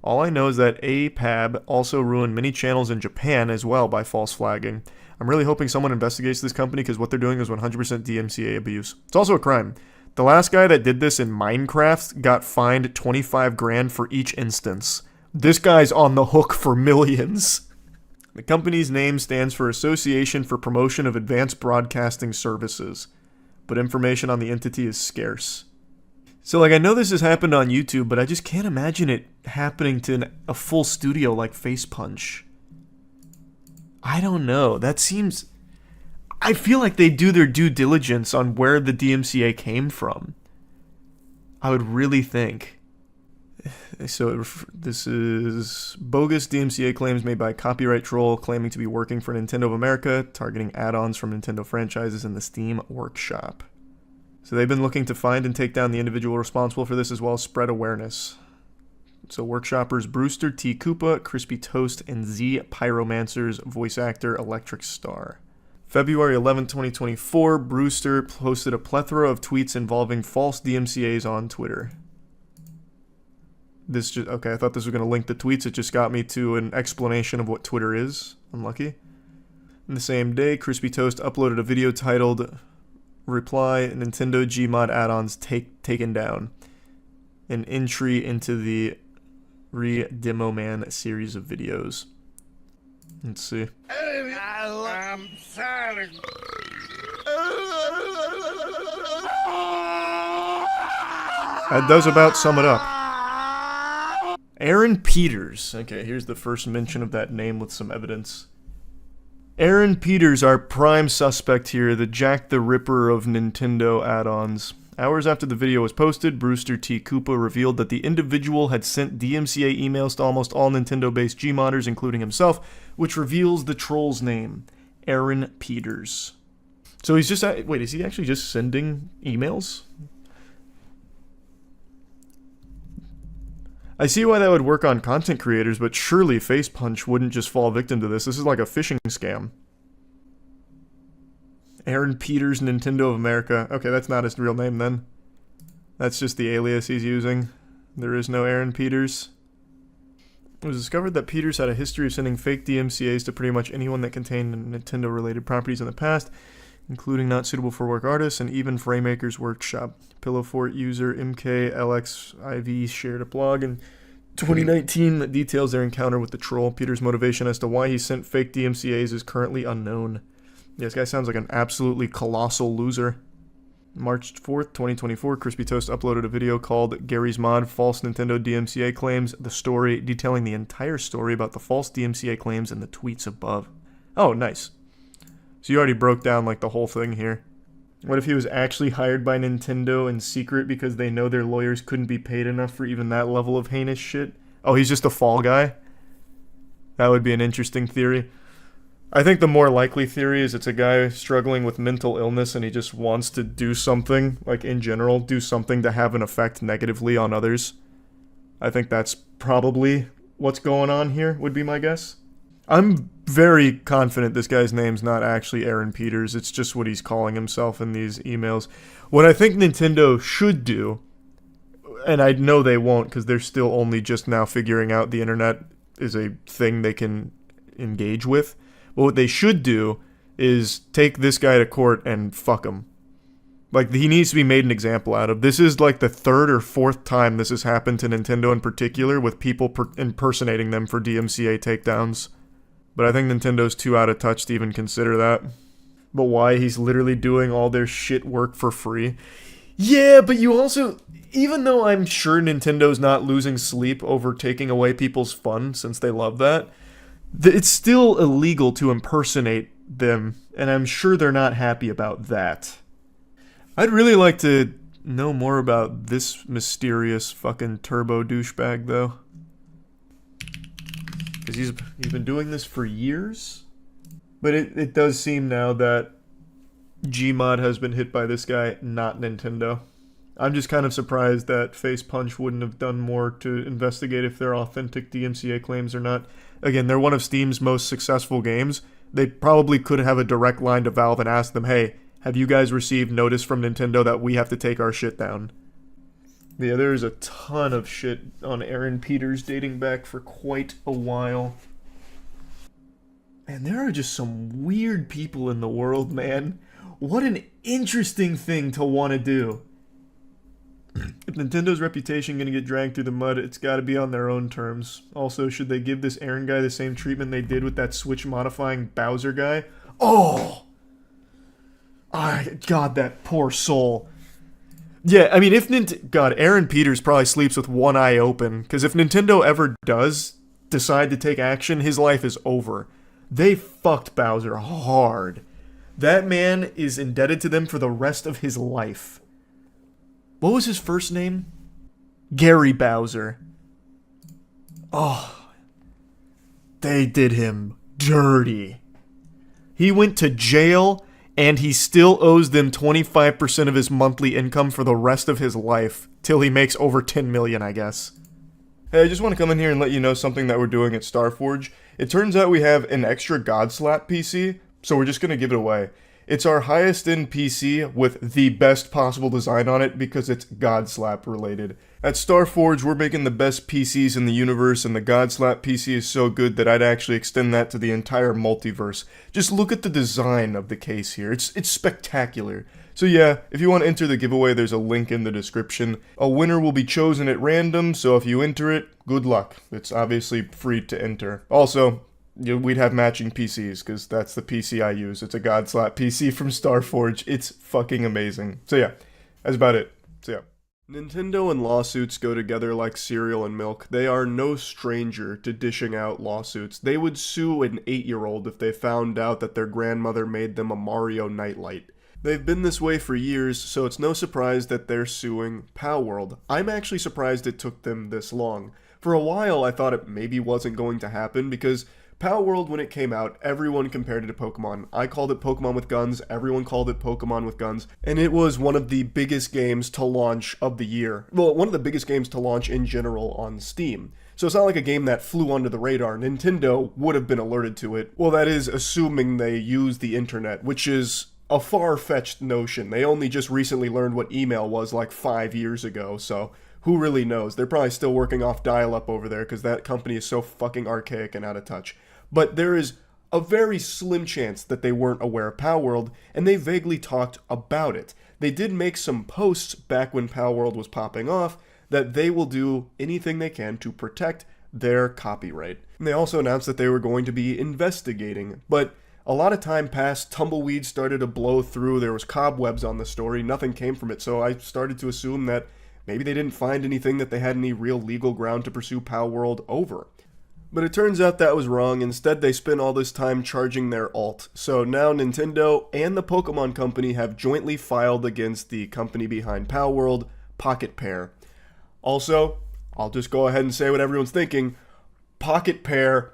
All I know is that APAB also ruined many channels in Japan as well by false flagging. I'm really hoping someone investigates this company, because what they're doing is 100% DMCA abuse. It's also a crime. The last guy that did this in Minecraft got fined 25 grand for each instance. This guy's on the hook for millions. The company's name stands for Association for Promotion of Advanced Broadcasting Services, but information on the entity is scarce. So, I know this has happened on YouTube, but I just can't imagine it happening to a full studio like Facepunch. I don't know. That seems... I feel like they do their due diligence on where the DMCA came from. I would really think. So, this is bogus DMCA claims made by a copyright troll claiming to be working for Nintendo of America, targeting add-ons from Nintendo franchises in the Steam workshop. So they've been looking to find and take down the individual responsible for this, as well as spread awareness. So Workshoppers Brewster T. Koopa, Crispy Toast, and Z Pyromancer's voice actor Electric Star. February 11, 2024, Brewster posted a plethora of tweets involving false DMCAs on Twitter. this just, okay, I thought this was going to link the tweets. It just got me to an explanation of what Twitter is. Unlucky. In the same day, Crispy Toast uploaded a video titled Reply Nintendo Gmod add-ons taken down. An entry into the Re-Demo Man series of videos. Let's see. I'm sorry. That does about sum it up. Aaron Peters. Okay, here's the first mention of that name with some evidence. Aaron Peters, our prime suspect here, the Jack the Ripper of Nintendo add-ons. Hours after the video was posted, Brewster T. Koopa revealed that the individual had sent DMCA emails to almost all Nintendo-based Gmodders, including himself, which reveals the troll's name, Aaron Peters. So he's just... wait, is he actually just sending emails? I see why that would work on content creators, but surely Facepunch wouldn't just fall victim to this. This is like a phishing scam. Aaron Peters, Nintendo of America. Okay, that's not his real name then. That's just the alias he's using. There is no Aaron Peters. It was discovered that Peters had a history of sending fake DMCAs to pretty much anyone that contained Nintendo-related properties in the past, including not suitable for work artists and even Framemaker's Workshop. Pillow Fort user MKLXIV shared a blog in 2019 that details their encounter with the troll. Peters' motivation as to why he sent fake DMCAs is currently unknown. Yeah, this guy sounds like an absolutely colossal loser. March 4th, 2024, Crispy Toast uploaded a video called Gary's Mod, False Nintendo DMCA Claims, the story, detailing the entire story about the false DMCA claims in the tweets above. Oh, nice. So you already broke down, like, the whole thing here. What if he was actually hired by Nintendo in secret because they know their lawyers couldn't be paid enough for even that level of heinous shit? Oh, he's just a fall guy? That would be an interesting theory. I think the more likely theory is it's a guy struggling with mental illness and he just wants to do something, like in general, do something to have an effect negatively on others. I think that's probably what's going on here, would be my guess. I'm very confident this guy's name's not actually Aaron Peters. It's just what he's calling himself in these emails. What I think Nintendo should do, and I know they won't because they're still only just now figuring out the internet is a thing they can engage with. But what they should do is take this guy to court and fuck him. Like, he needs to be made an example out of. This is like the third or fourth time this has happened to Nintendo in particular, with people impersonating them for DMCA takedowns. But I think Nintendo's too out of touch to even consider that. But why? He's literally doing all their shit work for free. Yeah, but you also... Even though I'm sure Nintendo's not losing sleep over taking away people's fun, since they love that, it's still illegal to impersonate them, and I'm sure they're not happy about that. I'd really like to know more about this mysterious fucking turbo douchebag, though. Because he's been doing this for years. But it does seem now that Gmod has been hit by this guy, not Nintendo. I'm just kind of surprised that Facepunch wouldn't have done more to investigate if they're authentic DMCA claims or not. Again, they're one of Steam's most successful games. They probably could have a direct line to Valve and ask them, hey, have you guys received notice from Nintendo that we have to take our shit down? Yeah, there's a ton of shit on Aaron Peters dating back for quite a while. And there are just some weird people in the world, man. What an interesting thing to want to do. If Nintendo's reputation gonna get dragged through the mud, it's gotta be on their own terms. Also, should they give this Aaron guy the same treatment they did with that Switch-modifying Bowser guy? Oh! God, that poor soul. Yeah, I mean, if God, Aaron Peters probably sleeps with one eye open, because if Nintendo ever does decide to take action, his life is over. They fucked Bowser hard. That man is indebted to them for the rest of his life. What was his first name? Gary Bowser. Oh. They did him dirty. He went to jail, and he still owes them 25% of his monthly income for the rest of his life, till he makes over 10 million, I guess. Hey, I just want to come in here and let you know something that we're doing at Starforge. It turns out we have an extra Godslap PC, so we're just going to give it away. It's our highest end PC with the best possible design on it because it's Godslap related. At Starforge, we're making the best PCs in the universe, and the Godslap PC is so good that I'd actually extend that to the entire multiverse. Just look at the design of the case here. It's spectacular. So yeah, if you want to enter the giveaway, there's a link in the description. A winner will be chosen at random, so if you enter it, good luck. It's obviously free to enter. Also, we'd have matching PCs, because that's the PC I use. It's a Godslap PC from Starforge. It's fucking amazing. So yeah, that's about it. So yeah. Nintendo and lawsuits go together like cereal and milk. They are no stranger to dishing out lawsuits. They would sue an 8-year-old if they found out that their grandmother made them a Mario nightlight. They've been this way for years, so it's no surprise that they're suing Palworld. I'm actually surprised it took them this long. For a while, I thought it maybe wasn't going to happen because Palworld, when it came out, everyone compared it to Pokemon. I called it Pokemon with guns, everyone called it Pokemon with guns, and it was one of the biggest games to launch of the year. Well, one of the biggest games to launch in general on Steam. So it's not like a game that flew under the radar. Nintendo would have been alerted to it. Well, that is assuming they use the internet, which is a far-fetched notion. They only just recently learned what email was like 5 years ago, so who really knows? They're probably still working off dial-up over there because that company is so fucking archaic and out of touch. But there is a very slim chance that they weren't aware of Palworld, and they vaguely talked about it. They did make some posts back when Palworld was popping off that they will do anything they can to protect their copyright. And they also announced that they were going to be investigating, but a lot of time passed, tumbleweeds started to blow through, there was cobwebs on the story, nothing came from it, so I started to assume that maybe they didn't find anything that they had any real legal ground to pursue Palworld over. But it turns out that was wrong. Instead, they spent all this time charging their alt. So now Nintendo and the Pokemon Company have jointly filed against the company behind Palworld, Pocket Pair. Also, I'll just go ahead and say what everyone's thinking. Pocket Pair,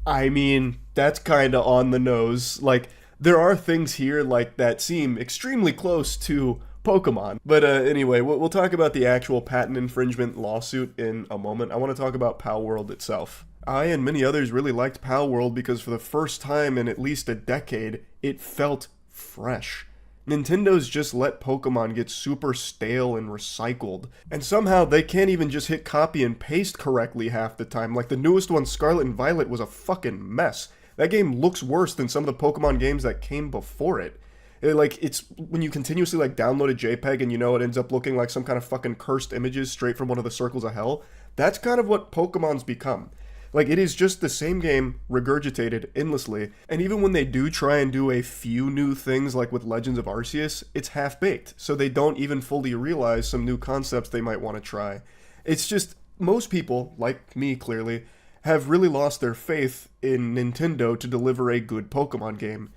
I mean, that's kinda on the nose. Like, there are things here like that seem extremely close to Pokemon. But anyway, we'll talk about the actual patent infringement lawsuit in a moment. I want to talk about Palworld itself. I and many others really liked Palworld because for the first time in at least a decade, it felt fresh. Nintendo's just let Pokemon get super stale and recycled. And somehow they can't even just hit copy and paste correctly half the time. Like the newest one, Scarlet and Violet, was a fucking mess. That game looks worse than some of the Pokemon games that came before it. It's when you continuously download a JPEG and it ends up looking like some kind of fucking cursed images straight from one of the circles of hell. That's kind of what Pokemon's become. Like, it is just the same game regurgitated endlessly, and even when they do try and do a few new things like with Legends of Arceus, it's half-baked, so they don't even fully realize some new concepts they might want to try. It's just, most people, like me clearly, have really lost their faith in Nintendo to deliver a good Pokemon game.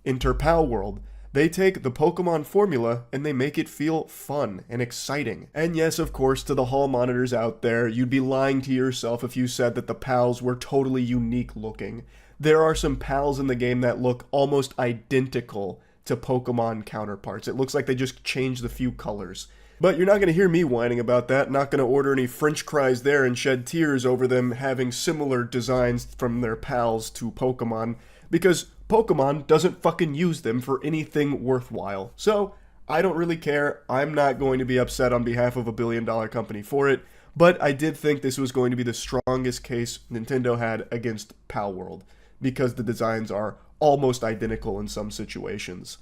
Enter Palworld. They take the Pokemon formula and they make it feel fun and exciting. And yes, of course, to the hall monitors out there, you'd be lying to yourself if you said that the pals were totally unique looking. There are some pals in the game that look almost identical to Pokemon counterparts. It looks like they just changed a few colors. But you're not going to hear me whining about that, not going to order any french fries there and shed tears over them having similar designs from their pals to Pokemon, because Pokemon doesn't fucking use them for anything worthwhile. So, I don't really care. I'm not going to be upset on behalf of a billion-dollar company for it, but I did think this was going to be the strongest case Nintendo had against Palworld, because the designs are almost identical in some situations.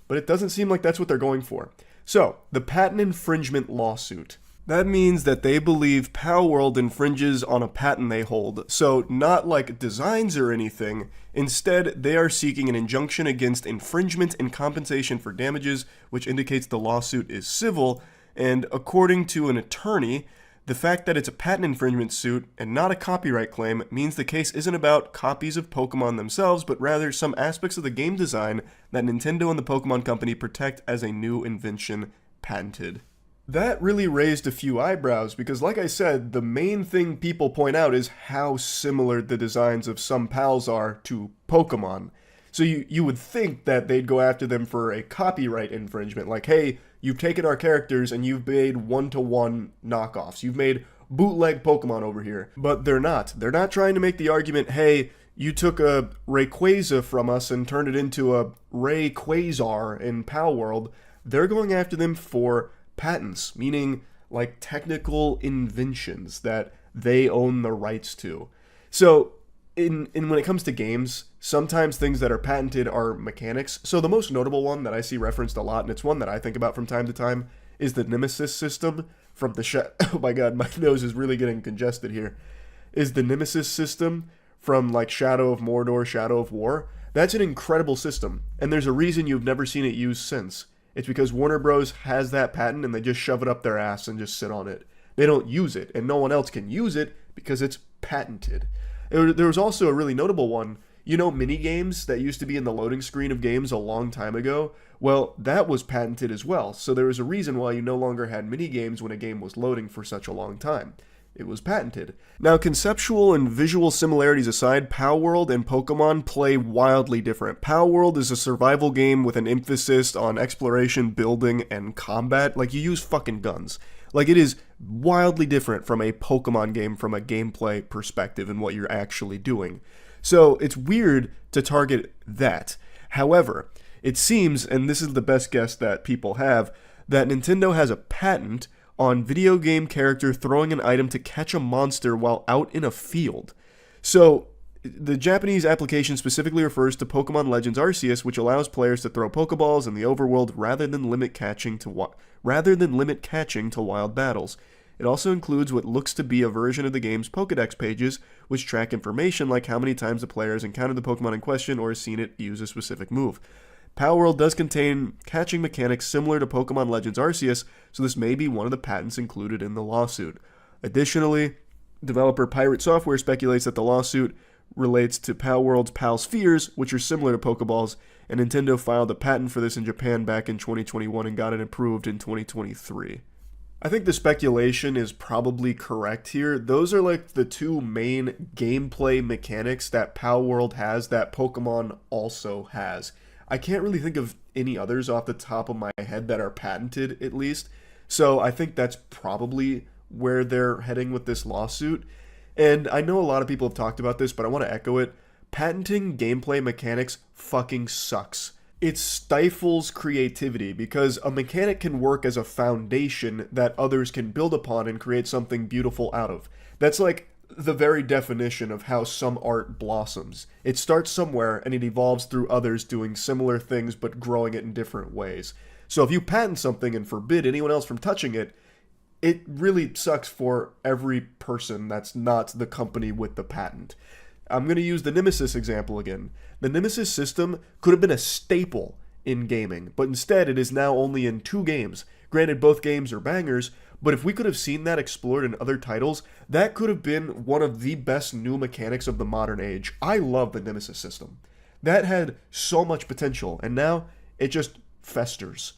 But it doesn't seem like that's what they're going for. So, the patent infringement lawsuit. That means that they believe Palworld infringes on a patent they hold. So, not like designs or anything. Instead, they are seeking an injunction against infringement and compensation for damages, which indicates the lawsuit is civil. And according to an attorney, the fact that it's a patent infringement suit and not a copyright claim means the case isn't about copies of Pokemon themselves, but rather some aspects of the game design that Nintendo and the Pokemon Company protect as a new invention patented. That really raised a few eyebrows because, like I said, the main thing people point out is how similar the designs of some pals are to Pokemon. So you would think that they'd go after them for a copyright infringement, like, hey, you've taken our characters and you've made one-to-one knockoffs. You've made bootleg Pokemon over here. But they're not. They're not trying to make the argument, hey, you took a Rayquaza from us and turned it into a Rayquazar in Pal World, they're going after them for patents, meaning like technical inventions that they own the rights to. So in when it comes to games, sometimes things that are patented are mechanics. So the most notable one that I see referenced a lot, and it's one that I think about from time to time, is the Nemesis system from the oh my god, my nose is really getting congested here. Is the Nemesis system from like Shadow of Mordor, Shadow of War. That's an incredible system, and there's a reason you've never seen it used since. It's because Warner Bros. Has that patent and they just shove it up their ass and just sit on it. They don't use it, and no one else can use it because it's patented. There was also a really notable one. You know, mini games that used to be in the loading screen of games a long time ago? Well, that was patented as well, so there was a reason why you no longer had mini games when a game was loading for such a long time. It was patented. Now, conceptual and visual similarities aside, Pal World and Pokemon play wildly different. Pal World is a survival game with an emphasis on exploration, building, and combat. Like, you use fucking guns. Like, it is wildly different from a Pokemon game from a gameplay perspective and what you're actually doing. So, it's weird to target that. However, it seems, and this is the best guess that people have, that Nintendo has a patent on video game character throwing an item to catch a monster while out in a field. So, the Japanese application specifically refers to Pokemon Legends Arceus, which allows players to throw Pokeballs in the overworld rather than limit catching to wild battles. It also includes what looks to be a version of the game's Pokedex pages, which track information like how many times the player has encountered the Pokemon in question or has seen it use a specific move. Pal World does contain catching mechanics similar to Pokemon Legends Arceus, so this may be one of the patents included in the lawsuit. Additionally, developer Pirate Software speculates that the lawsuit relates to Pal World's Pal Spheres, which are similar to Pokeballs, and Nintendo filed a patent for this in Japan back in 2021 and got it approved in 2023. I think the speculation is probably correct here. Those are like the two main gameplay mechanics that Pal World has that Pokemon also has. I can't really think of any others off the top of my head that are patented, at least. So I think that's probably where they're heading with this lawsuit. And I know a lot of people have talked about this, but I want to echo it. Patenting gameplay mechanics fucking sucks. It stifles creativity because a mechanic can work as a foundation that others can build upon and create something beautiful out of. That's like the very definition of how some art blossoms. It starts somewhere and it evolves through others doing similar things but growing it in different ways. So if you patent something and forbid anyone else from touching it, it really sucks for every person that's not the company with the patent. I'm going to use the Nemesis example again. The Nemesis system could have been a staple in gaming, but instead it is now only in 2 games. Granted, both games are bangers, but if we could have seen that explored in other titles, that could have been one of the best new mechanics of the modern age. I love the Nemesis system. That had so much potential, and now it just festers.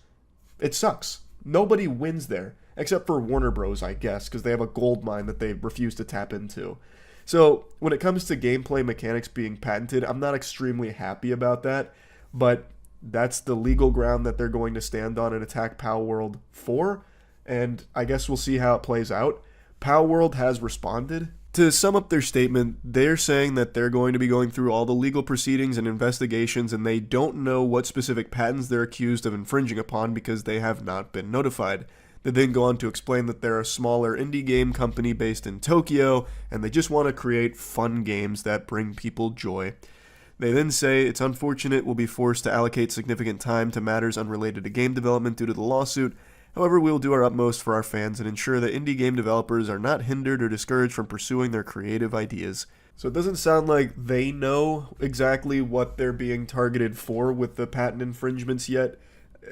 It sucks. Nobody wins there, except for Warner Bros., I guess, because they have a gold mine that they refuse to tap into. So, when it comes to gameplay mechanics being patented, I'm not extremely happy about that, but that's the legal ground that they're going to stand on and attack Pal World for, and I guess we'll see how it plays out. Pal World has responded. To sum up their statement, they're saying that they're going to be going through all the legal proceedings and investigations, and they don't know what specific patents they're accused of infringing upon because they have not been notified. They then go on to explain that they're a smaller indie game company based in Tokyo, and they just want to create fun games that bring people joy. They then say it's unfortunate we'll be forced to allocate significant time to matters unrelated to game development due to the lawsuit. However, we will do our utmost for our fans and ensure that indie game developers are not hindered or discouraged from pursuing their creative ideas. So it doesn't sound like they know exactly what they're being targeted for with the patent infringements yet.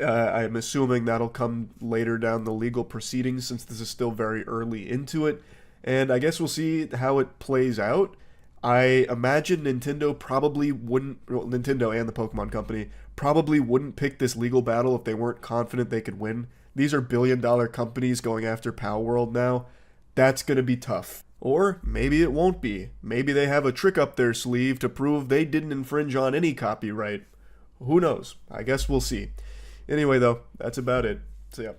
I'm assuming that'll come later down the legal proceedings since this is still very early into it. And I guess we'll see how it plays out. I imagine Nintendo and the Pokemon Company probably wouldn't pick this legal battle if they weren't confident they could win. These are billion-dollar companies going after Pal World now. That's going to be tough. Or maybe it won't be. Maybe they have a trick up their sleeve to prove they didn't infringe on any copyright. Who knows? I guess we'll see. Anyway, though, that's about it. So, yeah.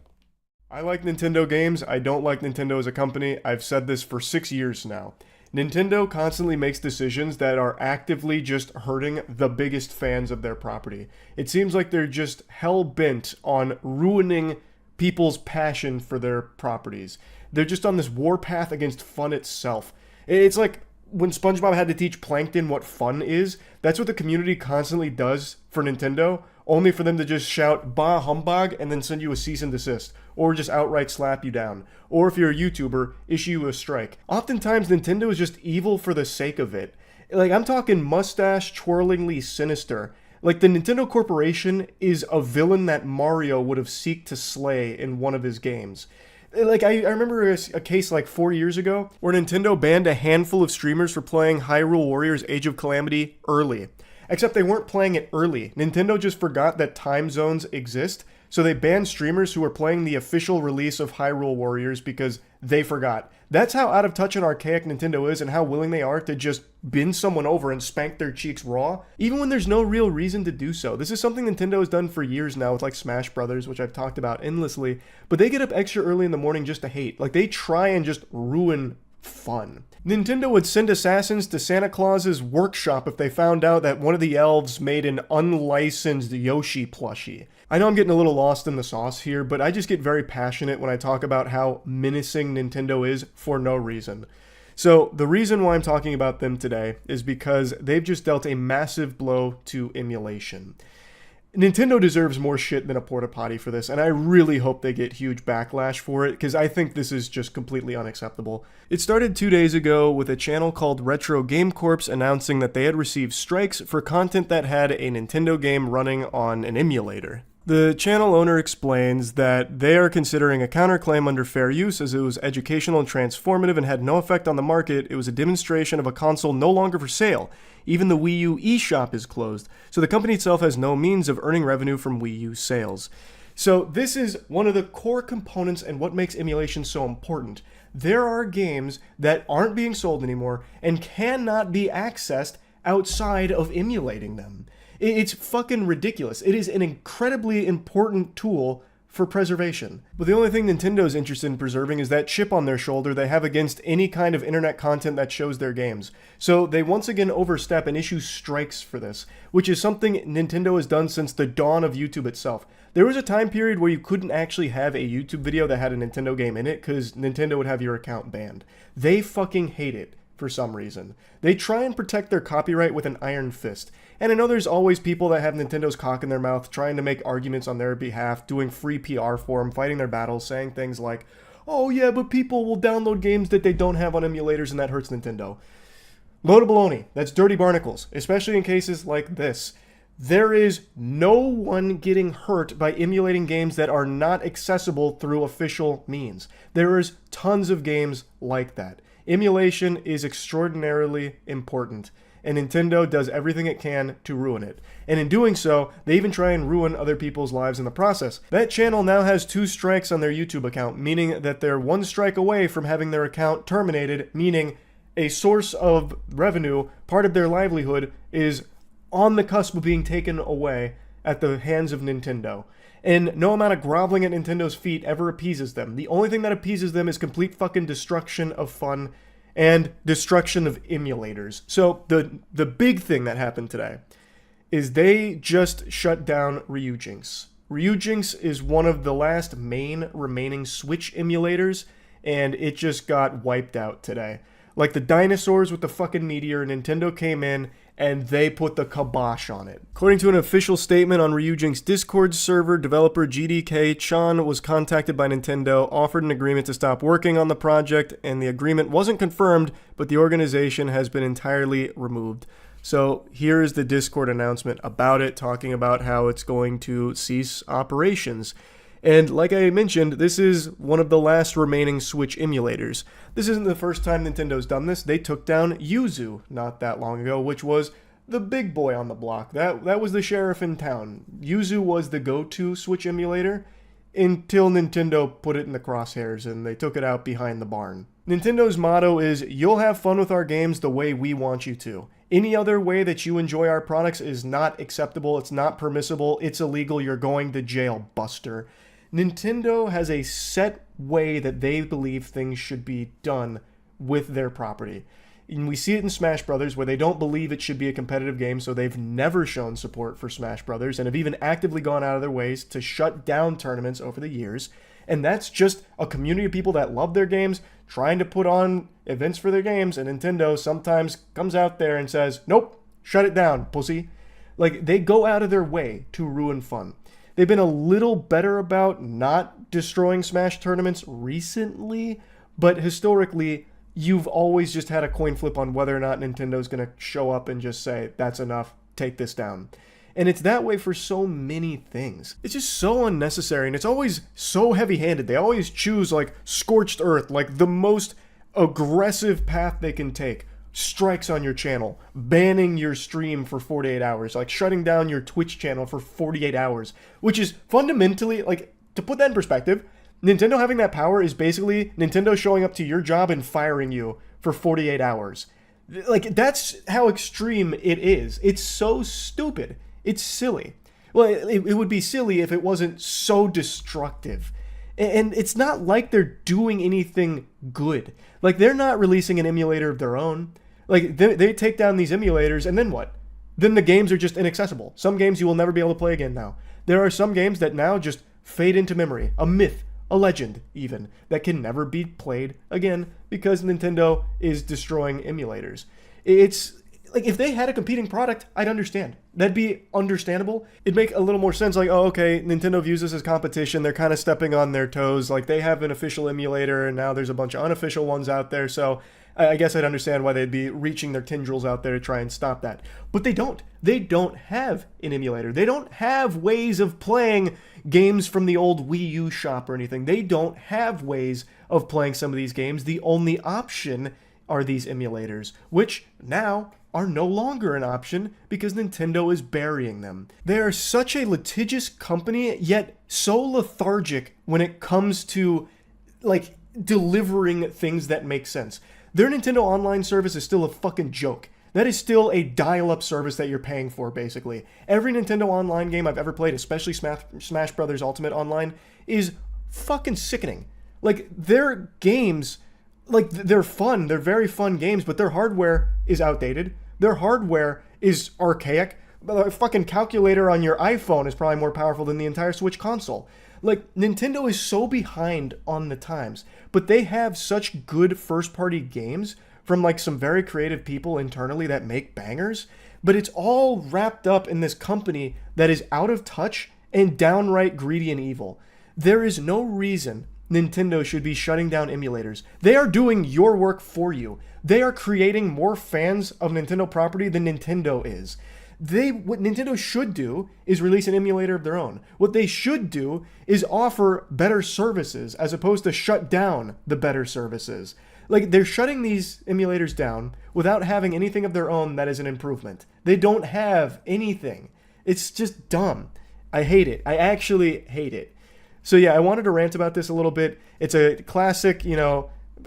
I like Nintendo games. I don't like Nintendo as a company. I've said this for 6 years now. Nintendo constantly makes decisions that are actively just hurting the biggest fans of their property. It seems like they're just hell-bent on ruining people's passion for their properties. They're just on this warpath against fun itself. It's like when SpongeBob had to teach Plankton what fun is. That's what the community constantly does for Nintendo, only for them to just shout bah humbug and then send you a cease and desist, or just outright slap you down, or if you're a YouTuber, issue you a strike. Oftentimes Nintendo is just evil for the sake of it. Like, I'm talking mustache twirlingly sinister. Like, the Nintendo Corporation is a villain that Mario would have seeked to slay in one of his games. Like, I remember a case like 4 years ago where Nintendo banned a handful of streamers for playing Hyrule Warriors Age of Calamity early. Except they weren't playing it early. Nintendo just forgot that time zones exist, so they banned streamers who were playing the official release of Hyrule Warriors because they forgot. That's how out of touch and archaic Nintendo is and how willing they are to just bend someone over and spank their cheeks raw, even when there's no real reason to do so. This is something Nintendo has done for years now with like Smash Brothers, which I've talked about endlessly, but they get up extra early in the morning just to hate. Like, they try and just ruin fun. Nintendo would send assassins to Santa Claus's workshop if they found out that one of the elves made an unlicensed Yoshi plushie. I know I'm getting a little lost in the sauce here, but I just get very passionate when I talk about how menacing Nintendo is for no reason. So the reason why I'm talking about them today is because they've just dealt a massive blow to emulation. Nintendo deserves more shit than a porta potty for this, and I really hope they get huge backlash for it, because I think this is just completely unacceptable. It started 2 days ago with a channel called Retro Game Corps announcing that they had received strikes for content that had a Nintendo game running on an emulator. The channel owner explains that they are considering a counterclaim under fair use as it was educational and transformative and had no effect on the market. It was a demonstration of a console no longer for sale. Even the Wii U eShop is closed, so the company itself has no means of earning revenue from Wii U sales. So this is one of the core components and what makes emulation so important. There are games that aren't being sold anymore and cannot be accessed outside of emulating them. It's fucking ridiculous. It is an incredibly important tool for preservation. But the only thing Nintendo's interested in preserving is that chip on their shoulder they have against any kind of internet content that shows their games. So they once again overstep and issue strikes for this, which is something Nintendo has done since the dawn of YouTube itself. There was a time period where you couldn't actually have a YouTube video that had a Nintendo game in it because Nintendo would have your account banned. They fucking hate it for some reason. They try and protect their copyright with an iron fist. And I know there's always people that have Nintendo's cock in their mouth trying to make arguments on their behalf, doing free PR for them, fighting their battles, saying things like, oh yeah, but people will download games that they don't have on emulators and that hurts Nintendo. Load of baloney. That's dirty barnacles, especially in cases like this. There is no one getting hurt by emulating games that are not accessible through official means. There is tons of games like that. Emulation is extraordinarily important, and Nintendo does everything it can to ruin it. And in doing so, they even try and ruin other people's lives in the process. That channel now has 2 strikes on their YouTube account, meaning that they're 1 strike away from having their account terminated, meaning a source of revenue, part of their livelihood, is on the cusp of being taken away at the hands of Nintendo. And no amount of groveling at Nintendo's feet ever appeases them. The only thing that appeases them is complete fucking destruction of fun and destruction of emulators. So the big thing that happened today is they just shut down Ryujinx. Ryujinx is one of the last main remaining Switch emulators, and it just got wiped out today. Like the dinosaurs with the fucking meteor, Nintendo came in and they put the kibosh on it. According to an official statement on Ryujinx Discord server, developer GDK Chan was contacted by Nintendo, offered an agreement to stop working on the project, and the agreement wasn't confirmed, but the organization has been entirely removed. So here is the Discord announcement about it, talking about how it's going to cease operations. And like I mentioned, this is one of the last remaining Switch emulators. This isn't the first time Nintendo's done this. They took down Yuzu not that long ago, which was the big boy on the block. That was the sheriff in town. Yuzu was the go-to Switch emulator until Nintendo put it in the crosshairs and they took it out behind the barn. Nintendo's motto is, "You'll have fun with our games the way we want you to. Any other way that you enjoy our products is not acceptable, it's not permissible, it's illegal, you're going to jail, buster." Nintendo has a set way that they believe things should be done with their property. And we see it in Smash Brothers, where they don't believe it should be a competitive game, so they've never shown support for Smash Brothers and have even actively gone out of their ways to shut down tournaments over the years. And that's just a community of people that love their games, trying to put on events for their games, and Nintendo sometimes comes out there and says, nope, shut it down, pussy. Like, they go out of their way to ruin fun. They've been a little better about not destroying Smash tournaments recently, but historically, you've always just had a coin flip on whether or not Nintendo's going to show up and just say, that's enough, take this down. And it's that way for so many things. It's just so unnecessary, and it's always so heavy-handed. They always choose, like, scorched earth, like the most aggressive path they can take. Strikes on your channel, banning your stream for 48 hours, like shutting down your Twitch channel for 48 hours, which is fundamentally, like, to put that in perspective, Nintendo having that power is basically Nintendo showing up to your job and firing you for 48 hours. Like, that's how extreme it is. It's so stupid. It's silly. Well, it would be silly if it wasn't so destructive. And it's not like they're doing anything good. Like, they're not releasing an emulator of their own. Like, they take down these emulators, and then what? Then the games are just inaccessible. Some games you will never be able to play again now. There are some games that now just fade into memory. A myth, a legend, even, that can never be played again because Nintendo is destroying emulators. It's like, if they had a competing product, I'd understand. That'd be understandable. It'd make a little more sense, like, oh, okay, Nintendo views this as competition. They're kind of stepping on their toes. Like, they have an official emulator, and now there's a bunch of unofficial ones out there. So I guess I'd understand why they'd be reaching their tendrils out there to try and stop that. But they don't. They don't have an emulator. They don't have ways of playing games from the old Wii U shop or anything. They don't have ways of playing some of these games. The only option are these emulators, which now are no longer an option because Nintendo is burying them. They are such a litigious company, yet so lethargic when it comes to, like, delivering things that make sense. Their Nintendo Online service is still a fucking joke. That is still a dial-up service that you're paying for, basically. Every Nintendo Online game I've ever played, especially Smash Brothers Ultimate Online, is fucking sickening. Like, their games, like, they're fun. They're very fun games, but their hardware is outdated. Their hardware is archaic. The fucking calculator on your iPhone is probably more powerful than the entire Switch console. Like, Nintendo is so behind on the times, but they have such good first-party games from, like, some very creative people internally that make bangers, but it's all wrapped up in this company that is out of touch and downright greedy and evil. There is no reason Nintendo should be shutting down emulators. They are doing your work for you. They are creating more fans of Nintendo property than Nintendo is. What Nintendo should do is release an emulator of their own. What they should do is offer better services as opposed to shut down the better services. Like, they're shutting these emulators down without having anything of their own that is an improvement. They don't have anything. It's just dumb. I hate it. I actually hate it. So yeah, I wanted to rant about this a little bit. It's a classic,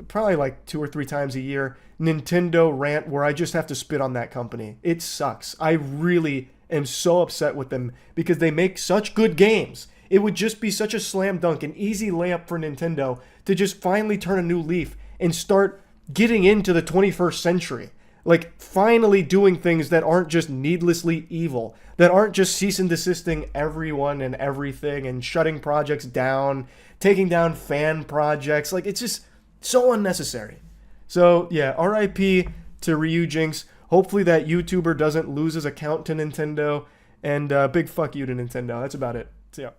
probably like 2 or 3 times a year, Nintendo rant where I just have to spit on that company. It sucks. I really am so upset with them because they make such good games. It would just be such a slam dunk, an easy layup for Nintendo to just finally turn a new leaf and start getting into the 21st century. Like, finally doing things that aren't just needlessly evil, that aren't just cease and desisting everyone and everything and shutting projects down, taking down fan projects. Like, it's just so unnecessary. So, yeah, RIP to Ryu Jinx. Hopefully that YouTuber doesn't lose his account to Nintendo. And big fuck you to Nintendo. That's about it. See ya.